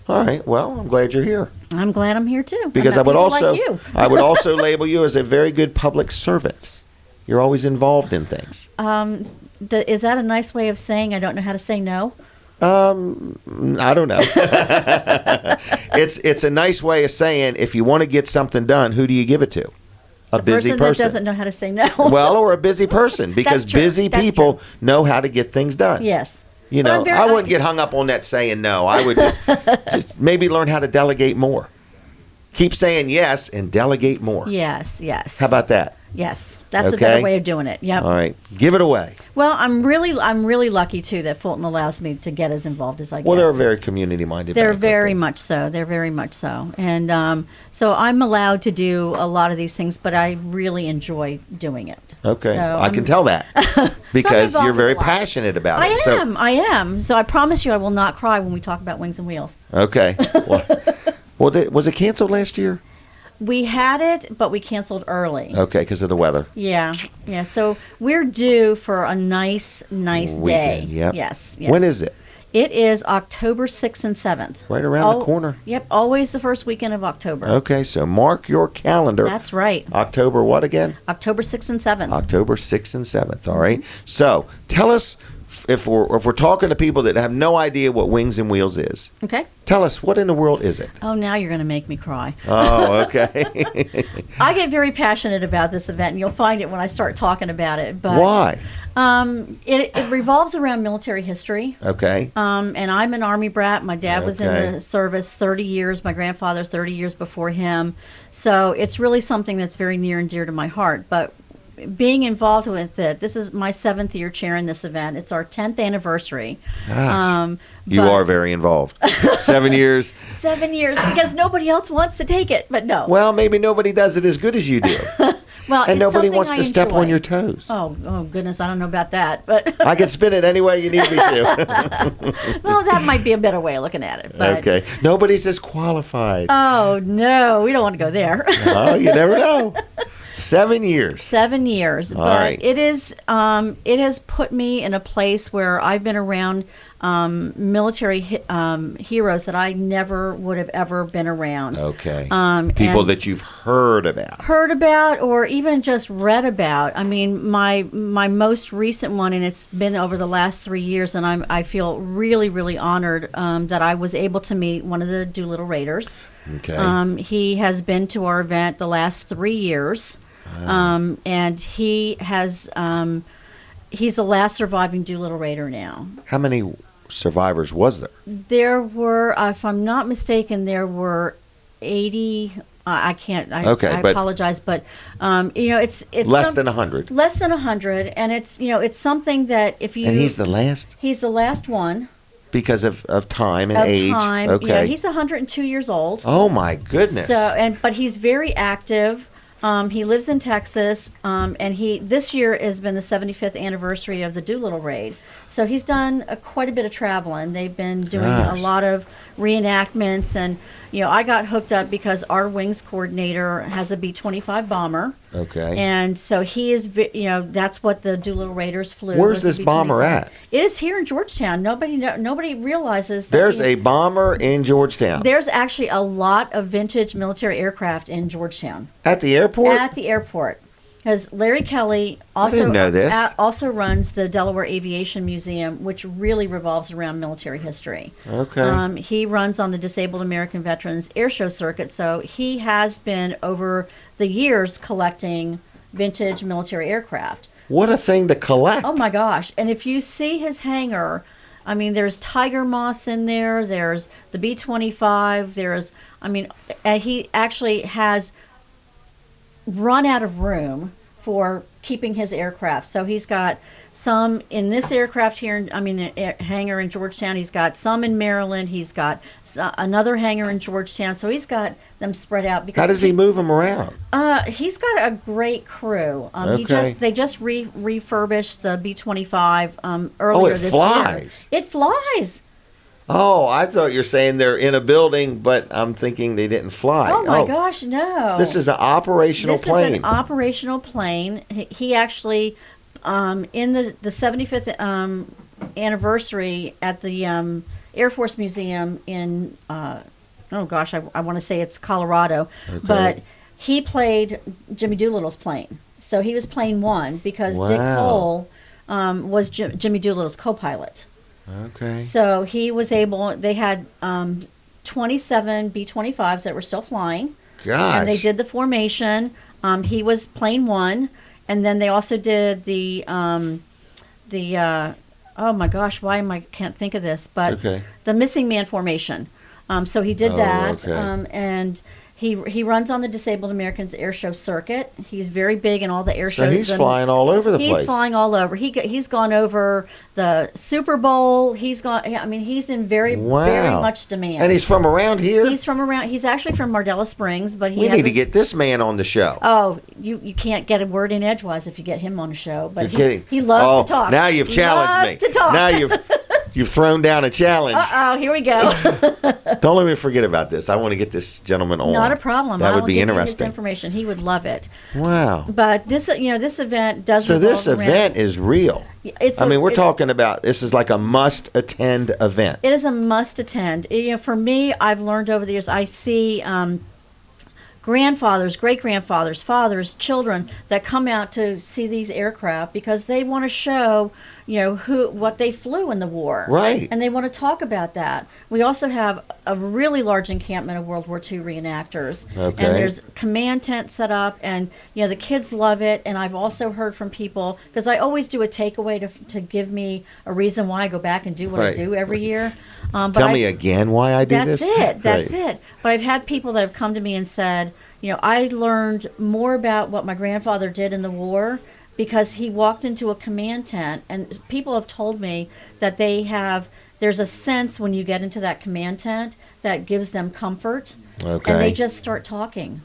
All right. Well, I'm glad you're here I'm glad I'm here too. because I I've got would people also like you. I would also label you as a very good public servant. You're always involved in things. Is that a nice way of saying I don't know how to say no? I don't know. It's a nice way of saying if you want to get something done, who do you give it to? A busy person that doesn't know how to say no. Well, or a busy person, because busy people know how to get things done. Yes. You know, I wouldn't get hung up on that saying no. I would just maybe learn how to delegate more. Keep saying yes and delegate more. Yes. How about that? Yes, that's a better way of doing it. Yep. All right, give it away. Well, I'm really lucky too that Fulton allows me to get as involved as I get. Well, they're very community minded. They're very much so. They're very much so, and so I'm allowed to do a lot of these things, but I really enjoy doing it. Okay, so I can tell that because you're very passionate about it. I am. So I promise you, I will not cry when we talk about Wings and Wheels. Okay. Well, was it canceled last year? We had it, but we canceled early. Okay, because of the weather. Yeah. So we're due for a nice weekend, day. Yep. Yes. When is it? It is October 6th and 7th. Right around the corner. Yep, always the first weekend of October. Okay, so mark your calendar. That's right. October what again? October 6th and 7th. October 6th and 7th, all right? So tell us, if we're talking to people that have no idea what Wings and Wheels is, okay. Tell us, what in the world is it? Oh, now you're going to make me cry. Oh, okay. I get very passionate about this event, and you'll find it when I start talking about it. But why? It revolves around military history. Okay. And I'm an Army brat. My dad was in the service 30 years. My grandfather 30 years before him. So it's really something that's very near and dear to my heart. But being involved with it, this is my 7th year chairing this event. It's our 10th anniversary. Gosh, you are very involved. 7 years. 7 years, because nobody else wants to take it, but no. Well, maybe nobody does it as good as you do. Well, and nobody wants to step on your toes. Oh goodness, I don't know about that, but I can spin it any way you need me to. Well, that might be a better way of looking at it. But okay, nobody's as qualified. Oh no, we don't want to go there. Oh, you never know. 7 years. 7 years. All but right. It has put me in a place where I've been around military heroes that I never would have ever been around. Okay. People that you've heard about, or even just read about. I mean, my most recent one, and it's been over the last 3 years, and I feel really, really honored that I was able to meet one of the Doolittle Raiders. Okay. He has been to our event the last 3 years, and he has. He's the last surviving Doolittle Raider now. How many survivors was there? There were, if I'm not mistaken, there were 80. I can't. I apologize, but it's less than 100. Less than 100, and it's something that if you. And he's the last. He's the last one. Because of time and age. Okay. Yeah, he's 102 years old. Oh my goodness. But he's very active. He lives in Texas, and this year has been the 75th anniversary of the Doolittle Raid. So he's done quite a bit of traveling. They've been doing a lot of reenactments, and I got hooked up because our wings coordinator has a B-25 bomber. Okay. And so he is, that's what the Doolittle Raiders flew. Where's this bomber at? It is here in Georgetown. Nobody realizes that there's a bomber in Georgetown. There's actually a lot of vintage military aircraft in Georgetown. At the airport? At the airport. Because Larry Kelly I didn't know this. also runs the Delaware Aviation Museum, which really revolves around military history. Okay. He runs on the Disabled American Veterans Airshow circuit, so he has been over the years collecting vintage military aircraft. What a thing to collect. Oh my gosh. And if you see his hangar, I mean, there's Tiger Moss in there, there's the B-25, and he actually has run out of room for keeping his aircraft. So he's got some in this aircraft here, hangar in Georgetown. He's got some in Maryland. He's got another hangar in Georgetown. So he's got them spread out. Because how does he move them around? He's got a great crew. Okay. They just refurbished the B-25 earlier this year. Oh, it flies. It flies. Oh, I thought you're saying they're in a building, but I'm thinking they didn't fly. Oh my gosh, no. This is an operational plane. This is an operational plane. He actually, in the 75th anniversary at the Air Force Museum in, I want to say it's Colorado, but he played Jimmy Doolittle's plane. So he was plane one because Dick Cole was Jimmy Doolittle's co-pilot. Okay. So he was able. They had 27 B-25s that were still flying. Gosh. And they did the formation. He was plane 1, and then they also did the oh my gosh, can't think of this, but Okay. the missing man formation. So he did Oh, that, okay. and he runs on the Disabled Americans Air Show circuit. He's very big in all the air So shows. he's and flying all over the he's place. flying all over. He's gone over the Super Bowl. He's in very Wow. much demand. And he's from around here? He's from around. He's actually from Mardella Springs, but he We has need to his- get this man on the show. Oh, you can't get a word in edgewise if you get him on a show. But You're kidding. he loves to talk. Now you've He challenged loves me. to talk. Now you've thrown down a challenge. Oh, here we go. Don't let me forget about this. I want to get this gentleman on. Not a problem. That I would will be give you his interesting. information. He would love it. Wow. But this event does. So this revolve around- event is real. It's I mean, we're it- talking about this is like a must-attend event. It is a must attend. For me, I've learned over the years. I see grandfathers, great grandfathers, fathers, children that come out to see these aircraft because they want to show, what they flew in the war. Right. And they want to talk about that. We also have a really large encampment of World War II reenactors. Okay. And there's command tents set up, and the kids love it. And I've also heard from people because I always do a takeaway to give me a reason why I go back and do what I Right. do every year. But Tell me again why I do that's this. it. That's Right. it. But I've had people that have come to me and said, I learned more about what my grandfather did in the war because he walked into a command tent, and people have told me that there's a sense when you get into that command tent that gives them comfort, Okay. and they just start talking.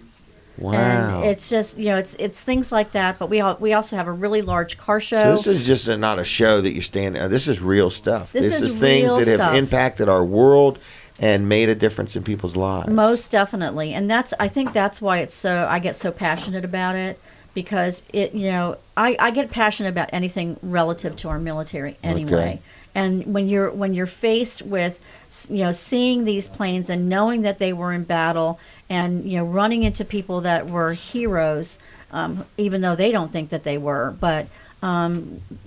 Wow. And it's just, it's things like that. But we also have a really large car show. So this is just not a show that you stand. This is real stuff. This is things real that have stuff. impacted our world and made a difference in people's lives. Most definitely, and I think that's why I get so passionate about it because I get passionate about anything relative to our military anyway. Okay. And when you're faced with seeing these planes and knowing that they were in battle and running into people that were heroes, even though they don't think that they were, but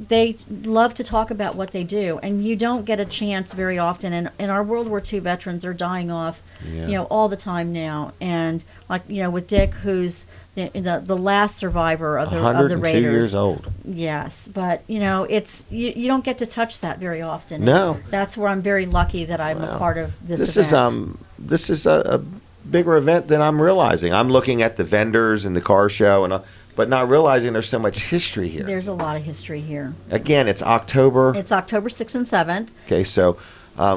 they love to talk about what they do, and you don't get a chance very often. And our World War II veterans are dying off, all the time now. And with Dick, who's the last survivor of the 102 Raiders. years old. Yes, but it's you don't get to touch that very often. No. That's where I'm very lucky that I'm a part of this event. This is a bigger event than I'm realizing. I'm looking at the vendors and the car show but not realizing there's so much history here. There's a lot of history here. Again, it's October. It's October 6th and 7th. Okay, so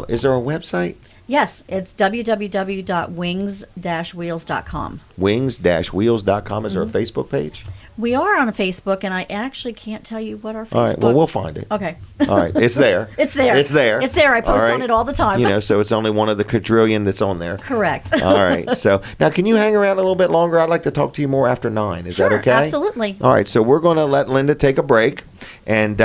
is there a website? Yes, it's www.wings-wheels.com. Wings-wheels.com. Is there a Facebook page? We are on Facebook, and I actually can't tell you what our Facebook. All right, well, we'll find it. Okay. All right, it's there. It's there. It's there. It's there. I post All right. on it all the time. So it's only one of the quadrillion that's on there. Correct. All right. So now, can you hang around a little bit longer? I'd like to talk to you more after 9. Is that Sure, okay? absolutely. All right. So we're going to let Linda take a break, and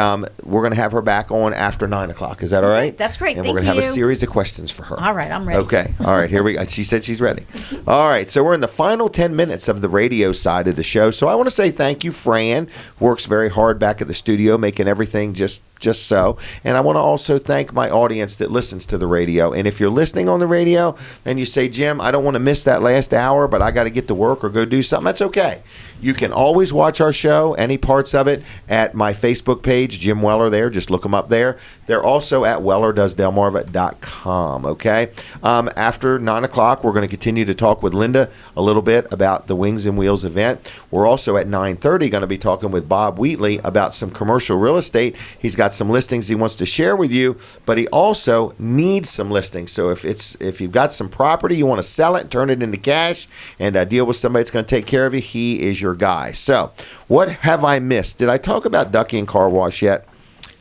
we're going to have her back on after 9 o'clock. Is that all right? That's great. And Thank we're going to have a you. series of questions for her. All right, I'm ready. Okay. All right. Here we go. She said she's ready. All right. So we're in the final 10 minutes of the radio side of the show. So I want to say thank you, Fran. Works very hard back at the studio, making everything just so. And I want to also thank my audience that listens to the radio. And if you're listening on the radio and you say, Jim, I don't want to miss that last hour, but I got to get to work or go do something, that's okay. You can always watch our show, any parts of it, at my Facebook page, Jim Weller there. Just look them up there. They're also at wellerdoesdelmarva.com, okay? After 9 o'clock, we're going to continue to talk with Linda a little bit about the Wings and Wheels event. We're also at 9:30 going to be talking with Bob Wheatley about some commercial real estate. He's got some listings he wants to share with you, but he also needs some listings. So if you've got some property, you want to sell it, turn it into cash, and deal with somebody that's going to take care of you, he is your guy. So what have I missed? Did I talk about Ducky and Car Wash yet?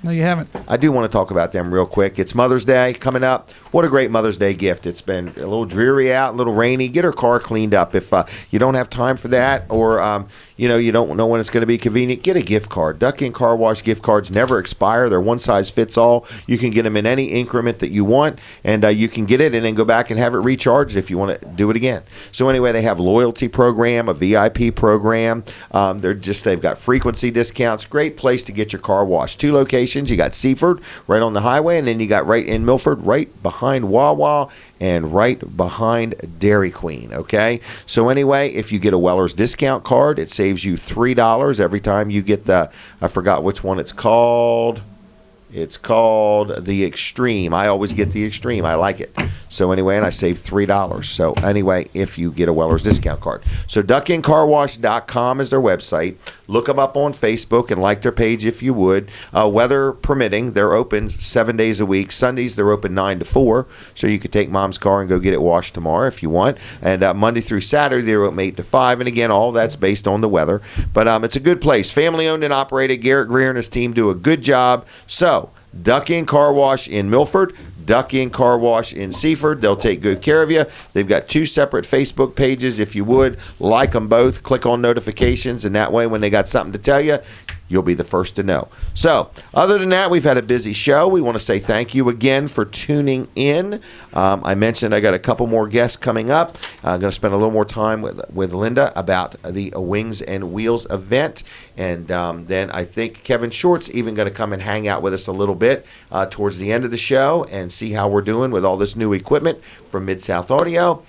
No, you haven't. I do want to talk about them real quick. It's Mother's Day coming up. What a great Mother's Day gift. It's been a little dreary out, a little rainy. Get her car cleaned up. If you don't have time for that, or you don't know when it's going to be convenient, get a gift card. Ducky and Car Wash gift cards never expire. They're one size fits all. You can get them in any increment that you want, and you can get it and then go back and have it recharged if you want to do it again. So anyway, they have loyalty program, a VIP program. They've got frequency discounts. Great place to get your car washed. 2 locations locations. You got Seaford right on the highway, and then you got right in Milford, right behind Wawa and right behind Dairy Queen, okay? So anyway, if you get a Weller's discount card, it saves you $3 every time you get the, I forgot which one it's called. It's called the Extreme. I always get the Extreme. I like it. So anyway, and I save $3. So anyway, if you get a Weller's discount card. So duckincarwash.com is their website. Look them up on Facebook and like their page if you would. Weather permitting, they're open 7 days a week. Sundays, they're open 9 to 4. So you could take Mom's car and go get it washed tomorrow if you want. And Monday through Saturday, they're open 8 to 5. And again, all that's based on the weather. But it's a good place. Family owned and operated. Garrett Greer and his team do a good job. So Duck In Car Wash in Milford, Duck In Car Wash in Seaford. They'll take good care of you. They've got 2 separate Facebook pages. If you would, like them both. Click on notifications, and that way when they got something to tell you, you'll be the first to know. So, other than that, we've had a busy show. We want to say thank you again for tuning in. I mentioned I got a couple more guests coming up. I'm going to spend a little more time with Linda about the Wings and Wheels event. And then I think Kevin Short's even going to come and hang out with us a little bit towards the end of the show and see how we're doing with all this new equipment from Mid-South Audio.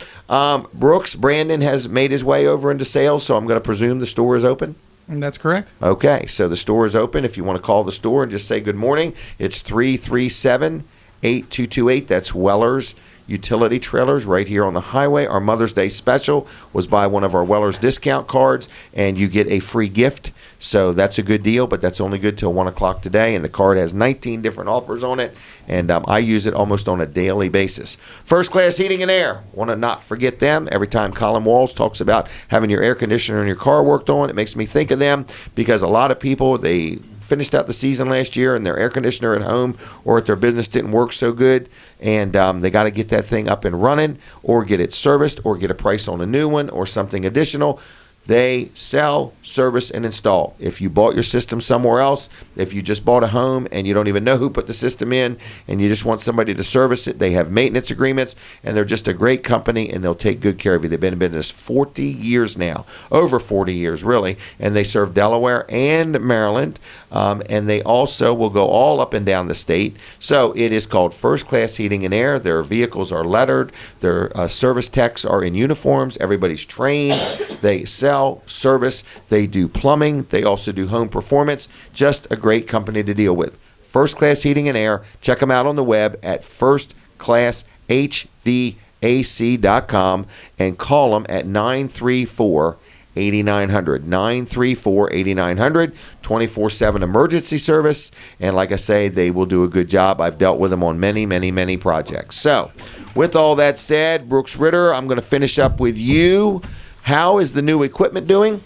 Brooks, Brandon has made his way over into sales, so I'm going to presume the store is open. That's correct. Okay, so the store is open. If you want to call the store and just say good morning, it's 337-8228. That's Weller's Utility Trailers right here on the highway. Our Mother's Day special was buy one of our Weller's discount cards, and you get a free gift. So that's a good deal, but that's only good till 1 o'clock today, and the card has 19 different offers on it, and I use it almost on a daily basis. First Class Heating and Air. Want to not forget them. Every time Colin Walls talks about having your air conditioner in your car worked on, it makes me think of them because a lot of people, they finished out the season last year and their air conditioner at home or at their business didn't work so good, and they got to get that thing up and running or get it serviced or get a price on a new one or something additional. They sell, service, and install. If you bought your system somewhere else, if you just bought a home and you don't even know who put the system in and you just want somebody to service it, they have maintenance agreements, and they're just a great company, and they'll take good care of you. They've been in business 40 years now, over 40 years, really, and they serve Delaware and Maryland, and they also will go all up and down the state. So it is called First Class Heating and Air. Their vehicles are lettered. Their service techs are in uniforms. Everybody's trained. They sell, service, they do plumbing, they also do home performance. Just a great company to deal with. First Class Heating and Air. Check them out on the web at firstclasshvac.com and call them at 934-8900. 934-8900, 24/7 emergency service, and like I say, they will do a good job. I've dealt with them on many, many, many projects. So, with all that said, Brooks Ritter, I'm going to finish up with you. How is the new equipment doing?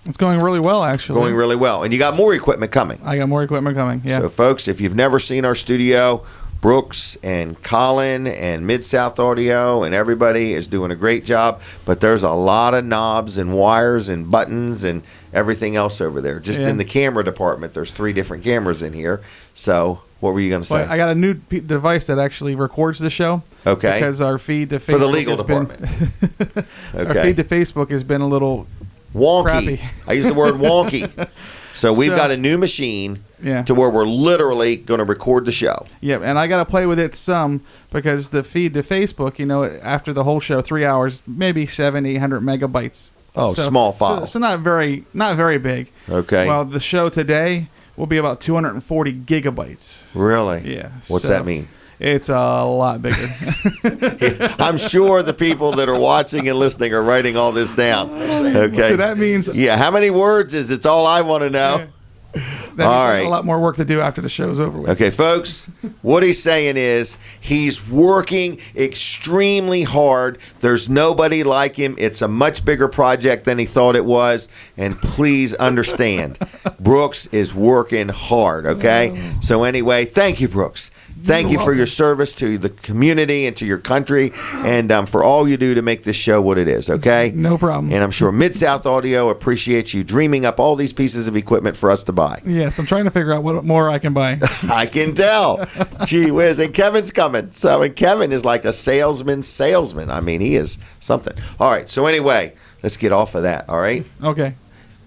It's going really well, actually. Going really well. And you got more equipment coming. I got more equipment coming, yeah. So, folks, if you've never seen our studio, Brooks and Colin and Mid-South Audio and everybody is doing a great job, but there's a lot of knobs and wires and buttons and everything else over there. Just in the camera department, there's 3 different cameras in here. So, what were you going to say? Well, I got a new device that actually records the show. Okay. Because our feed to Facebook for the legal department. Our feed to Facebook has been a little wonky. Crappy. I use the word wonky. So we've got a new machine to where we're literally going to record the show. Yeah, and I got to play with it some because the feed to Facebook, after the whole show, 3 hours, maybe 700-800 megabytes. Oh, so, small file. So not very big. Okay. Well, the show today will be about 240 gigabytes. Really? Yeah. What's that mean? It's a lot bigger. I'm sure the people that are watching and listening are writing all this down. Okay. So that means... Yeah, how many words is it's all I want to know. All right. A lot more work to do after the show's over with. Okay, folks, what he's saying is he's working extremely hard. There's nobody like him. It's a much bigger project than he thought it was. And please understand, Brooks is working hard, okay? So anyway, thank you, Brooks. Thank you for your service to the community and to your country and for all you do to make this show what it is, okay? No problem. And I'm sure Mid-South Audio appreciates you dreaming up all these pieces of equipment for us to buy. Yes, I'm trying to figure out what more I can buy. I can tell. Gee whiz. And Kevin's coming. So, and Kevin is like a salesman. I mean, he is something. All right. So anyway, let's get off of that, all right? Okay.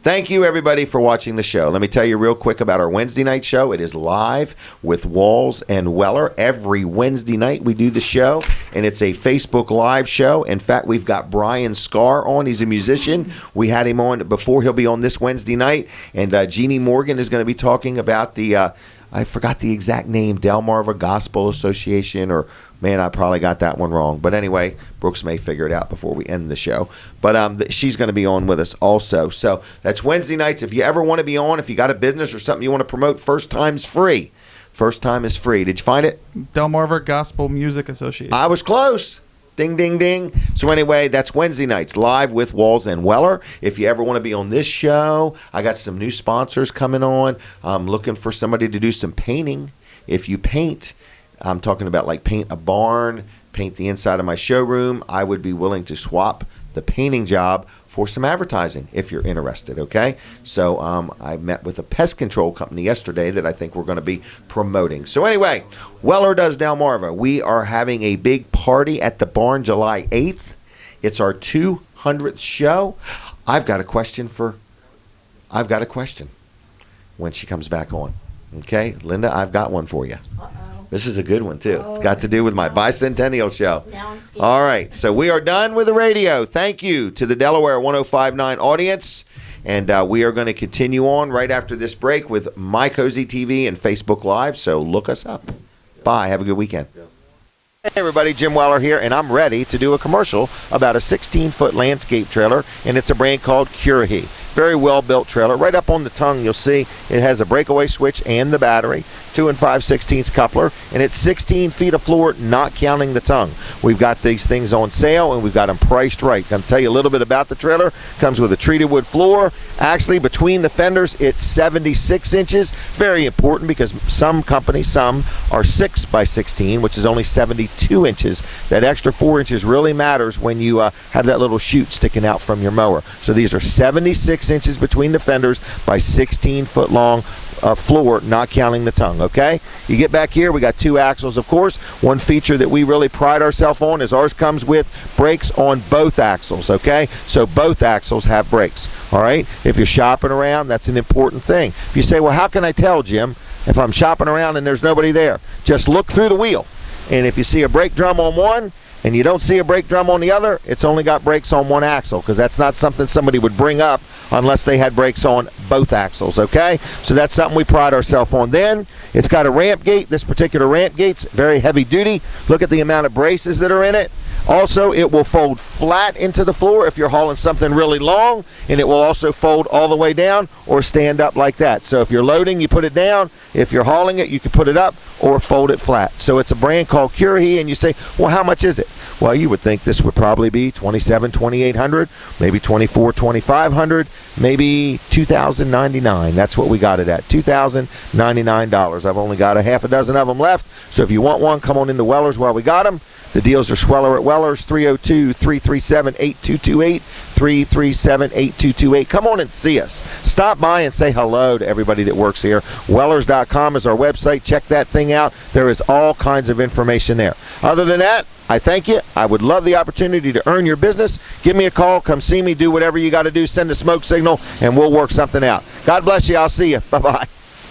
Thank you, everybody, for watching the show. Let me tell you real quick about our Wednesday night show. It is live with Walls and Weller. Every Wednesday night we do the show, and it's a Facebook Live show. In fact, we've got Brian Scarr on. He's a musician. We had him on before. He'll be on this Wednesday night. And Jeannie Morgan is going to be talking about the, I forgot the exact name, Delmarva Gospel Association, or man, I probably got that one wrong. But anyway, Brooks may figure it out before we end the show. But she's going to be on with us also. So that's Wednesday nights. If you ever want to be on, if you got a business or something you want to promote, first time's free. First time is free. Did you find it? Delmarva Gospel Music Association. I was close. Ding, ding, ding. So anyway, that's Wednesday nights, live with Walls and Weller. If you ever want to be on this show, I got some new sponsors coming on. I'm looking for somebody to do some painting. If you paint, I'm talking about like paint a barn, paint the inside of my showroom, I would be willing to swap the painting job for some advertising if you're interested, okay? So I met with a pest control company yesterday that I think we're going to be promoting. So anyway, Weller Does Delmarva. We are having a big party at the barn July 8th. It's our 200th show. I've got a question when she comes back on. Okay, Linda, I've got one for you. This is a good one, too. It's got to do with my bicentennial show. Now I'm scared. All right, so we are done with the radio. Thank you to the Delaware 105.9 audience. And we are going to continue on right after this break with My Cozy TV and Facebook Live. So look us up. Bye. Have a good weekend. Hey everybody, Jim Weller here, and I'm ready to do a commercial about a 16-foot landscape trailer, and it's a brand called Curahee. Very well-built trailer. Right up on the tongue, you'll see it has a breakaway switch and the battery, 2 5/16 coupler, and it's 16 feet of floor, not counting the tongue. We've got these things on sale, and we've got them priced right. I'm going to tell you a little bit about the trailer. Comes with a treated wood floor. Actually, between the fenders, it's 76 inches. Very important because some companies, are 6 by 16, which is only 72 inches. That extra 4 inches really matters when you have that little chute sticking out from your mower. So these are 76 inches between the fenders by 16-foot long floor, not counting the tongue, okay? You get back here, we got 2 axles, of course. One feature that we really pride ourselves on is ours comes with brakes on both axles, okay? So both axles have brakes, all right? If you're shopping around, that's an important thing. If you say, well, how can I tell, Jim, if I'm shopping around and there's nobody there? Just look through the wheel, and if you see a brake drum on one, and you don't see a brake drum on the other, it's only got brakes on one axle, because that's not something somebody would bring up unless they had brakes on both axles, okay? So that's something we pride ourselves on. Then it's got a ramp gate. This particular ramp gate's very heavy duty. Look at the amount of braces that are in it. Also, it will fold flat into the floor if you're hauling something really long, and it will also fold all the way down or stand up like that. So if you're loading, you put it down. If you're hauling it, you can put it up or fold it flat. So it's a brand called Curahee, and you say, well, how much is it? Well, you would think this would probably be $2,700, $2,800, maybe $2,400, $2,500, maybe $2,099. That's what we got it at, $2,099. I've only got a half a dozen of them left, so if you want one, come on into Weller's while we got them. The deals are sweller at Weller's, 302-337-8228, 337-8228. Come on and see us. Stop by and say hello to everybody that works here. Wellers.com is our website. Check that thing out. There is all kinds of information there. Other than that, I thank you. I would love the opportunity to earn your business. Give me a call. Come see me. Do whatever you got to do. Send a smoke signal, and we'll work something out. God bless you. I'll see you. Bye-bye.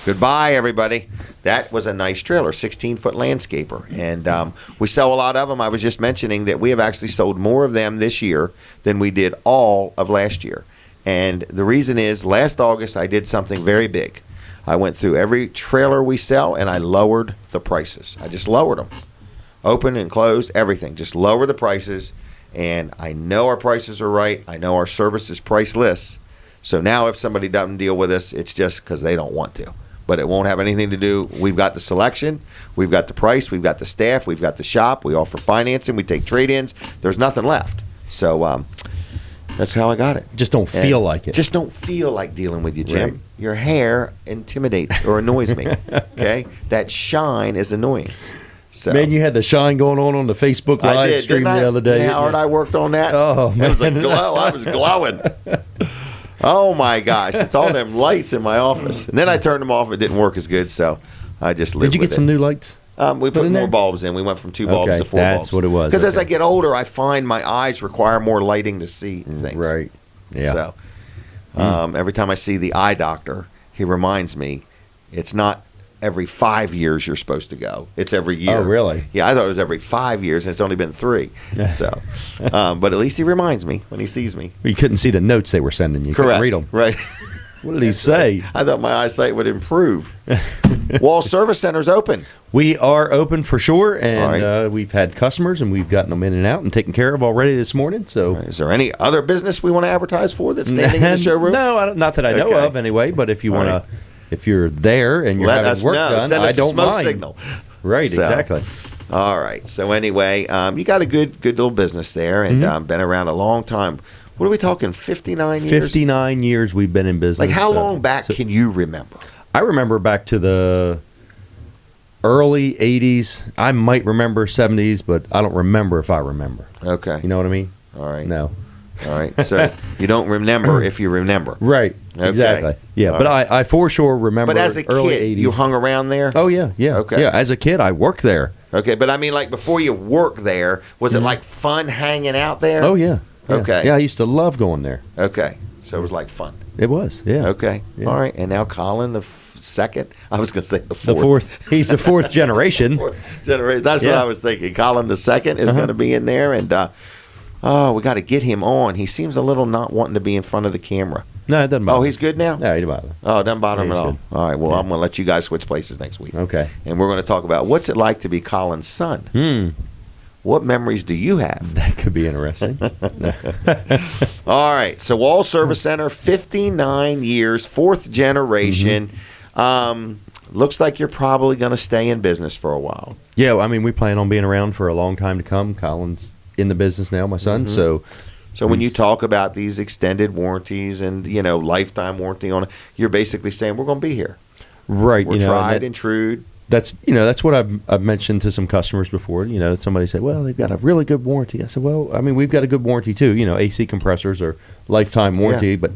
Goodbye, everybody. That was a nice trailer, 16-foot landscaper. And we sell a lot of them. I was just mentioning that we have actually sold more of them this year than we did all of last year. And the reason is, last August, I did something very big. I went through every trailer we sell, and I lowered the prices. I just lowered them. Open and close, everything. Just lower the prices. And I know our prices are right. I know our service is priceless. So now if somebody doesn't deal with us, it's just because they don't want to. But it won't have anything to do. We've got the selection, we've got the price, we've got the staff, we've got the shop, we offer financing, we take trade-ins. There's nothing left. So that's how I got it. Just don't feel like it. Just don't feel like dealing with you, Jim. Right. Your hair intimidates or annoys me. Okay? That shine is annoying. So, man, you had the shine going on the Facebook Live stream the other day. How hard I worked on that? Oh, man. It was a glow. I was glowing. Oh, my gosh. It's all them lights in my office. And then I turned them off. It didn't work as good, so I just lived with it. Did you get some new lights? We put more bulbs in. We went from 2 bulbs to 4 bulbs. That's what it was. Because as I get older, I find my eyes require more lighting to see things. Right. Yeah. So, Every time I see the eye doctor, he reminds me it's not every 5 years you're supposed to go. It's every year. Oh, really? Yeah, I thought it was every 5 years, and it's only been 3. So, but at least he reminds me when he sees me. You couldn't see the notes they were sending you. Correct. Couldn't read them. Right. What did he say? I thought my eyesight would improve. Wall Service Center's open. We are open for sure, and All right. we've had customers, and we've gotten them in and out and taken care of already this morning. So, Is there any other business we want to advertise for that's standing in the showroom? No, not that I know Okay. of anyway. But if you All want right. to, if you're there and you're Let having us work know. done, Send us I a don't smoke mind. signal. Right, So, exactly. All right. So anyway, you got a good little business there, and been around a long time. What are we talking? 59 years. 59 years we've been in business. Like how long back can you remember? I remember back to the early 80s. I might remember 70s, but I don't remember if I remember. Okay. You know what I mean? All right. No. All right. So you don't remember if you remember. Right. Okay. Exactly. Yeah. All but right. I for sure remember But as a early kid, 80s. you hung around there? Oh, yeah. Yeah. Okay. Yeah. As a kid, I worked there. Okay. But I mean, like before you worked there, was it like fun hanging out there? Oh, yeah. Yeah. Okay. Yeah, I used to love going there. Okay. So it was like fun. It was. Yeah. Okay. Yeah. All right. And now Colin, the second. I was going to say the The fourth. fourth. He's the fourth generation. Fourth generation. That's what Yeah. I was thinking. Colin the second is going to be in there, and we got to get him on. He seems a little not wanting to be in front of the camera. No, it doesn't bother. Oh, he's good now. No, he doesn't bother. Oh, it doesn't bother him Yeah, at he's all. good. All right. Well, Yeah. I'm going to let you guys switch places next week. Okay. And we're going to talk about what's it like to be Colin's son. What memories do you have? That could be interesting. All right. So Wall Service Center, 59 years, fourth generation. Looks like you're probably going to stay in business for a while. Yeah, I mean, we plan on being around for a long time to come. Colin's in the business now, my son. So when you talk about these extended warranties and, lifetime warranty on it, you're basically saying we're going to be here. right, We're and tried that- and true. That's that's what I've mentioned to some customers before. Somebody said, "Well, they've got a really good warranty." I said, "Well, I mean, we've got a good warranty too. AC compressors are lifetime warranty, but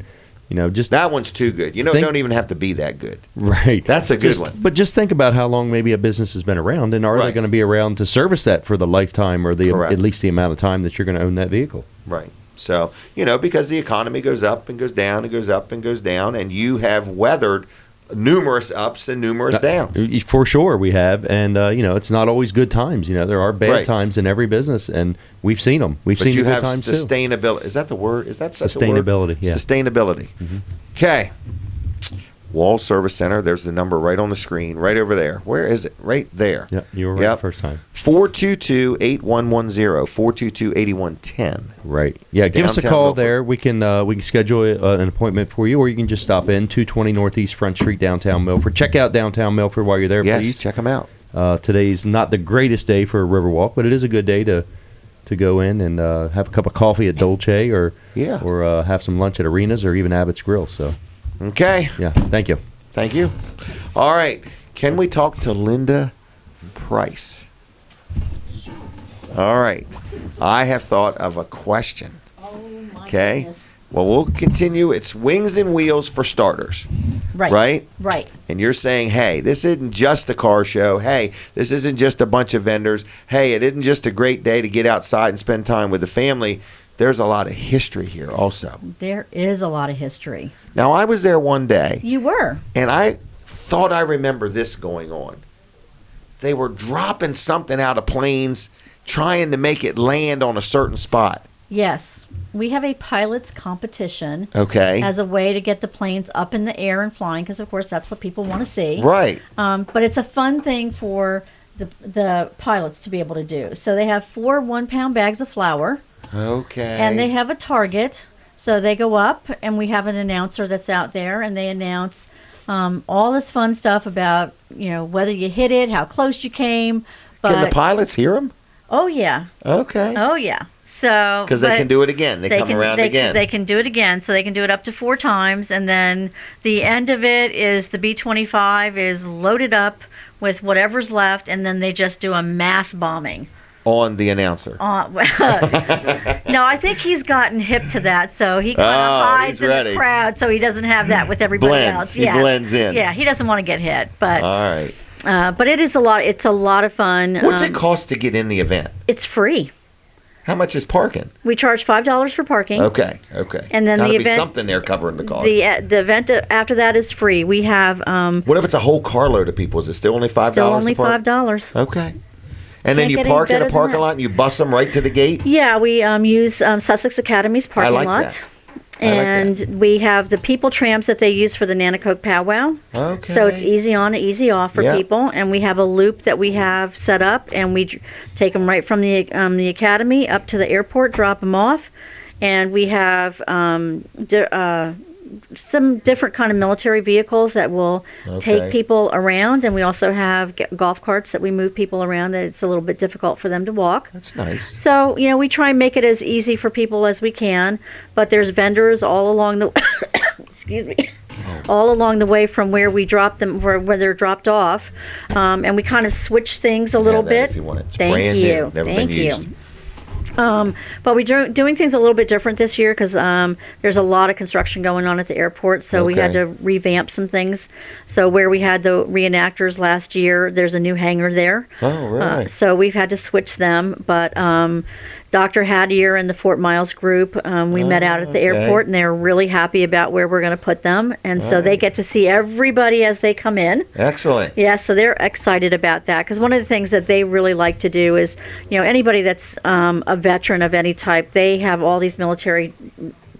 just That one's too good. Think- Don't even have to be that good. right. That's a good Just- one. But just think about how long maybe a business has been around, and are they Right. going to be around to service that for the lifetime or Correct. at least the amount of time that you're going to own that vehicle? Right. So, because the economy goes up and goes down and goes up and goes down, and you have weathered numerous ups and numerous downs. For sure, we have, and it's not always good times. There are bad Right. times in every business, and we've seen them. We've But seen you the have good times too. sustainability. Is that the word? Is that such a word? Sustainability, yeah. Sustainability. Okay. Wall Service Center. There's the number right on the screen, right over there. Where is it? Right there. Yeah, you were right the first time. 422-8110, 422-8110. Right. Yeah. Give us a Downtown call Milford. there. We can schedule an appointment for you, or you can just stop in 220 Northeast Front Street, downtown Milford. Check out downtown Milford while you're there, Yes, please. check them out. Today's not the greatest day for a Riverwalk, but it is a good day to go in and have a cup of coffee at Dolce, or have some lunch at Arenas, or even Abbott's Grill. So, Okay. yeah. Thank you. Thank you. All right. Can we talk to Linda Price? All right. I have thought of a question. Oh, my Okay. goodness. Well, we'll continue. It's wings and wheels for starters, Right. right? Right. And you're saying, hey, this isn't just a car show. Hey, this isn't just a bunch of vendors. Hey, it isn't just a great day to get outside and spend time with the family. There's a lot of history here also. There is a lot of history. Now, I was there one day, You were. and I thought I remember this going on. They were dropping something out of planes, trying to make it land on a certain spot. Yes. We have a pilot's competition Okay. as a way to get the planes up in the air and flying, because, of course, that's what people want to see. Right. But it's a fun thing for the pilots to be able to do. So they have 4 1-pound bags of flour. Okay. And they have a target. So they go up, and we have an announcer that's out there, and they announce all this fun stuff about, whether you hit it, how close you came. But, Can the pilots hear them? oh, yeah. Okay. Oh, yeah. So Because they can do it again. They come around again. They can do it again. So they can do it up to 4 times. And then the end of it is the B-25 is loaded up with whatever's left, and then they just do a mass bombing. On the announcer. No, I think he's gotten hip to that, so he kind of hides he's in ready. the crowd, so he doesn't have that with everybody Blends. else. He blends in. Yeah, he doesn't want to get hit, but All right. but it is a lot. It's a lot of fun. What's it cost to get in the event? It's free. How much is parking? We charge $5 for parking. Okay. And then Gotta the be event, something there covering the cost. the event after that is free. We have What if it's a whole carload of people? Is it still only $5? still only to park? $5. Okay. And then Can't you get park any in a better than parking that. lot and you bus them right to the gate? Yeah, we use Sussex Academy's parking like lot. that. I like And we have the people trams that they use for the Nanacoke powwow. Okay. So it's easy on, easy off for Yeah. people. And we have a loop that we have set up, and we take them right from the academy up to the airport, drop them off. And we have some different kind of military vehicles that will Okay. take people around. And we also have golf carts that we move people around that it's a little bit difficult for them to walk. That's nice. So, we try and make it as easy for people as we can, but there's vendors all along the excuse me. All along the way from where we drop them, where they're dropped off, and we kind of switch things a little that bit. if you want it. It's Thank brand you. new, never been Thank used. you. But we're doing things a little bit different this year because there's a lot of construction going on at the airport, so we had Okay. to revamp some things. So where we had the reenactors last year, there's a new hangar there. Oh, really? So we've had to switch them, but Dr. Hadier and the Fort Miles group, we met out at the okay. airport, and they're really happy about where we're going to put them, and so they get to see everybody as they come in. Excellent. Yeah, so they're excited about that because one of the things that they really like to do is, anybody that's a veteran of any type, they have all these military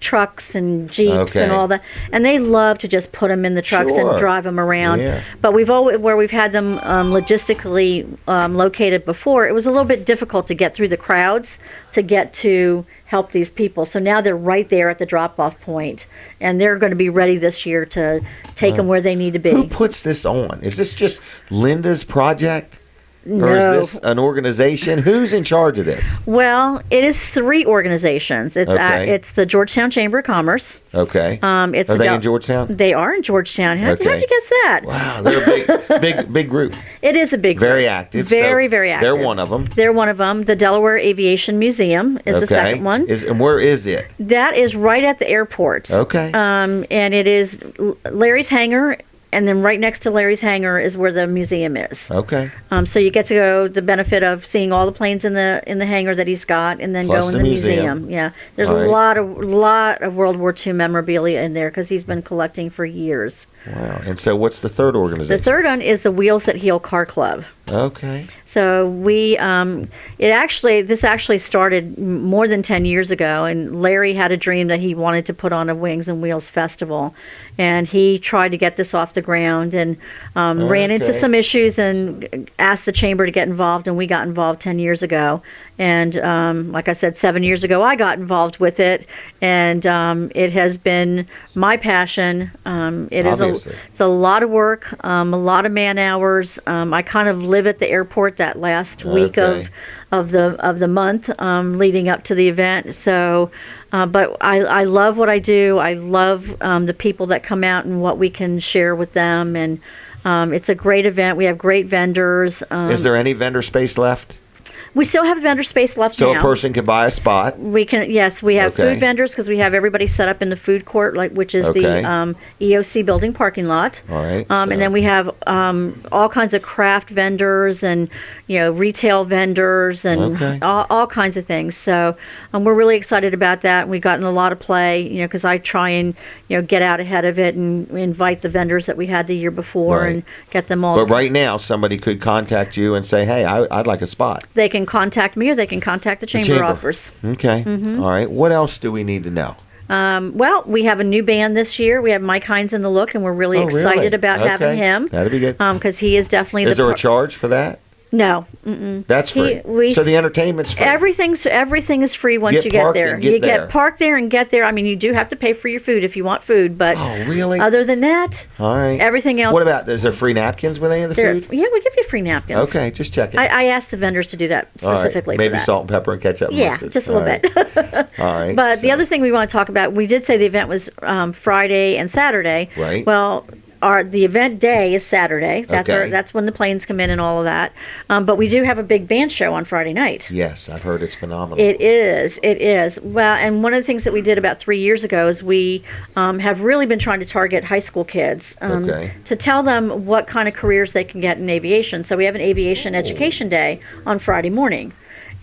trucks and jeeps and Okay. all that, and they love to just put them in the trucks Sure. and drive them around. Yeah. But where we've had them logistically located before, it was a little bit difficult to get through the crowds to get to help these people. So now they're right there at the drop-off point, and they're going to be ready this year to take them where they need to be. Who puts this on? Is this just Linda's project? Or No. is this an organization? Who's in charge of this? Well, it is 3 organizations. Okay. It's the Georgetown Chamber of Commerce. Okay. It's Are the they Del- in Georgetown? They are in Georgetown. How'd Okay. you guess that? Wow, they're a big group. It is a big Very group. active. Very, So very active. They're one of them. They're one of them. The Delaware Aviation Museum is the second one. And where is it? That is right at the airport. Okay. And it is Larry's Hangar, and then right next to Larry's Hangar is where the museum is. Okay. So you get to go the benefit of seeing all the planes in the hangar that he's got, and then Plus go in the the museum. museum. Yeah, there's All a right. lot of World War II memorabilia in there because he's been collecting for years. Wow. And so what's the third The organization? third one is the Wheels That Heal Car Club. Okay. So this actually started more than 10 years ago, and Larry had a dream that he wanted to put on a Wings and Wheels festival, and he tried to get this off the ground and ran into Okay. some issues and asked the chamber to get involved, and we got involved 10 years ago. And like I said, 7 years ago, I got involved with it, and it has been my passion. Obviously. It's a lot of work, a lot of man hours. I kind of live at the airport that last week Okay. of the month leading up to the event. So, but I love what I do. I love the people that come out and what we can share with them, and it's a great event. We have great vendors. Is there any vendor space left? We still have vendor space left So now. a person can buy a spot. We can, yes, we have Okay. food vendors because we have everybody set up in the food court, which is Okay. the EOC building parking lot. All right. And then we have all kinds of craft vendors and retail vendors and Okay. all kinds of things. So we're really excited about that. We've gotten a lot of play, because I try and get out ahead of it and invite the vendors that we had the year before Right. and get them all. But right now, somebody could contact you and say, "Hey, I'd like a spot." They can contact me or they can contact the chamber offers. Okay. Mm-hmm. All right. What else do we need to know? Well, we have a new band this year. We have Mike Hines in the look, and we're really Oh, excited really? about Okay. having him. That'd be good. Because he is definitely Is there a charge for that? No. That's free. So the entertainment's free. Everything is free once Get you get parked there. and get you there. get parked there and get there. I mean, you do have to pay for your food if you want food, but Oh, really? other than that, All right. everything else. What about, is there free napkins with any of the there? food? Yeah, we give you free napkins. Okay, just checking. I asked the vendors to do that All right. specifically. Maybe for that. salt and pepper and ketchup and Yeah, mustard. just a All little right. bit. All right. But the so- other thing we want to talk about, we did say the event was Friday and Saturday. Right. Well, the event day is Saturday. Okay. That's when the planes come in and all of that. But we do have a big band show on Friday night. Yes, I've heard it's phenomenal. It is. Well, and one of the things that we did about 3 years ago is we have really been trying to target high school kids Okay. to tell them what kind of careers they can get in aviation. So we have an aviation education day on Friday morning.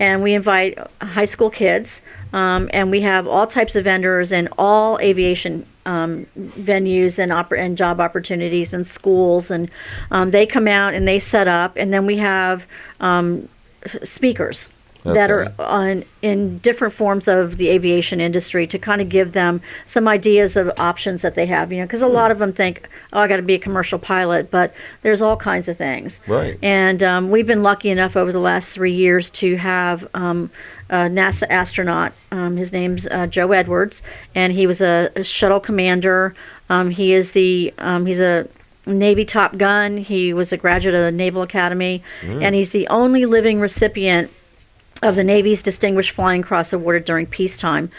and we invite high school kids, and we have all types of vendors and all aviation venues and job opportunities and schools, and they come out and they set up, and then we have speakers that are in different forms of the aviation industry to kind of give them some ideas of options that they have, because a lot of them think, I got to be a commercial pilot, but there's all kinds of things. Right. And we've been lucky enough over the last 3 years to have a NASA astronaut. His name's Joe Edwards, and he was a shuttle commander. He's a Navy Top Gun. He was a graduate of the Naval Academy, and he's the only living recipient of the Navy's Distinguished Flying Cross awarded during peacetime.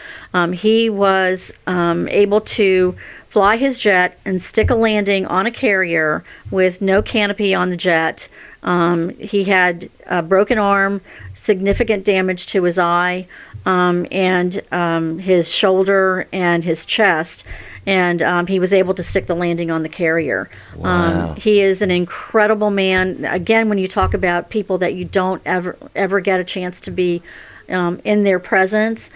He was able to fly his jet and stick a landing on a carrier with no canopy on the jet. He had a broken arm, significant damage to his eye, and his shoulder and his chest. And he was able to stick the landing on the carrier. Wow. He is an incredible man. Again, when you talk about people that you don't ever get a chance to be in their presence,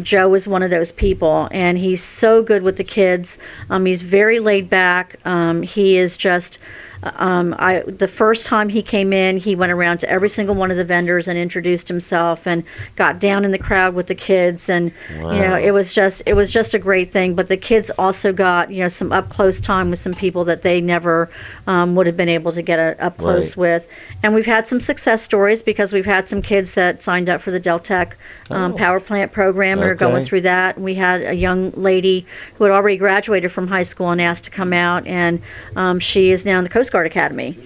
Joe is one of those people, and he's so good with the kids. He's very laid back. He is just. The first time he came in, he went around to every single one of the vendors and introduced himself and got down in the crowd with the kids, and it was just a great thing. But the kids also got some up close time with some people that they never would have been able to get up close with. And we've had some success stories because we've had some kids that signed up for the Deltec power plant program and are going through that. And we had a young lady who had already graduated from high school and asked to come out, and she is now in the Coast Guard Academy.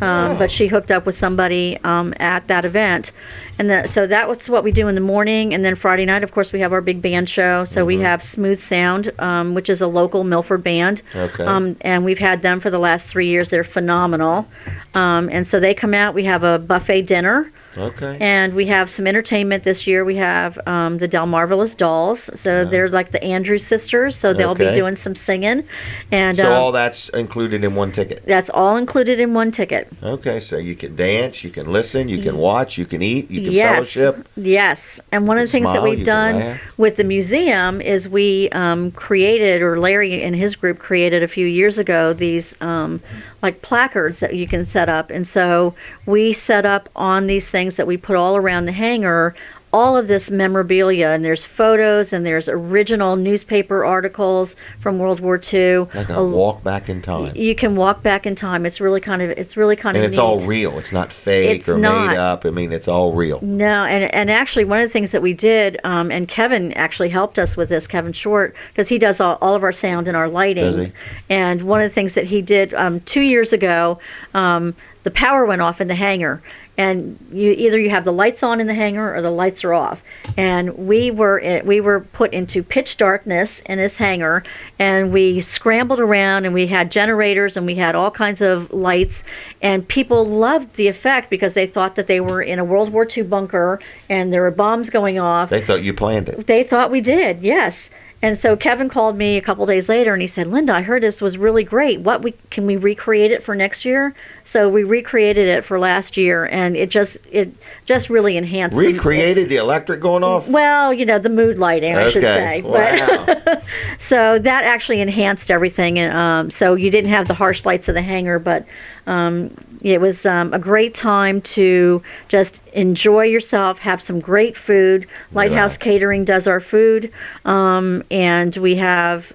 But she hooked up with somebody at that event. And so that was what we do in the morning. And then Friday night, of course, we have our big band show. So we have Smooth Sound, which is a local Milford band. And we've had them for the last 3 years. They're phenomenal. And so they come out. We have a buffet dinner. And we have some entertainment this year. We have the Delmarvelous Dolls. So they're like the Andrews sisters. So they'll be doing some singing. And so all that's included in one ticket? That's all included in one ticket. Okay, so you can dance, you can listen, you can watch, you can eat, you can fellowship. Yes. And one of the things that we've done with the museum is we created, or Larry and his group created a few years ago, these like placards that you can set up. And so we set up on these things that we put all around the hangar all of this memorabilia, and there's photos and there's original newspaper articles from World War II. Like a walk back in time. You can walk back in time. It's really kind of and it's neat. all real. It's not fake or made up. I mean, it's all real. No, and actually one of the things that we did, and Kevin actually helped us with this, Kevin Short, because he does all of our sound and our lighting. Does he? And one of the things that he did 2 years ago, the power went off in the hangar. And you have the lights on in the hangar or the lights are off. And we were put into pitch darkness in this hangar, and we scrambled around, and we had generators and we had all kinds of lights, and people loved the effect because they thought that they were in a World War II bunker and there were bombs going off. They thought you planned it. They thought we did, yes. And so Kevin called me a couple days later, and he said, "Linda, I heard this was really great. Can we recreate it for next year?" So we recreated it for last year, and it just really enhanced. Recreated the electric going off? Well, the mood lighting, I should say. Wow. But so that actually enhanced everything, and so you didn't have the harsh lights of the hangar, but it was a great time to just enjoy yourself, have some great food. Lighthouse Catering does our food, and we have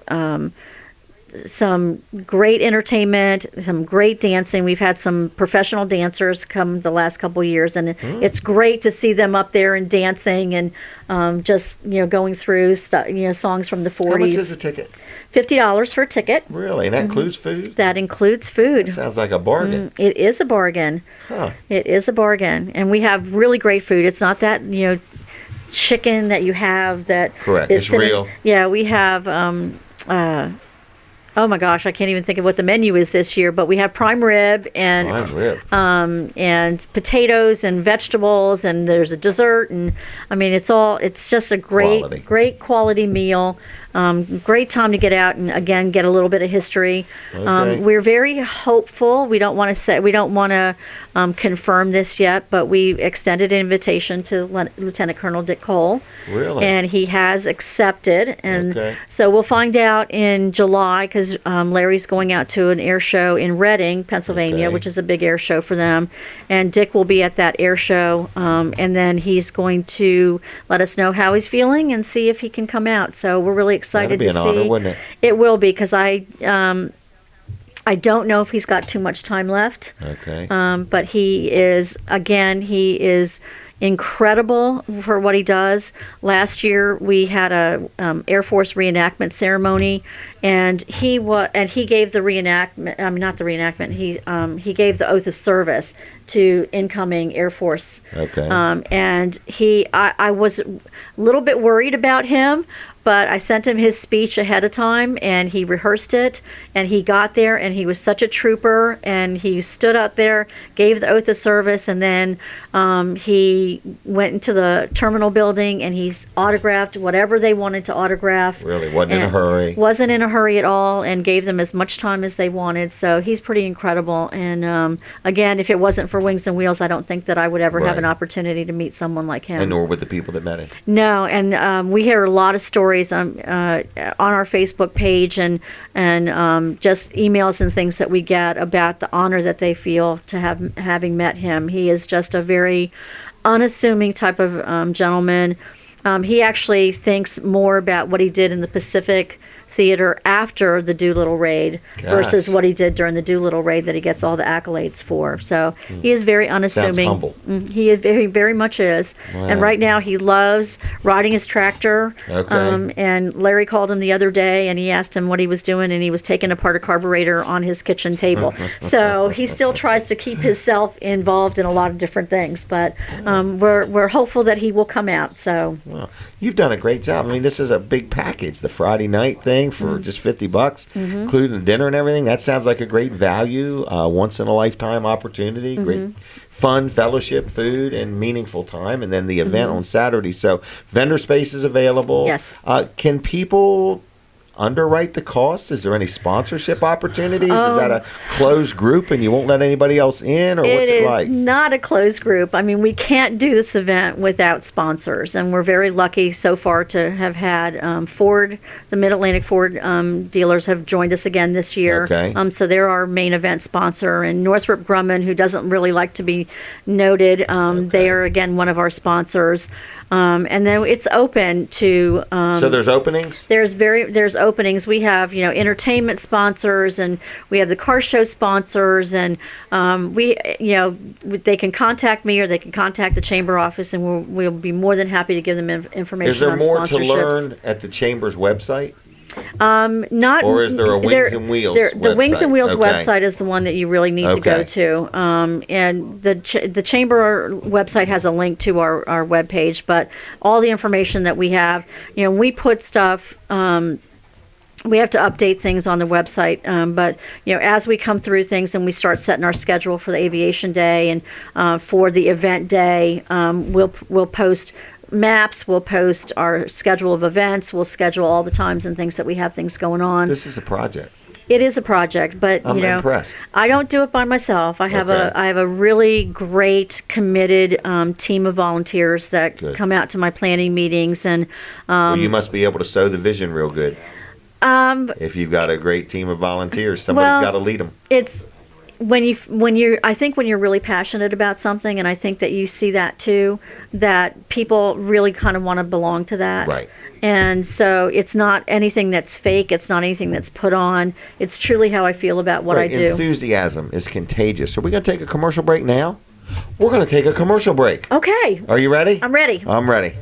some great entertainment, some great dancing. We've had some professional dancers come the last couple of years, and it's great to see them up there and dancing and just going through songs from the 40s. How much is a ticket? $50 for a ticket. Really? And that includes food? That includes food. That sounds like a bargain. It is a bargain. Huh. It is a bargain. And we have really great food. It's not that, chicken that you have that Correct. is It's real. Yeah, we have oh my gosh, I can't even think of what the menu is this year, but we have prime rib and and potatoes and vegetables, and there's a dessert, and I mean it's just a great quality meal. great time to get out and again get a little bit of history. Okay. We're very hopeful. We don't want to confirm this yet, but we extended an invitation to Lieutenant Colonel Dick Cole. Really? And he has accepted. And Okay. so we'll find out in July because Larry's going out to an air show in Reading, Pennsylvania, Okay. which is a big air show for them. And Dick will be at that air show. And then he's going to let us know how he's feeling and see if he can come out. So we're really excited That'd be to an see. honor, wouldn't it? It will be because I don't know if he's got too much time left. Okay. But he is incredible for what he does. Last year we had a Air Force reenactment ceremony, and he gave the reenactment. Not the reenactment. He gave the oath of service to incoming Air Force. Okay. And I was a little bit worried about him. But I sent him his speech ahead of time, and he rehearsed it, and he got there, and he was such a trooper, and he stood up there, gave the oath of service, and then he went into the terminal building, and he autographed whatever they wanted to autograph. Really? Wasn't in a And hurry? Wasn't in a hurry at all, and gave them as much time as they wanted. So he's pretty incredible. And again, if it wasn't for Wings and Wheels, I don't think that I would ever have Right. an opportunity to meet someone like him. And nor with the people that met him. No, and we hear a lot of stories on our Facebook page and just emails and things that we get about the honor that they feel to having met him. He is just a very unassuming type of gentleman. He actually thinks more about what he did in the Pacific Theater after the Doolittle raid versus Gosh. what he did during the Doolittle raid that he gets all the accolades for. So he is very unassuming. humble. He is very, very much is. Wow. And right now he loves riding his tractor. Okay. And Larry called him the other day and he asked him what he was doing, and he was taking apart a carburetor on his kitchen table. So he still tries to keep himself involved in a lot of different things. But we're hopeful that he will come out. So Well, you've done a great job. I mean, this is a big package. The Friday night thing Mm-hmm. for just $50, including dinner and everything. That sounds like a great value, once in a lifetime opportunity. Mm-hmm. Great fun, fellowship, food, and meaningful time. And then the event on Saturday. So vendor space is available. Yes. Can people underwrite the cost? Is there any sponsorship opportunities? Is that a closed group and you won't let anybody else in, or what's it like? It is not a closed group. I mean, we can't do this event without sponsors, and we're very lucky so far to have had Ford, the Mid-Atlantic Ford dealers have joined us again this year. Okay. So they're our main event sponsor, and Northrop Grumman, who doesn't really like to be noted, they are again one of our sponsors. And then it's open to. So there's openings? There's openings. We have entertainment sponsors, and we have the car show sponsors, and they can contact me or they can contact the chamber office, and we'll be more than happy to give them information. Is there on more to sponsorships. learn at the chamber's website? Not, Or is there a Wings and Wheels The Wings and website? Wheels Okay. website is the one that you really need to go Okay. to. And the chamber website has a link to our webpage, but all the information that we have, we put stuff. We have to update things on the website, but as we come through things and we start setting our schedule for the aviation day and for the event day, we'll post maps, we'll post our schedule of events, we'll schedule all the times and things that we have things going on. This is a project. It is a project, but I'm impressed. I don't do it by myself. I have Okay. I have a really great, committed team of volunteers that Good. come out to my planning meetings, and Well, you must be able to sow the vision real good. If you've got a great team of volunteers, somebody's Well, got to lead them. it's when you're really passionate about something, and I think that you see that too, that people really kind of want to belong to that. Right. And so it's not anything that's fake. It's not anything that's put on. It's truly how I feel about what I do. Enthusiasm is contagious. Are we going to take a commercial break now? We're going to take a commercial break. Okay. Are you ready? I'm ready. I'm ready.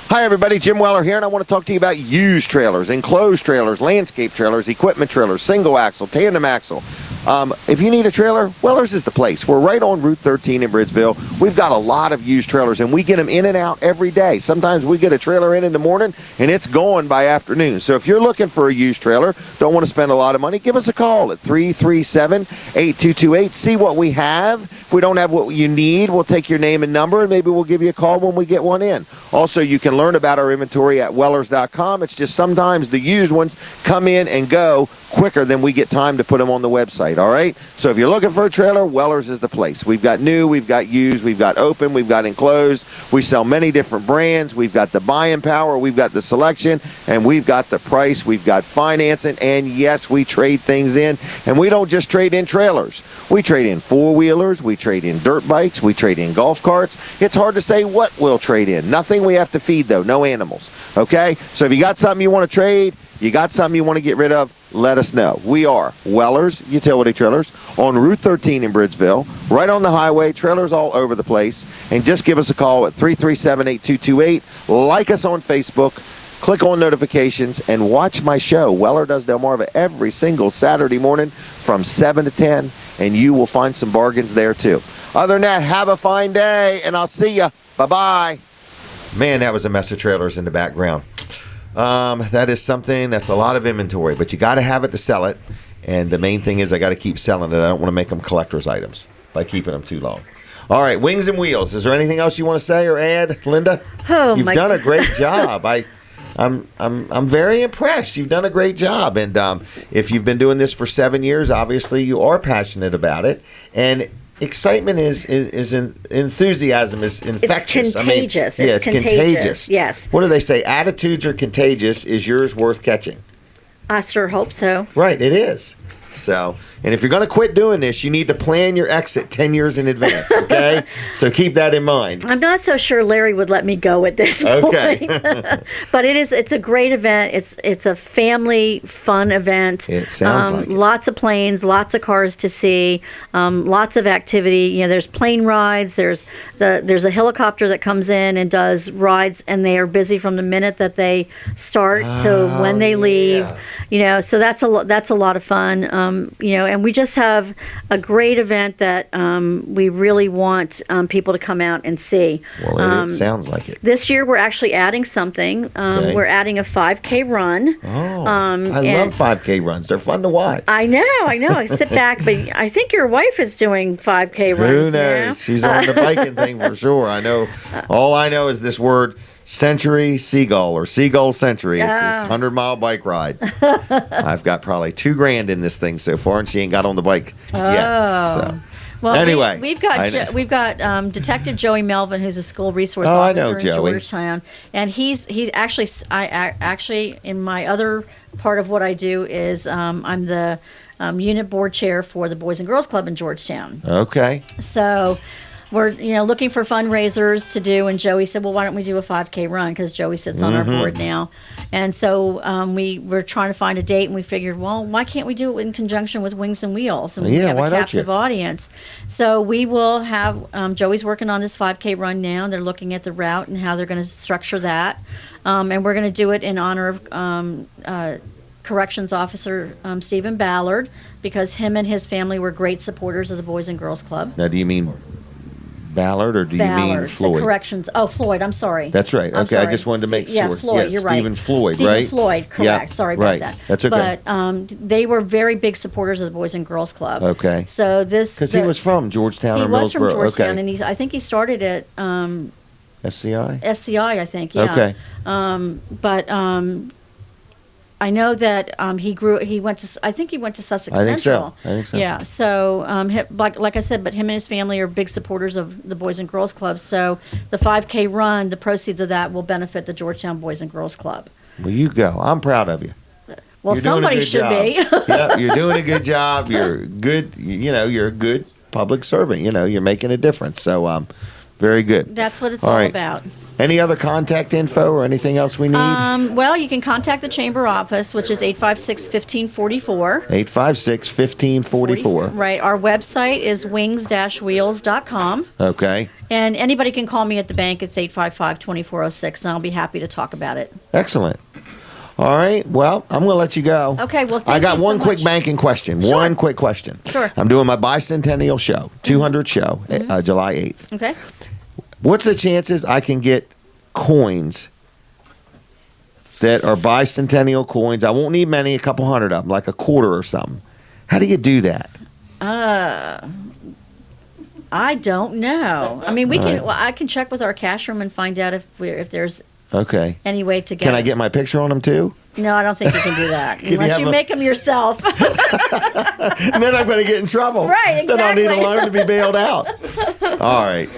Hi, everybody. Jim Weller here, and I want to talk to you about used trailers, enclosed trailers, landscape trailers, equipment trailers, single axle, tandem axle. If you need a trailer, Weller's is the place. We're right on Route 13 in Bridgeville. We've got a lot of used trailers, and we get them in and out every day. Sometimes we get a trailer in the morning, and it's gone by afternoon. So if you're looking for a used trailer, don't want to spend a lot of money, give us a call at 337-8228. See what we have. If we don't have what you need, we'll take your name and number, and maybe we'll give you a call when we get one in. Also, you can learn about our inventory at Wellers.com. It's just sometimes the used ones come in and go quicker than we get time to put them on the website, all right? So if you're looking for a trailer, Wellers is the place. We've got new, we've got used, we've got open, we've got enclosed. We sell many different brands. We've got the buying power, we've got the selection, and we've got the price. We've got financing, and yes, we trade things in. And we don't just trade in trailers. We trade in four-wheelers, we trade in dirt bikes, we trade in golf carts. It's hard to say what we'll trade in. Nothing we have to feed, though. No animals, okay? So if you got something you want to trade, you got something you want to get rid of, let us know. We are Wellers Utility Trailers on Route 13 in Bridgeville, right on the highway, trailers all over the place. And just give us a call at 337-8228. Like us on Facebook, click on notifications, and watch my show, Weller Does Delmarva, every single Saturday morning from 7 to 10, and you will find some bargains there too. Other than that, have a fine day, and I'll see you. Bye-bye. Man, that was a mess of trailers in the background. That is something that's a lot of inventory, but you got to have it to sell it. And the main thing is I got to keep selling it. I don't want to make them collector's items by keeping them too long. All right, Wings and Wheels. Is there anything else you want to say or add, Linda? Oh, You've done a great job. I'm very impressed. You've done a great job, and if you've been doing this for 7 years, obviously you are passionate about it, and excitement is enthusiasm is infectious. It's contagious. It's contagious. Yes. What do they say? Attitudes are contagious. Is yours worth catching? I sure hope so. Right, it is. So, and if you're going to quit doing this, you need to plan your exit 10 years in advance, okay? So keep that in mind. I'm not so sure Larry would let me go at this Okay. point. But it's a great event. It's a family fun event. It sounds like it. Lots of planes, lots of cars to see, lots of activity. You know, there's plane rides. There's a helicopter that comes in and does rides, and they are busy from the minute that they start to when they leave. You know, so that's a lot of fun. You know, and we just have a great event that we really want people to come out and see. Well, it sounds like it. This year we're actually adding something. Okay. We're adding a 5K run. Oh, I love 5K runs. They're fun to watch. I know. I sit back, but I think your wife is doing 5K runs. Who knows? Now. She's on the biking thing for sure. I know. All I know is this word, Century Seagull or Seagull Century. It's this 100-mile bike ride. I've got probably $2,000 in this thing so far, and she ain't got on the bike yet. So. Well, anyway, we've got Detective Joey Melvin, who's a school resource officer in Georgetown, and he's actually actually in my other part of what I do is I'm the unit board chair for the Boys and Girls Club in Georgetown. Okay. So we're looking for fundraisers to do, and Joey said, well, why don't we do a 5K run, because Joey sits on our board now. And so we were trying to find a date, and we figured, well, why can't we do it in conjunction with Wings and Wheels, and we have a captive audience. So we will have Joey's working on this 5K run now. They're looking at the route and how they're going to structure that, and we're going to do it in honor of Corrections Officer Stephen Ballard, because him and his family were great supporters of the Boys and Girls Club. Now, do you mean Ballard, or do you mean Floyd? The corrections. Oh, Floyd. I'm sorry. That's right. Okay, I just wanted to make sure. Yeah, Floyd. You're right. Stephen Floyd, Stephen right? Floyd. Correct. Yeah, Sorry about that. That's okay. But they were very big supporters of the Boys and Girls Club. Okay. So this because he was from Georgetown or He was from Millsboro. Georgetown, Okay. and I think he started at SCI. SCI. I think. Yeah. Okay. But I know that he went to. I think he went to Sussex Central. I think so. Yeah. So, like I said, but him and his family are big supporters of the Boys and Girls Club. So, the 5K run, the proceeds of that will benefit the Georgetown Boys and Girls Club. Well, you go. I'm proud of you. Well, somebody should be. Yeah, you're doing a good job. You're good. You're a good public servant. You're making a difference. So, very good. That's what it's all about. Any other contact info or anything else we need? Well, you can contact the Chamber office, which is 856-1544. 856-1544. Right. Our website is wings-wheels.com. Okay. And anybody can call me at the bank. It's 855-2406, and I'll be happy to talk about it. Excellent. All right. Well, I'm going to let you go. Okay. Well, I got you one so quick much. banking question. Sure. One quick question. Sure. I'm doing my bicentennial show, 200 show, July 8th. Okay. What's the chances I can get coins that are bicentennial coins? I won't need many, a couple hundred of them, like a quarter or something. How do you do that? I don't know. I mean, we All can. right. Well, I can check with our cash room and find out if there's Okay. any way to get. Can I get my picture on them too? No, I don't think you can do that Can you unless have you a- make them yourself. And then I'm going to get in trouble. Right, Then I'll need a exactly. loan to be bailed out. All right.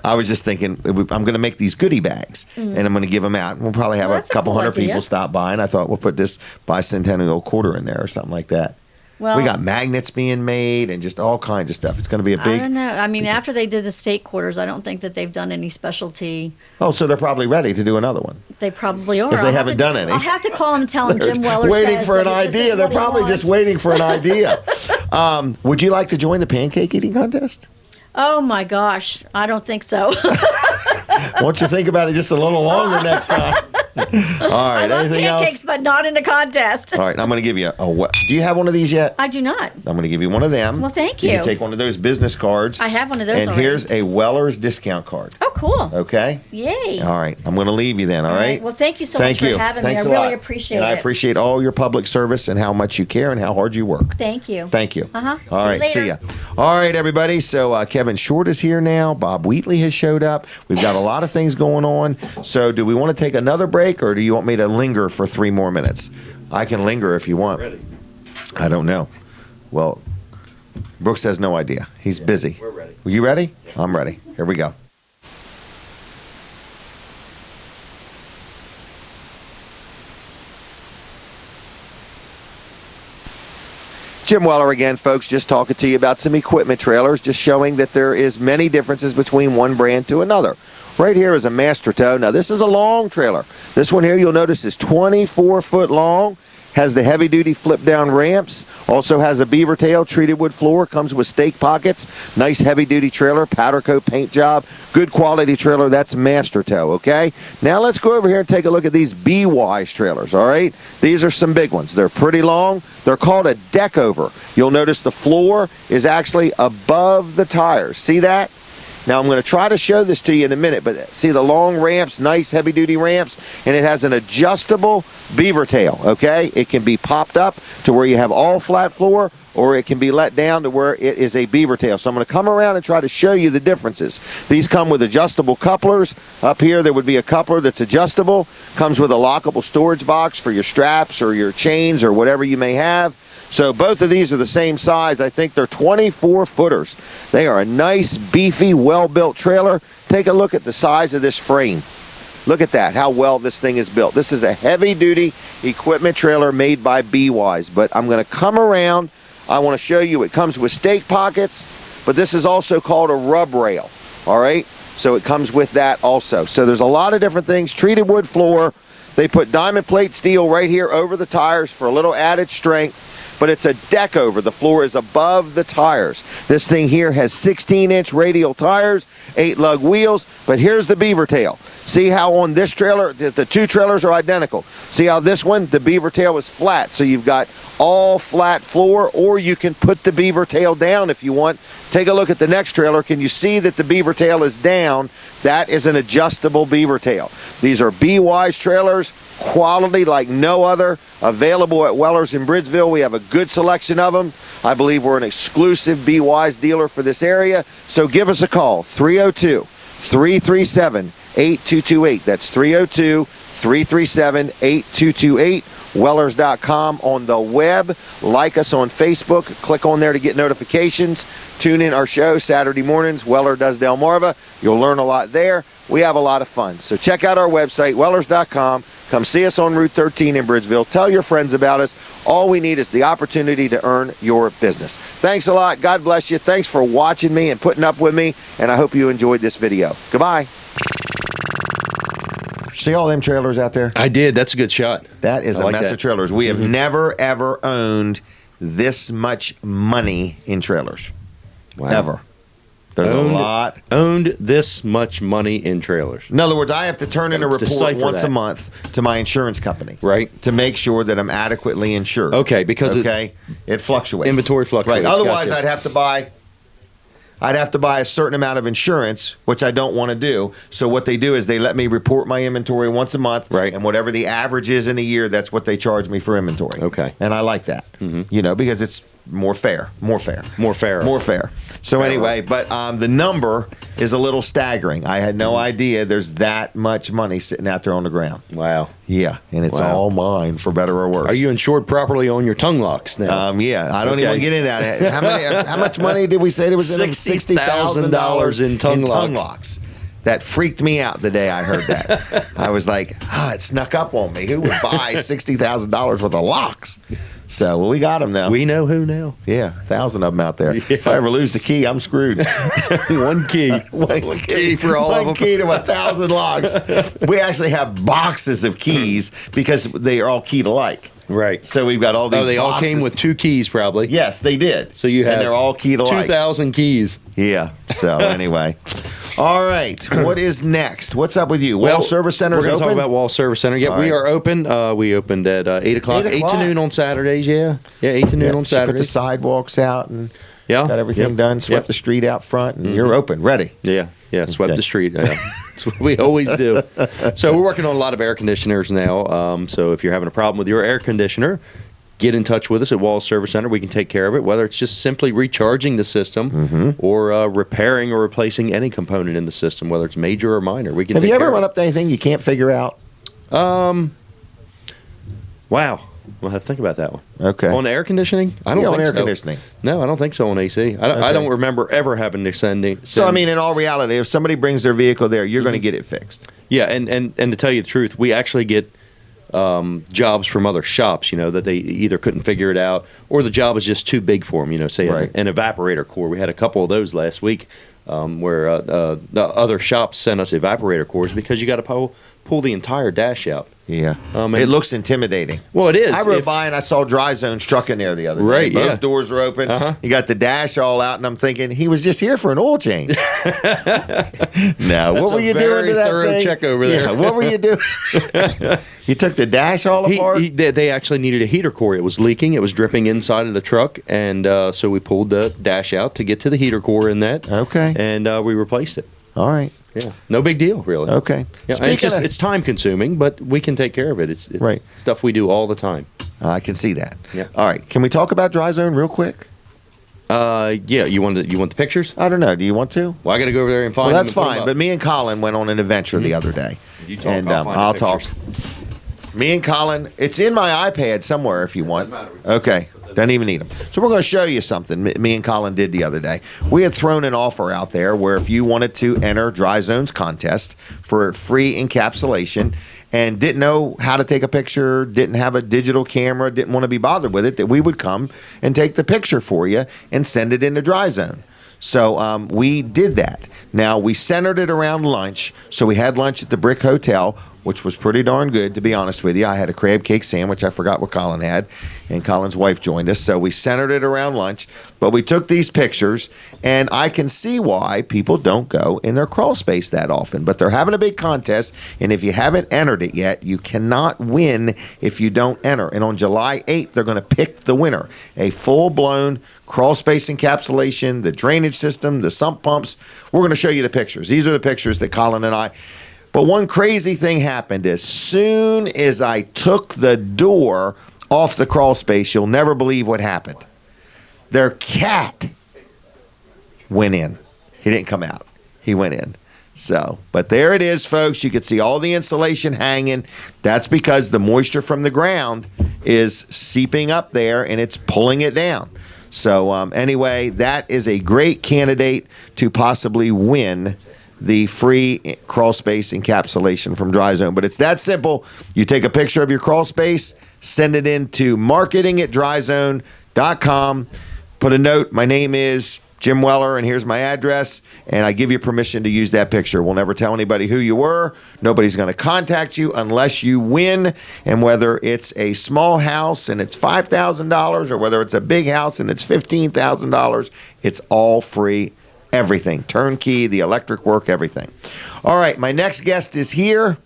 I was just thinking, I'm going to make these goodie bags, and I'm going to give them out. We'll probably have Well, a that's a couple cool hundred idea. people stop by, and I thought we'll put this bicentennial quarter in there or something like that. Well, We got magnets being made and just all kinds of stuff. It's going to be a I big. don't know. I mean, after they did the state quarters, I don't think that they've done any specialty. Oh, so they're probably ready to do another one. They probably are. If they I'll have haven't to- done any. I'll have to call them and tell them Jim Weller waiting says for an that this is idea. They're what he probably just wants. waiting for an idea. Would you like to join the pancake eating contest? Oh my gosh, I don't think so. Why don't you think about it just a little longer next time? All I right. love Anything pancakes, else? but not in a contest. All right. I'm going to give you do you have one of these yet? I do not. I'm going to give you one of them. Well, thank You you. can take one of those business cards. I have one of those And already. here's a Weller's discount card. Oh, cool. Okay. Yay. All right. I'm going to leave you then. All right. Well, thank you so Thank much you. for having Thanks me. a I really lot. appreciate and I it. appreciate all your public service and how much you care and how hard you work. Thank you. Thank you. Uh-huh. All See you right. See ya. later. All right, everybody. So Kevin Short is here now. Bob Wheatley has showed up. We've got a lot of things going on. So do we want to take another break or do you want me to linger for 3 more minutes? I can linger if you want. Ready. I don't know. Well, Brooks has no idea. He's busy. We're ready. Are you ready? I'm ready. Here we go. Jim Weller again, folks, just talking to you about some equipment trailers, just showing that there is many differences between one brand to another. Right here is a Master Tow. Now, this is a long trailer. This one here, you'll notice, is 24 foot long, has the heavy-duty flip-down ramps, also has a beaver tail, treated wood floor, comes with stake pockets, nice heavy-duty trailer, powder coat paint job, good quality trailer. That's Master Tow, okay? Now, let's go over here and take a look at these B-Wise trailers, all right? These are some big ones. They're pretty long. They're called a deck over. You'll notice the floor is actually above the tires. See that? Now, I'm going to try to show this to you in a minute, but see the long ramps, nice heavy-duty ramps, and it has an adjustable beaver tail, okay? It can be popped up to where you have all flat floor, or it can be let down to where it is a beaver tail. So I'm going to come around and try to show you the differences. These come with adjustable couplers. Up here, there would be a coupler that's adjustable. Comes with a lockable storage box for your straps or your chains or whatever you may have. So both of these are the same size. I think they're 24 footers. They are a nice, beefy, well-built trailer. Take a look at the size of this frame. Look at that, how well this thing is built. This is a heavy-duty equipment trailer made by B-Wise. But I'm going to come around. I want to show you it comes with stake pockets, but this is also called a rub rail. All right? So it comes with that also. So there's a lot of different things. Treated wood floor. They put diamond plate steel right here over the tires for a little added strength. But it's a deck over. The floor is above the tires. This thing here has 16-inch radial tires, 8-lug wheels, but here's the beaver tail. See how on this trailer, the two trailers are identical. See how this one, the beaver tail is flat, so you've got all flat floor, or you can put the beaver tail down if you want. Take a look at the next trailer. Can you see that the beaver tail is down? That is an adjustable beaver tail. These are B-Wise trailers, quality like no other, available at Weller's in Bridgeville. We have a good selection of them. I believe we're an exclusive B-Wise dealer for this area, so give us a call, 302-337-8228. That's 302-337-8228. Wellers.com on the web. Like us on Facebook. Click on there to get notifications. Tune in our show Saturday mornings. Weller Does Delmarva. You'll learn a lot there. We have a lot of fun. So check out our website, Wellers.com. Come see us on Route 13 in Bridgeville. Tell your friends about us. All we need is the opportunity to earn your business. Thanks a lot. God bless you. Thanks for watching me and putting up with me. And I hope you enjoyed this video. Goodbye. See all them trailers out there? I did. That's a good shot. That is I a like mess that. of trailers. We have never, ever owned this much money in trailers. Wow. Ever. There's a lot. Owned this much money in trailers. In other words, I have to turn in a Let's report decipher once a that. month to my insurance company. Right. To make sure that I'm adequately insured. Okay, because it fluctuates. Inventory fluctuates. Right. Otherwise, Gotcha. I'd have to buy a certain amount of insurance, which I don't want to do. So what they do is they let me report my inventory once a month, right? And whatever the average is in a year, that's what they charge me for inventory. Okay. And I like that, because it's more fair. So anyway, but the number is a little staggering. I had no idea there's that much money sitting out there on the ground. Wow. Yeah, and it's all mine for better or worse. Are you insured properly on your tongue locks now? Yeah, I don't even get into that. How much money did we say there was in them? $60,000 in tongue locks. That freaked me out the day I heard that. I was like, it snuck up on me. Who would buy $60,000 worth of locks? So, we got them now. We know who now. Yeah, 1,000 of them out there. Yeah. If I ever lose the key, I'm screwed. One key. One key for all of them. One key to 1,000 locks. We actually have boxes of keys because they are all keyed alike. Right. So we've got all these they all boxes. came with 2 keys probably. Yes, they did. So you have and they're all keyed alike. 2,000 keys. Yeah. So anyway. All right. What is next? What's up with you? Wall Service Center is open? We're going to talk about Wall Service Center. Yeah, we are open. We opened at 8 o'clock. 8 to noon on Saturdays, yeah. Yeah, 8 to noon on Saturdays. Put the sidewalks out and got everything done. Swept the street out front, and you're open, ready. Yeah, swept the street. That's what we always do. So we're working on a lot of air conditioners now. So if you're having a problem with your air conditioner, get in touch with us at Wall Service Center. We can take care of it, whether it's just simply recharging the system or repairing or replacing any component in the system, whether it's major or minor. We can. Have you ever run up to anything you can't figure out? Wow. We'll have to think about that one. Okay. On air conditioning? I don't think on air so. conditioning. No, I don't think so on AC. I don't remember ever having to send. So, I mean, in all reality, if somebody brings their vehicle there, you're going to get it fixed. Yeah, and to tell you the truth, we actually get jobs from other shops, that they either couldn't figure it out or the job is just too big for them, say an evaporator core. We had a couple of those last week where the other shops sent us evaporator cores because you got to pull the entire dash out. Yeah. It looks intimidating. Well, it is. I rode by and I saw Dry Zone's truck in there the other day. Right, Both doors are open. You got the dash all out, and I'm thinking, he was just here for an oil change. No, what were you doing to that thorough thing? check over there. Yeah, what were you doing? You took the dash all apart? They actually needed a heater core. It was leaking. It was dripping inside of the truck, and so we pulled the dash out to get to the heater core in that. Okay. And we replaced it. All right. Yeah. No big deal, really. Okay. Yeah, it's time consuming, but we can take care of it. It's right. Stuff we do all the time. I can see that. Yeah. All right. Can we talk about Dry Zone real quick? Yeah. You want the pictures? I don't know. Do you want to? Well, I got to go over there and find. Well, that's fine. But me and Colin went on an adventure the other day. You talk. And I'll talk. Me and Colin. It's in my iPad somewhere if you want. Okay. Don't even need them. So we're going to show you something me and Colin did the other day. We had thrown an offer out there where if you wanted to enter Dry Zone's contest for free encapsulation and didn't know how to take a picture, didn't have a digital camera, didn't want to be bothered with it, that we would come and take the picture for you and send it into Dry Zone. So we did that. Now, we centered it around lunch. So we had lunch at the Brick Hotel, which was pretty darn good, to be honest with you. I had a crab cake sandwich. I forgot what Colin had, and Colin's wife joined us. So we centered it around lunch. But we took these pictures, and I can see why people don't go in their crawl space that often. But they're having a big contest, and if you haven't entered it yet, you cannot win if you don't enter. And on July 8th, they're going to pick the winner, a full-blown crawl space encapsulation, the drainage system, the sump pumps. We're going to show you the pictures. These are the pictures that Colin and I... But one crazy thing happened. As soon as I took the door off the crawl space, you'll never believe what happened. Their cat went in. He didn't come out. He went in. So, but there it is, folks. You can see all the insulation hanging. That's because the moisture from the ground is seeping up there and it's pulling it down. So anyway, that is a great candidate to possibly win the free crawl space encapsulation from Dry Zone. But it's that simple. You take a picture of your crawl space, send it into marketing@dryzone.com, put a note, my name is Jim Weller, and here's my address, and I give you permission to use that picture. We'll never tell anybody who you were. Nobody's going to contact you unless you win, and whether it's a small house and it's $5,000 or whether it's a big house and it's $15,000, it's all free. everything. Turnkey, the electric work, everything. All right, my next guest is here.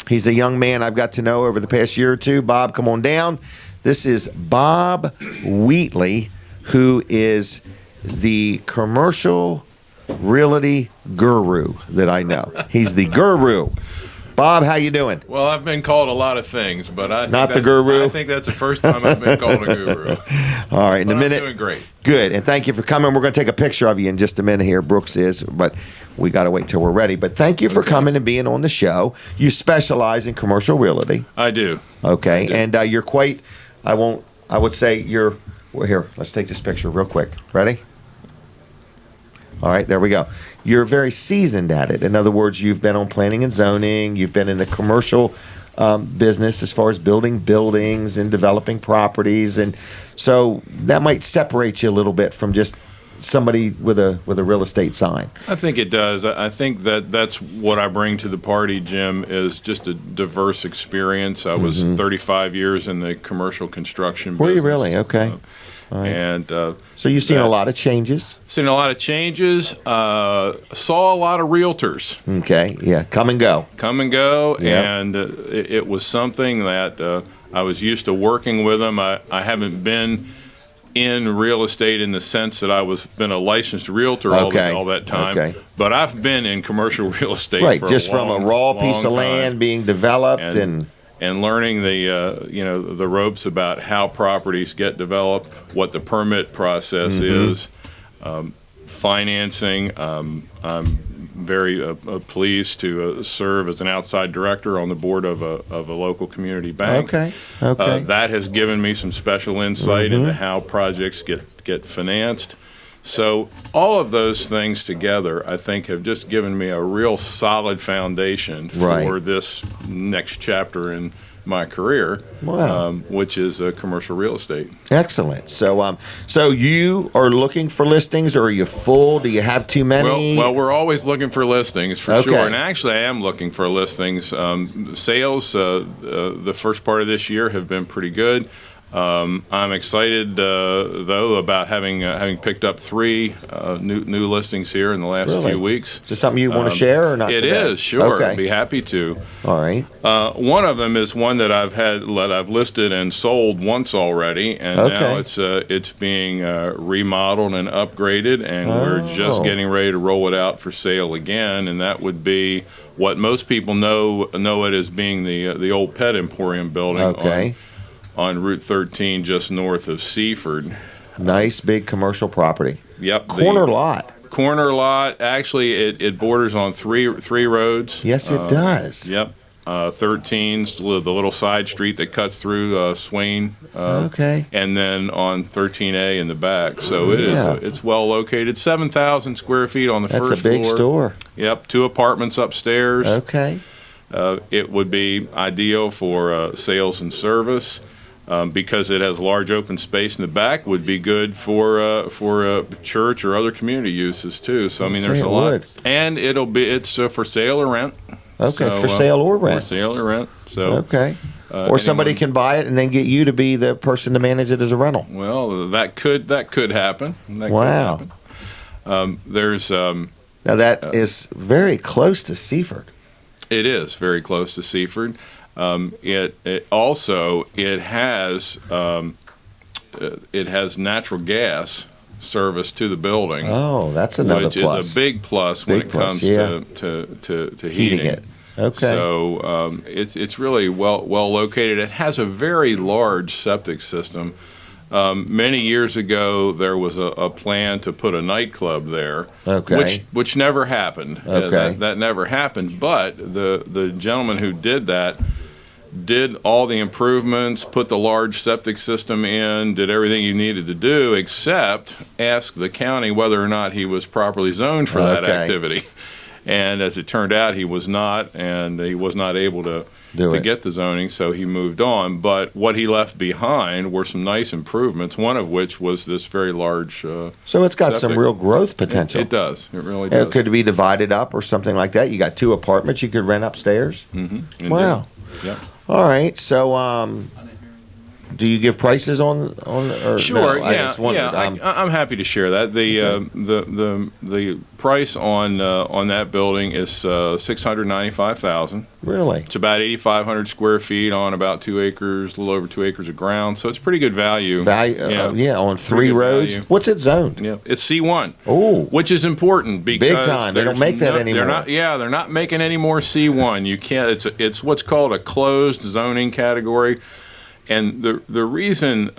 He's a young man I've got to know over the past year or two. Bob, come on down. This is Bob Wheatley, who is the commercial realty guru that I know. He's the guru. Bob, how you doing? Well, I've been called a lot of things, but I not the guru. I think that's the first time I've been called a guru. All right, in a minute. I'm doing great. Good, and thank you for coming. We're going to take a picture of you in just a minute here. Brooks is, but we got to wait till we're ready. But thank you for coming and being on the show. You specialize in commercial realty. I do. Okay, and you're quite. I would say you're. Well, here, let's take this picture real quick. Ready? All right, there we go. You're very seasoned at it. In other words, you've been on planning and zoning. You've been in the commercial business as far as building buildings and developing properties, and so that might separate you a little bit from just somebody with a real estate sign. I think it does. I think that's what I bring to the party, Jim, is just a diverse experience. I was 35 years in the commercial construction business. Were you really? Okay. Right. And so you've seen a lot of changes. Seen a lot of changes. Saw a lot of realtors. Okay, yeah, come and go. Yep. And it was something that I was used to working with them. I haven't been in real estate in the sense that I been a licensed realtor all that time. Okay. But I've been in commercial real estate right, for just a long, from a raw piece of land being developed and learning the ropes about how properties get developed, what the permit process is, financing. I'm very pleased to serve as an outside director on the board of a local community bank. Okay. That has given me some special insight into how projects get financed. So all of those things together, I think, have just given me a real solid foundation for this next chapter in my career, which is commercial real estate. Excellent. So, so you are looking for listings, or are you full? Do you have too many? Well, we're always looking for listings for sure, and actually, I am looking for listings. Sales, the first part of this year have been pretty good. I'm excited though about having picked up 3 new listings here in the last few weeks. Is this something you want to share or not? It is, sure. I'd be happy to. All right. One of them is one that I've listed and sold once already, and now it's being remodeled and upgraded, and we're just getting ready to roll it out for sale again. And that would be what most people know it as being the old Pet Emporium building. On Route 13, just north of Seaford. Nice big commercial property. Yep. Corner lot. Actually, it borders on three roads. Yes, it does. Yep. 13's the little side street that cuts through Swain. And then on 13A in the back. So it's well located. 7,000 square feet on the first floor. That's a big store. Yep. 2 apartments upstairs. Okay. It would be ideal for sales and service. Because it has large open space in the back, would be good for church or other community uses too. So I mean, there's a lot, and it's for sale or rent. Okay, for sale or rent. For sale or rent. So or somebody can buy it and then get you to be the person to manage it as a rental. Well, that could happen. Wow. Could happen. There's now that is very close to Seaford. It is very close to Seaford. It also has natural gas service to the building. Oh, that's another which plus. Is a big plus when it comes to heating it. Okay. So it's really well located. It has a very large septic system. Many years ago, there was a plan to put a nightclub there, which never happened. That never happened. But the gentleman who did that did all the improvements, put the large septic system in, did everything he needed to do, except ask the county whether or not he was properly zoned for that activity. And as it turned out, he was not, and he was not able to get the zoning, so he moved on. But what he left behind were some nice improvements, one of which was this very large so it's got some real growth potential. It does. It really does. It could be divided up or something like that. You got 2 apartments you could rent upstairs. Mm-hmm. Wow. Yep. All right. So do you give prices on? Or Sure. no? I just wondered. I'm happy to share that. The price on that building is $695,000. Really? It's about 8,500 square feet on about 2 acres, a little over 2 acres of ground. So it's pretty good value. On 3 roads. Value. What's it zoned? Yeah, it's C1. Oh, which is important because big time. They don't make that anymore. They're not making any more C1. You can't. It's what's called a closed zoning category. And the reason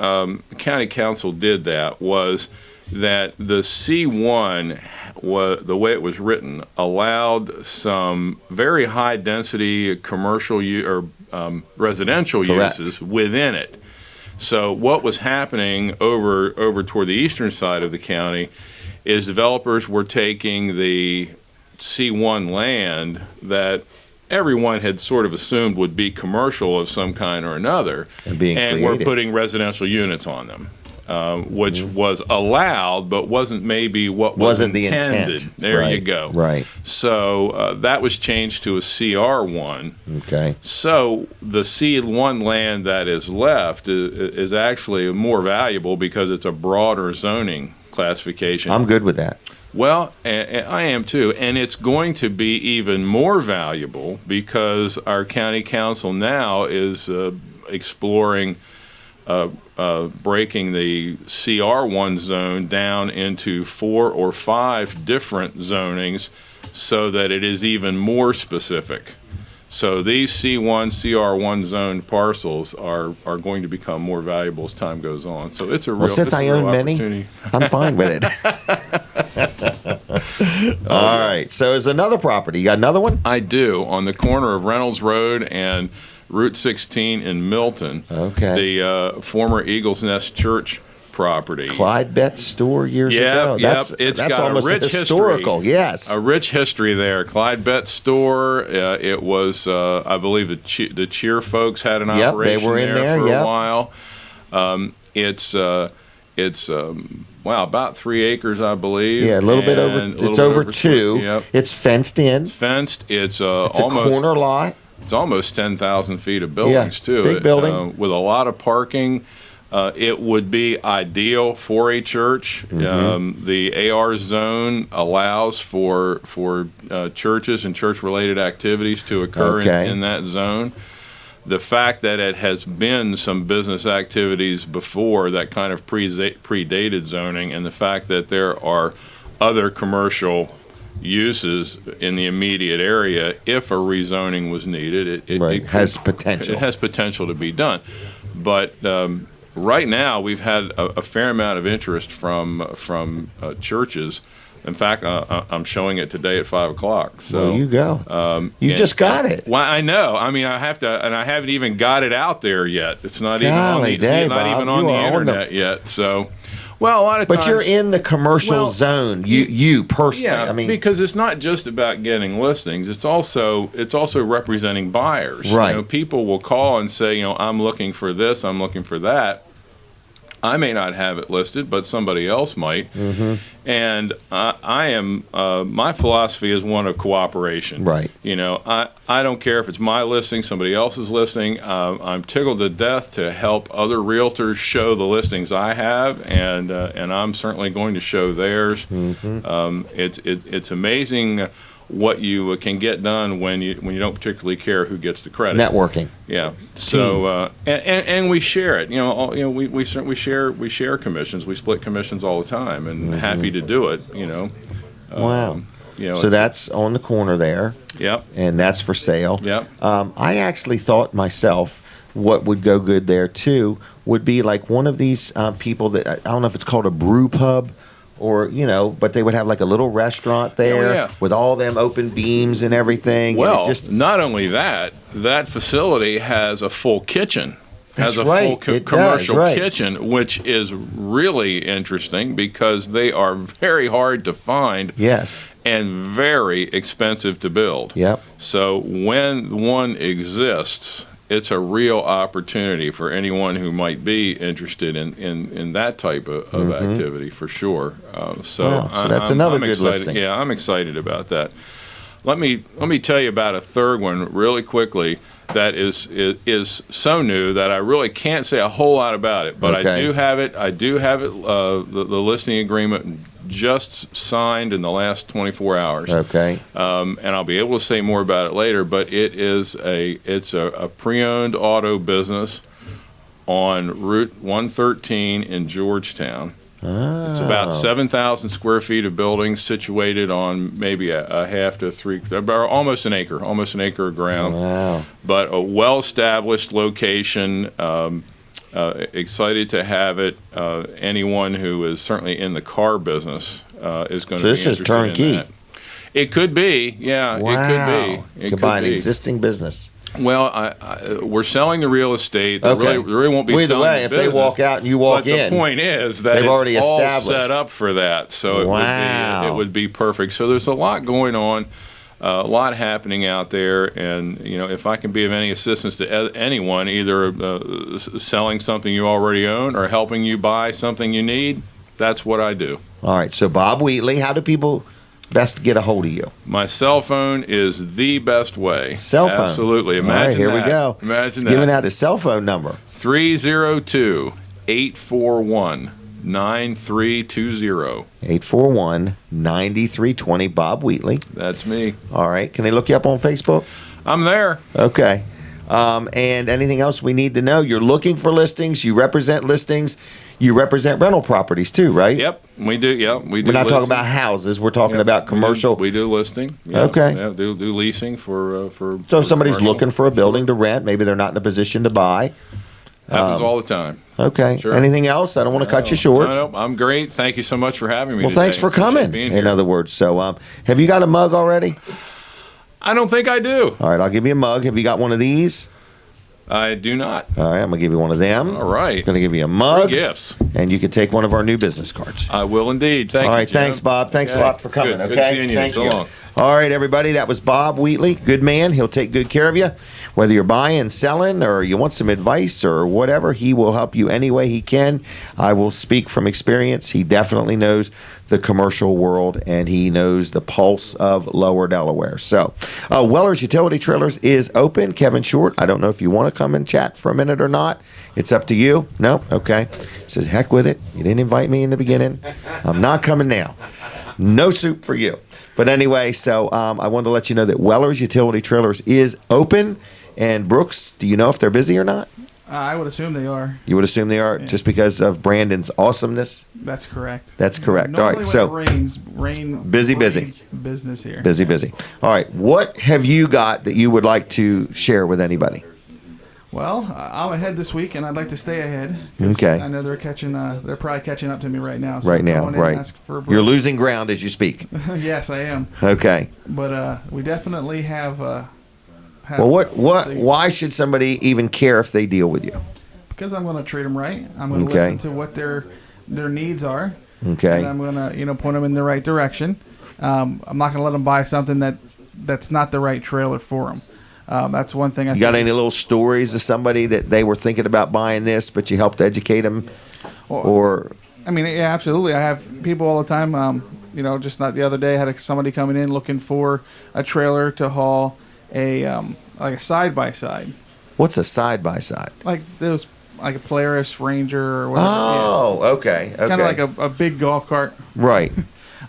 county council did that was that the C1, the way it was written, allowed some very high density commercial or residential Correct. uses within it. So what was happening over toward the eastern side of the county is developers were taking the C1 land that everyone had sort of assumed would be commercial of some kind or another, and we're putting residential units on them, which was allowed, but wasn't maybe what wasn't the intended. There you go. Right. So that was changed to a CR1. Okay. So the C1 land that is left is actually more valuable because it's a broader zoning classification. I'm good with that. Well, I am too, and it's going to be even more valuable because our county council now is exploring breaking the CR1 zone down into 4 or 5 different zonings so that it is even more specific. So these C1, CR1 zoned parcels are going to become more valuable as time goes on. So it's a real since I own many, I'm fine with it. All right. So there's another property. You got another one? I do, on the corner of Reynolds Road and Route 16 in Milton. Okay. The former Eagles Nest Church property. Clyde Betts store years ago. It's got almost a rich historical. history. Yes. A rich history there. Clyde Betts store. It was, I believe, the Cheer folks had an operation they were in there for a while. It's about 3 acres, I believe. Yeah, a little bit over. It's over 2. Yep. It's fenced in. It's fenced. It's almost a corner lot. It's almost 10,000 feet of buildings too. Big building with a lot of parking. It would be ideal for a church. Mm-hmm. The AR zone allows for churches and church-related activities to occur in that zone. The fact that it has been some business activities before that kind of predated zoning, and the fact that there are other commercial uses in the immediate area, if a rezoning was needed, it has potential. It has potential to be done. But right now, we've had a fair amount of interest from churches. In fact, I'm showing it today at 5 o'clock. So there you go. You just got it. Well, I know. I mean, I have to, and I haven't even got it out there yet. It's not even on the internet yet. So, well, a lot of times. But you're in the commercial zone. You personally. Yeah, I mean, because it's not just about getting listings. It's also representing buyers. Right. People will call and say, I'm looking for this. I'm looking for that. I may not have it listed, but somebody else might. Mm-hmm. And I am. My philosophy is one of cooperation. Right. I don't care if it's my listing, somebody else's listing. I'm tickled to death to help other realtors show the listings I have, and I'm certainly going to show theirs. Mm-hmm. It's amazing what you can get done when you don't particularly care who gets the credit. Networking. Yeah. So and we share it. We certainly share commissions. We split commissions all the time, and happy to do it. Wow. So that's on the corner there. Yep. And that's for sale. Yep. I actually thought myself what would go good there too would be like one of these people that I don't know if it's called a brew pub. Or, but they would have like a little restaurant there with all them open beams and everything. Well, and not only that facility has a full kitchen. That's has a full commercial kitchen, which is really interesting because they are very hard to find. Yes. And very expensive to build. Yep. So when one exists, it's a real opportunity for anyone who might be interested in that type of activity, for sure. So that's another good excited. listing. Yeah, I'm excited about that. Let me tell you about a third one really quickly. that is so new that I really can't say a whole lot about it. But Okay. I do have it. The listing agreement just signed in the last 24 hours. Okay. And I'll be able to say more about it later. But it's a pre-owned auto business on Route 113 in Georgetown. It's about 7,000 square feet of buildings situated on maybe a half to three, almost an acre of ground. Wow. But a well-established location. Excited to have it. Anyone who is certainly in the car business is going to be this is interested turnkey. in that. It could be, yeah. Wow. It could be. You could buy an existing business. Well, we're selling the real estate. They Okay. really won't be Well, either selling way, the if they business. walk out and you walk but in, the point is that they've it's already all established. set up for that. So Wow. it would be perfect. So there's a lot going on, a lot happening out there, and if I can be of any assistance to anyone, either selling something you already own or helping you buy something you need, that's what I do. All right. So Bob Wheatley, how do people best get a hold of you? My cell phone is the best way. Cell phone. Absolutely. All right, Imagine here that. we go. Imagine He's that. giving out his cell phone number. 302-841-9320. 841-9320. Bob Wheatley. That's me. All right. Can they look you up on Facebook? I'm there. Okay. And anything else we need to know? You're looking for listings. You represent listings. You represent rental properties too, right? Yep, we do. Yep, we do. We're not talking listing. about houses. We're talking Yep, about commercial. We do listing. Yep, Okay. Yeah, do leasing for. So if somebody's commercial. looking for a building to rent, maybe they're not in a position to buy. Happens all the time. Okay. Sure. Anything else? I don't want to cut you short. No, I'm great. Thank you so much for having me. Well, thanks today. for coming. Appreciate being In here. other words, so have you got a mug already? I don't think I do. All right, I'll give you a mug. Have you got one of these? I do not. All right, I'm gonna give you one of them. All right. I'm gonna give you a mug, Free gifts. and you can take one of our new business cards. I will indeed. Thank you. All right, Jim. thanks, Bob. Thanks a Okay. lot for coming. Good. Okay, Good seeing you. Thank So you. long. All right, everybody, that was Bob Wheatley. Good man. He'll take good care of you. Whether you're buying, selling, or you want some advice or whatever, he will help you any way he can. I will speak from experience. He definitely knows the commercial world, and he knows the pulse of Lower Delaware. So, Weller's Utility Trailers is open. Kevin Short, I don't know if you want to come and chat for a minute or not. It's up to you. No? Okay. He says, heck with it. You didn't invite me in the beginning. I'm not coming now. No soup for you. But anyway, so I wanted to let you know that Weller's Utility Trailers is open. And Brooks, do you know if they're busy or not? I would assume they are. You would assume they are, just because of Brandon's awesomeness? That's correct. That's correct. All Normally right, when so it rain busy. business here. Busy. All right, what have you got that you would like to share with anybody? Well, I'm ahead this week, and I'd like to stay ahead. 'Cause Okay. I know they're catching. They're probably catching up to me right now. So Right I'm now, going in and right. ask for You're losing ground as you speak. Yes, I am. Okay. But we definitely have. Well, why should somebody even care if they deal with you? Because I'm going to treat them right. I'm going to Okay. listen to what their needs are. Okay. And I'm going to point them in the right direction. I'm not going to let them buy something that's not the right trailer for them. That's one thing. You got any little stories of somebody that they were thinking about buying this, but you helped educate them? Or I mean, yeah, absolutely. I have people all the time. Just not the other day, I had somebody coming in looking for a trailer to haul like a side by side. What's a side by side? Like those, like a Polaris Ranger or whatever. Oh, okay. Kind of like a big golf cart. Right.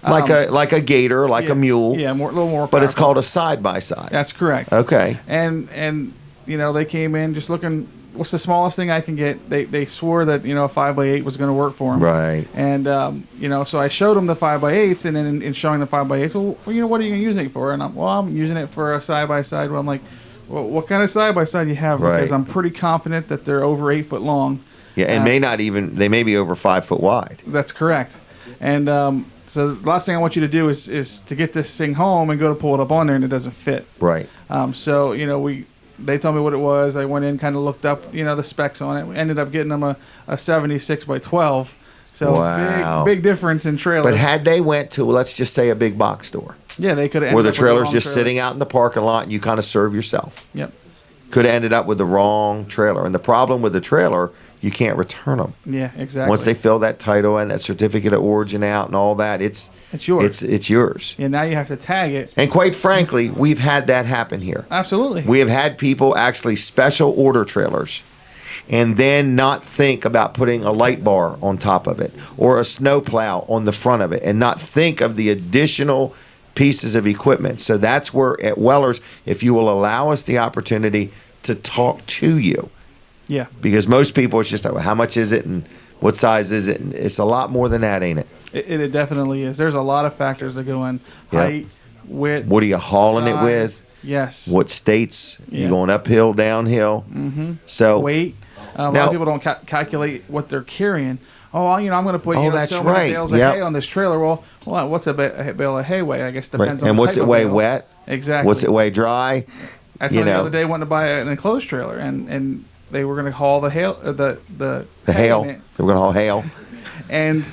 Like a gator, like a mule. Yeah, a little more. But it's powerful. called a side by side. That's correct. Okay. And they came in just looking. What's the smallest thing I can get? They swore that a 5x8 was going to work for them. Right. And so I showed them the 5x8s, and then in showing the 5x8s, well, what are you using it for? And I'm using it for a side by side. Well, I'm like, well, what kind of side by side do you have? Right. Because I'm pretty confident that they're over 8 foot long. Yeah, and they may be over 5 foot wide. That's correct. And so the last thing I want you to do is to get this thing home and go to pull it up on there, and it doesn't fit. Right. So they told me what it was. I went in, kind of looked up, the specs on it. We ended up getting them a 76 by 12. So Wow. big difference in trailers. But had they went to, let's just say, a big box store, yeah, they could have. where the trailer's just sitting out in the parking lot and you kind of serve yourself. Yep. Could have ended up with the wrong trailer. And the problem with the trailer, you can't return them. Yeah, exactly. Once they fill that title and that certificate of origin out and all that, it's yours. It's yours. Yeah, now you have to tag it. And quite frankly, we've had that happen here. Absolutely. We have had people actually special order trailers and then not think about putting a light bar on top of it or a snow plow on the front of it and not think of the additional pieces of equipment. So that's where at Weller's, if you will allow us the opportunity to talk to you. Yeah. Because most people, it's just, how much is it and what size is it? And it's a lot more than that, ain't it? It definitely is. There's a lot of factors that go in. Height, width. What are you hauling size. it with? Yes. What states? Yeah. You going uphill, downhill? Mm-hmm. So weight. A lot of people don't calculate what they're carrying. Oh, I'm going to put that's so many right. bales of hay on this trailer. Well, what's a bale of hay weigh? I guess depends on and the what's type it of weigh bale. wet? Exactly. What's it weigh dry? That's like the other day, wanting to buy an enclosed trailer, and they were going to haul the hail, the hail. in it. They were going to haul hail. And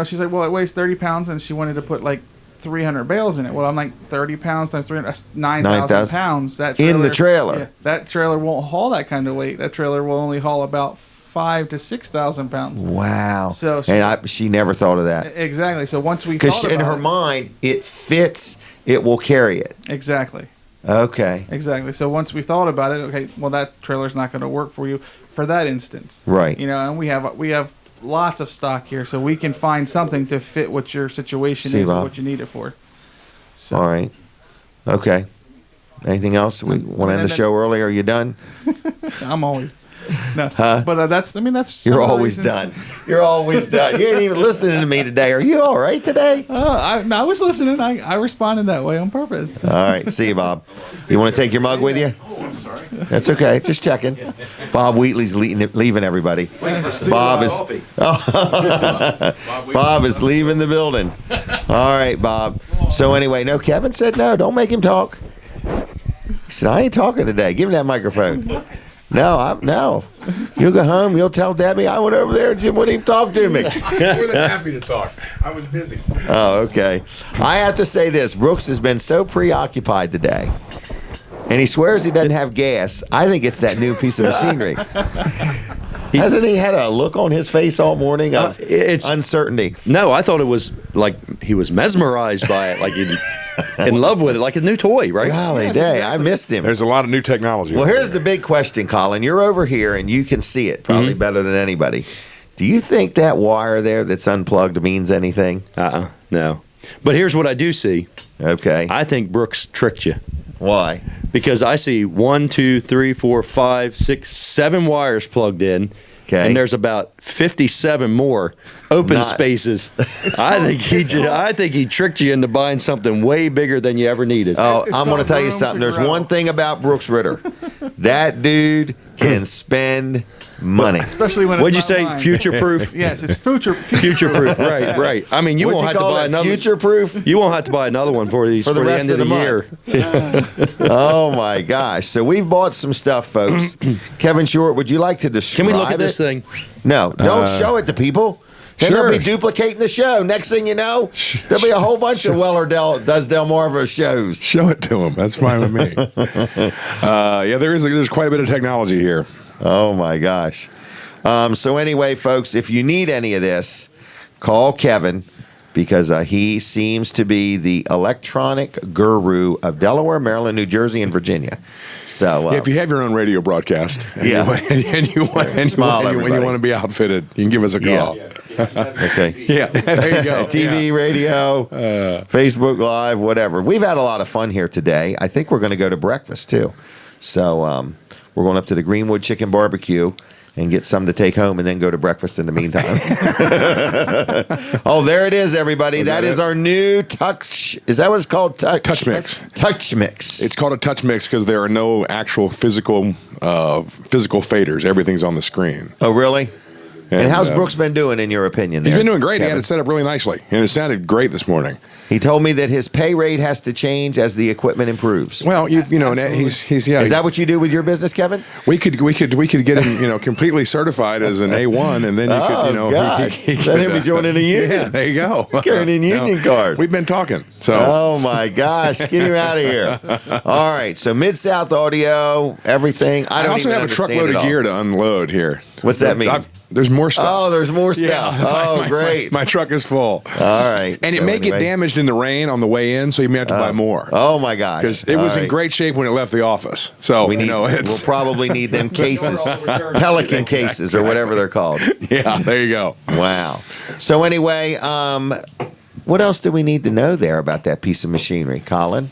she's like, well, it weighs 30 pounds, and she wanted to put like 300 bales in it. Well, I'm like, 30 pounds times 300, that's 9,000 pounds. That trailer, in the trailer. Yeah, that trailer won't haul that kind of weight. That trailer will only haul about 5,000 to 6,000 pounds. Wow. So she never thought of that. Exactly. So once we because in her mind, it fits. It will carry it. Exactly. Okay. Exactly. So once we thought about it, okay, well that trailer's not going to work for you for that instance. Right. And we have lots of stock here, so we can find something to fit what your situation is Bob. and what you need it for. So. All right. Okay. Anything else? We want to end the show early. Are you done? I'm always. No, huh? But that's. You're always done. You're always done. You ain't even listening to me today. Are you all right today? I was listening. I responded that way on purpose. All right. See you, Bob. You want to take your mug with you? Oh, I'm sorry. That's okay. Just checking. Bob Wheatley's leaving everybody. Bob is leaving the building. All right, Bob. So anyway, no, Kevin said no. Don't make him talk. He said, I ain't talking today. Give him that microphone. No. You'll go home. You'll tell Debbie I went over there. Jim wouldn't even talk to me. I'm more than happy to talk. I was busy. Oh, okay. I have to say this. Brooks has been so preoccupied today. And he swears he doesn't have gas. I think it's that new piece of machinery. Hasn't he had a look on his face all morning of it's uncertainty? No, I thought it was like he was mesmerized by it, like in love with it, like a new toy, right? Golly day, exactly. I missed him. There's a lot of new technology. Well, here's the big question, Colin. You're over here, and you can see it probably better than anybody. Do you think that wire there that's unplugged means anything? No. But here's what I do see. Okay. I think Brooks tricked you. Why? Because I see 1, 2, 3, 4, 5, 6, 7 wires plugged in. Okay. And there's about 57 more open spaces. I think he tricked you into buying something way bigger than you ever needed. Oh, I'm going to tell you something. There's one thing about Brooks Ritter. That dude can spend money. Especially when What'd you it's say? mine. Future-proof? Yes, it's future-proof. Right. I mean, you won't have to buy another. Future-proof? You won't have to buy another one for the rest end of the year. Oh my gosh! So we've bought some stuff, folks. Kevin Short, would you like to describe it? Can we look at this thing? No, don't show it to people. Then they'll be duplicating the show. Next thing you know, there'll be a whole bunch of Weller does Delmarva shows. Show it to them. That's fine with me. There's quite a bit of technology here. Oh my gosh. So anyway, folks, if you need any of this, call Kevin because he seems to be the electronic guru of Delaware, Maryland, New Jersey, and Virginia. So if you have your own radio broadcast and you want to be outfitted, you can give us a call. Okay. Yeah, there you go. TV, radio, Facebook Live, whatever. We've had a lot of fun here today. I think we're going to go to breakfast too. So we're going up to the Greenwood Chicken Barbecue and get some to take home and then go to breakfast in the meantime. Oh, there it is, everybody. That is our new touch. Is that what it's called? Touch Mix. Touch Mix. It's called a Touch Mix because there are no actual physical faders. Everything's on the screen. Oh, really? And how's Brooks been doing, in your opinion? He's been doing great. Kevin? He had it set up really nicely, and it sounded great this morning. He told me that his pay rate has to change as the equipment improves. Well, he's Is that what you do with your business, Kevin? We could get him completely certified as an A1, and then you could gosh. Then he'll be joining a union. Yeah, there you go. Carrying a union card. We've been talking. So. Oh my gosh, get him out of here! All right, so Mid-South Audio, everything. I don't also even have a truckload of gear to unload here. What's that mean? There's more stuff. Oh, there's more stuff. Yeah. Great. My truck is full. All right. And it may get damaged in the rain on the way in, so you may have to buy more. Oh, my gosh. Because it was in great shape when it left the office. So, we'll probably need them cases, Pelican cases or whatever they're called. Yeah, there you go. Wow. So anyway, what else do we need to know there about that piece of machinery, Colin?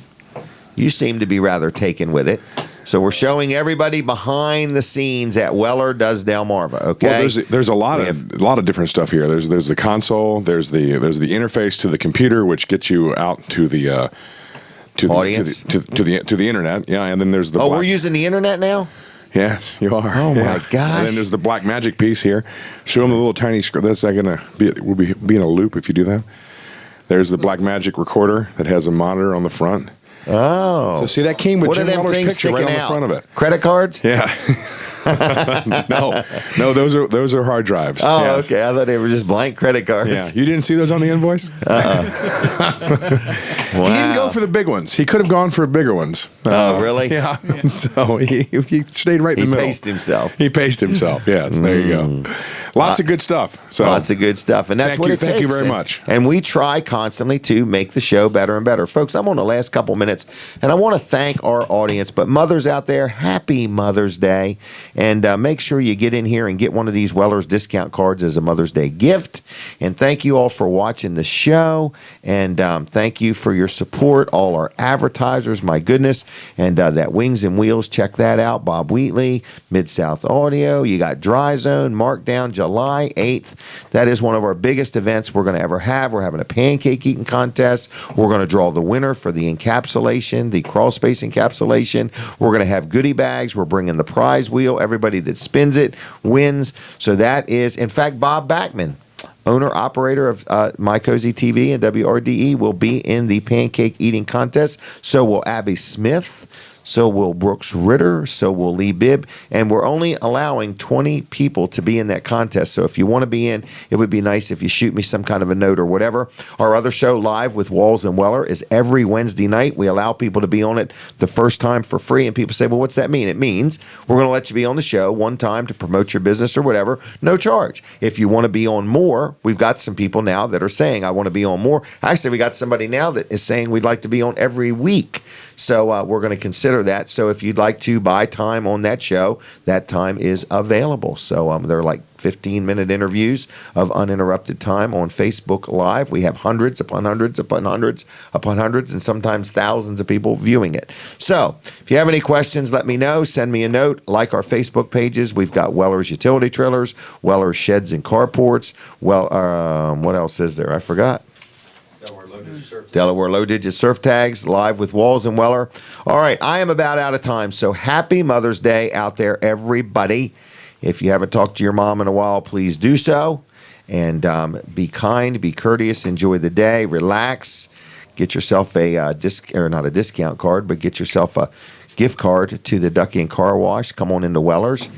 You seem to be rather taken with it. So we're showing everybody behind the scenes at Weller Does Delmarva. Okay. Well, there's a lot of different stuff here. There's the console. There's the interface to the computer, which gets you out to the audience to the internet. Yeah, and then there's the. Oh, we're using the internet now. Yes, you are. Oh my gosh! And then there's the Black Magic piece here. Show them the little tiny screen. That's not gonna be. We'll be in a loop if you do that. There's the Black Magic recorder that has a monitor on the front. Oh. So see, that came with Jim Weller's picture right on the front of it. Credit cards? Yeah. no, those are hard drives. Oh, yes. Okay. I thought they were just blank credit cards. Yeah, you didn't see those on the invoice? Wow. He didn't go for the big ones. He could have gone for bigger ones. Oh, really? Yeah. So he stayed right in the middle. He paced himself. He paced himself. Yes. There you go. Lots of good stuff. So lots of good stuff, and that's what it takes. Thank you very much. And we try constantly to make the show better and better, folks. I'm on the last couple minutes, and I want to thank our audience. But mothers out there, happy Mother's Day, and make sure you get in here and get one of these Weller's discount cards as a Mother's Day gift. And thank you all for watching the show, and thank you for your support. All our advertisers, my goodness, and that Wings and Wheels, check that out. Bob Wheatley, Mid-South Audio. You got Dry Zone, Markdown, July 8th. That is one of our biggest events we're going to ever have. We're having a pancake eating contest. We're going to draw the winner for the encapsulation, the crawl space encapsulation. We're going to have goodie bags. We're bringing the prize wheel. Everybody that spins it wins. So that is, in fact, Bob Backman, owner-operator of My Cozy TV and WRDE, will be in the pancake eating contest. So will Abby Smith. So will Brooks Ritter. So will Lee Bibb. And we're only allowing 20 people to be in that contest. So if you want to be in, it would be nice if you shoot me some kind of a note or whatever. Our other show, Live with Walls and Weller, is every Wednesday night. We allow people to be on it the first time for free. And people say, well, what's that mean? It means we're going to let you be on the show one time to promote your business or whatever, no charge. If you want to be on more, we've got some people now that are saying, I want to be on more. Actually, we got somebody now that is saying we'd like to be on every week. So we're going to consider that. So if you'd like to buy time on that show, that time is available. So they're like 15-minute interviews of uninterrupted time on Facebook Live. We have hundreds upon hundreds upon hundreds upon hundreds and sometimes thousands of people viewing it. So if you have any questions, let me know. Send me a note. Like our Facebook pages. We've got Weller's Utility Trailers, Weller's Sheds and Carports. What else is there? I forgot. Delaware Low Digit Surf Tags, Live with Walls and Weller. All right, I am about out of time, so happy Mother's Day out there, everybody. If you haven't talked to your mom in a while, please do so. And be kind, be courteous, enjoy the day, relax. Get yourself not a discount card, but get yourself a gift card to the Ducky and Car Wash. Come on into Weller's.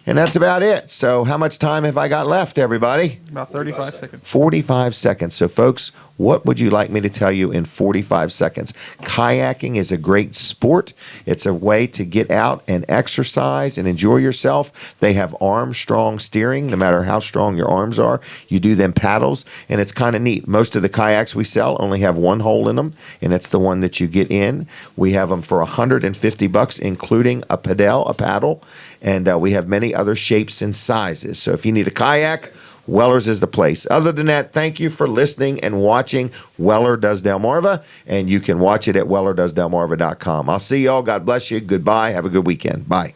And that's about it. So how much time have I got left, everybody? About 35 seconds. 45 seconds. So, folks, what would you like me to tell you in 45 seconds? Kayaking is a great sport. It's a way to get out and exercise and enjoy yourself. They have arm-strong steering, no matter how strong your arms are. You do them paddles, and it's kind of neat. Most of the kayaks we sell only have one hole in them, and it's the one that you get in. We have them for $150, including a paddle, and we have many other shapes and sizes. So if you need a kayak, Weller's is the place. Other than that, thank you for listening and watching Weller Does Delmarva, and you can watch it at wellerdoesdelmarva.com. I'll see y'all. God bless you. Goodbye. Have a good weekend. Bye.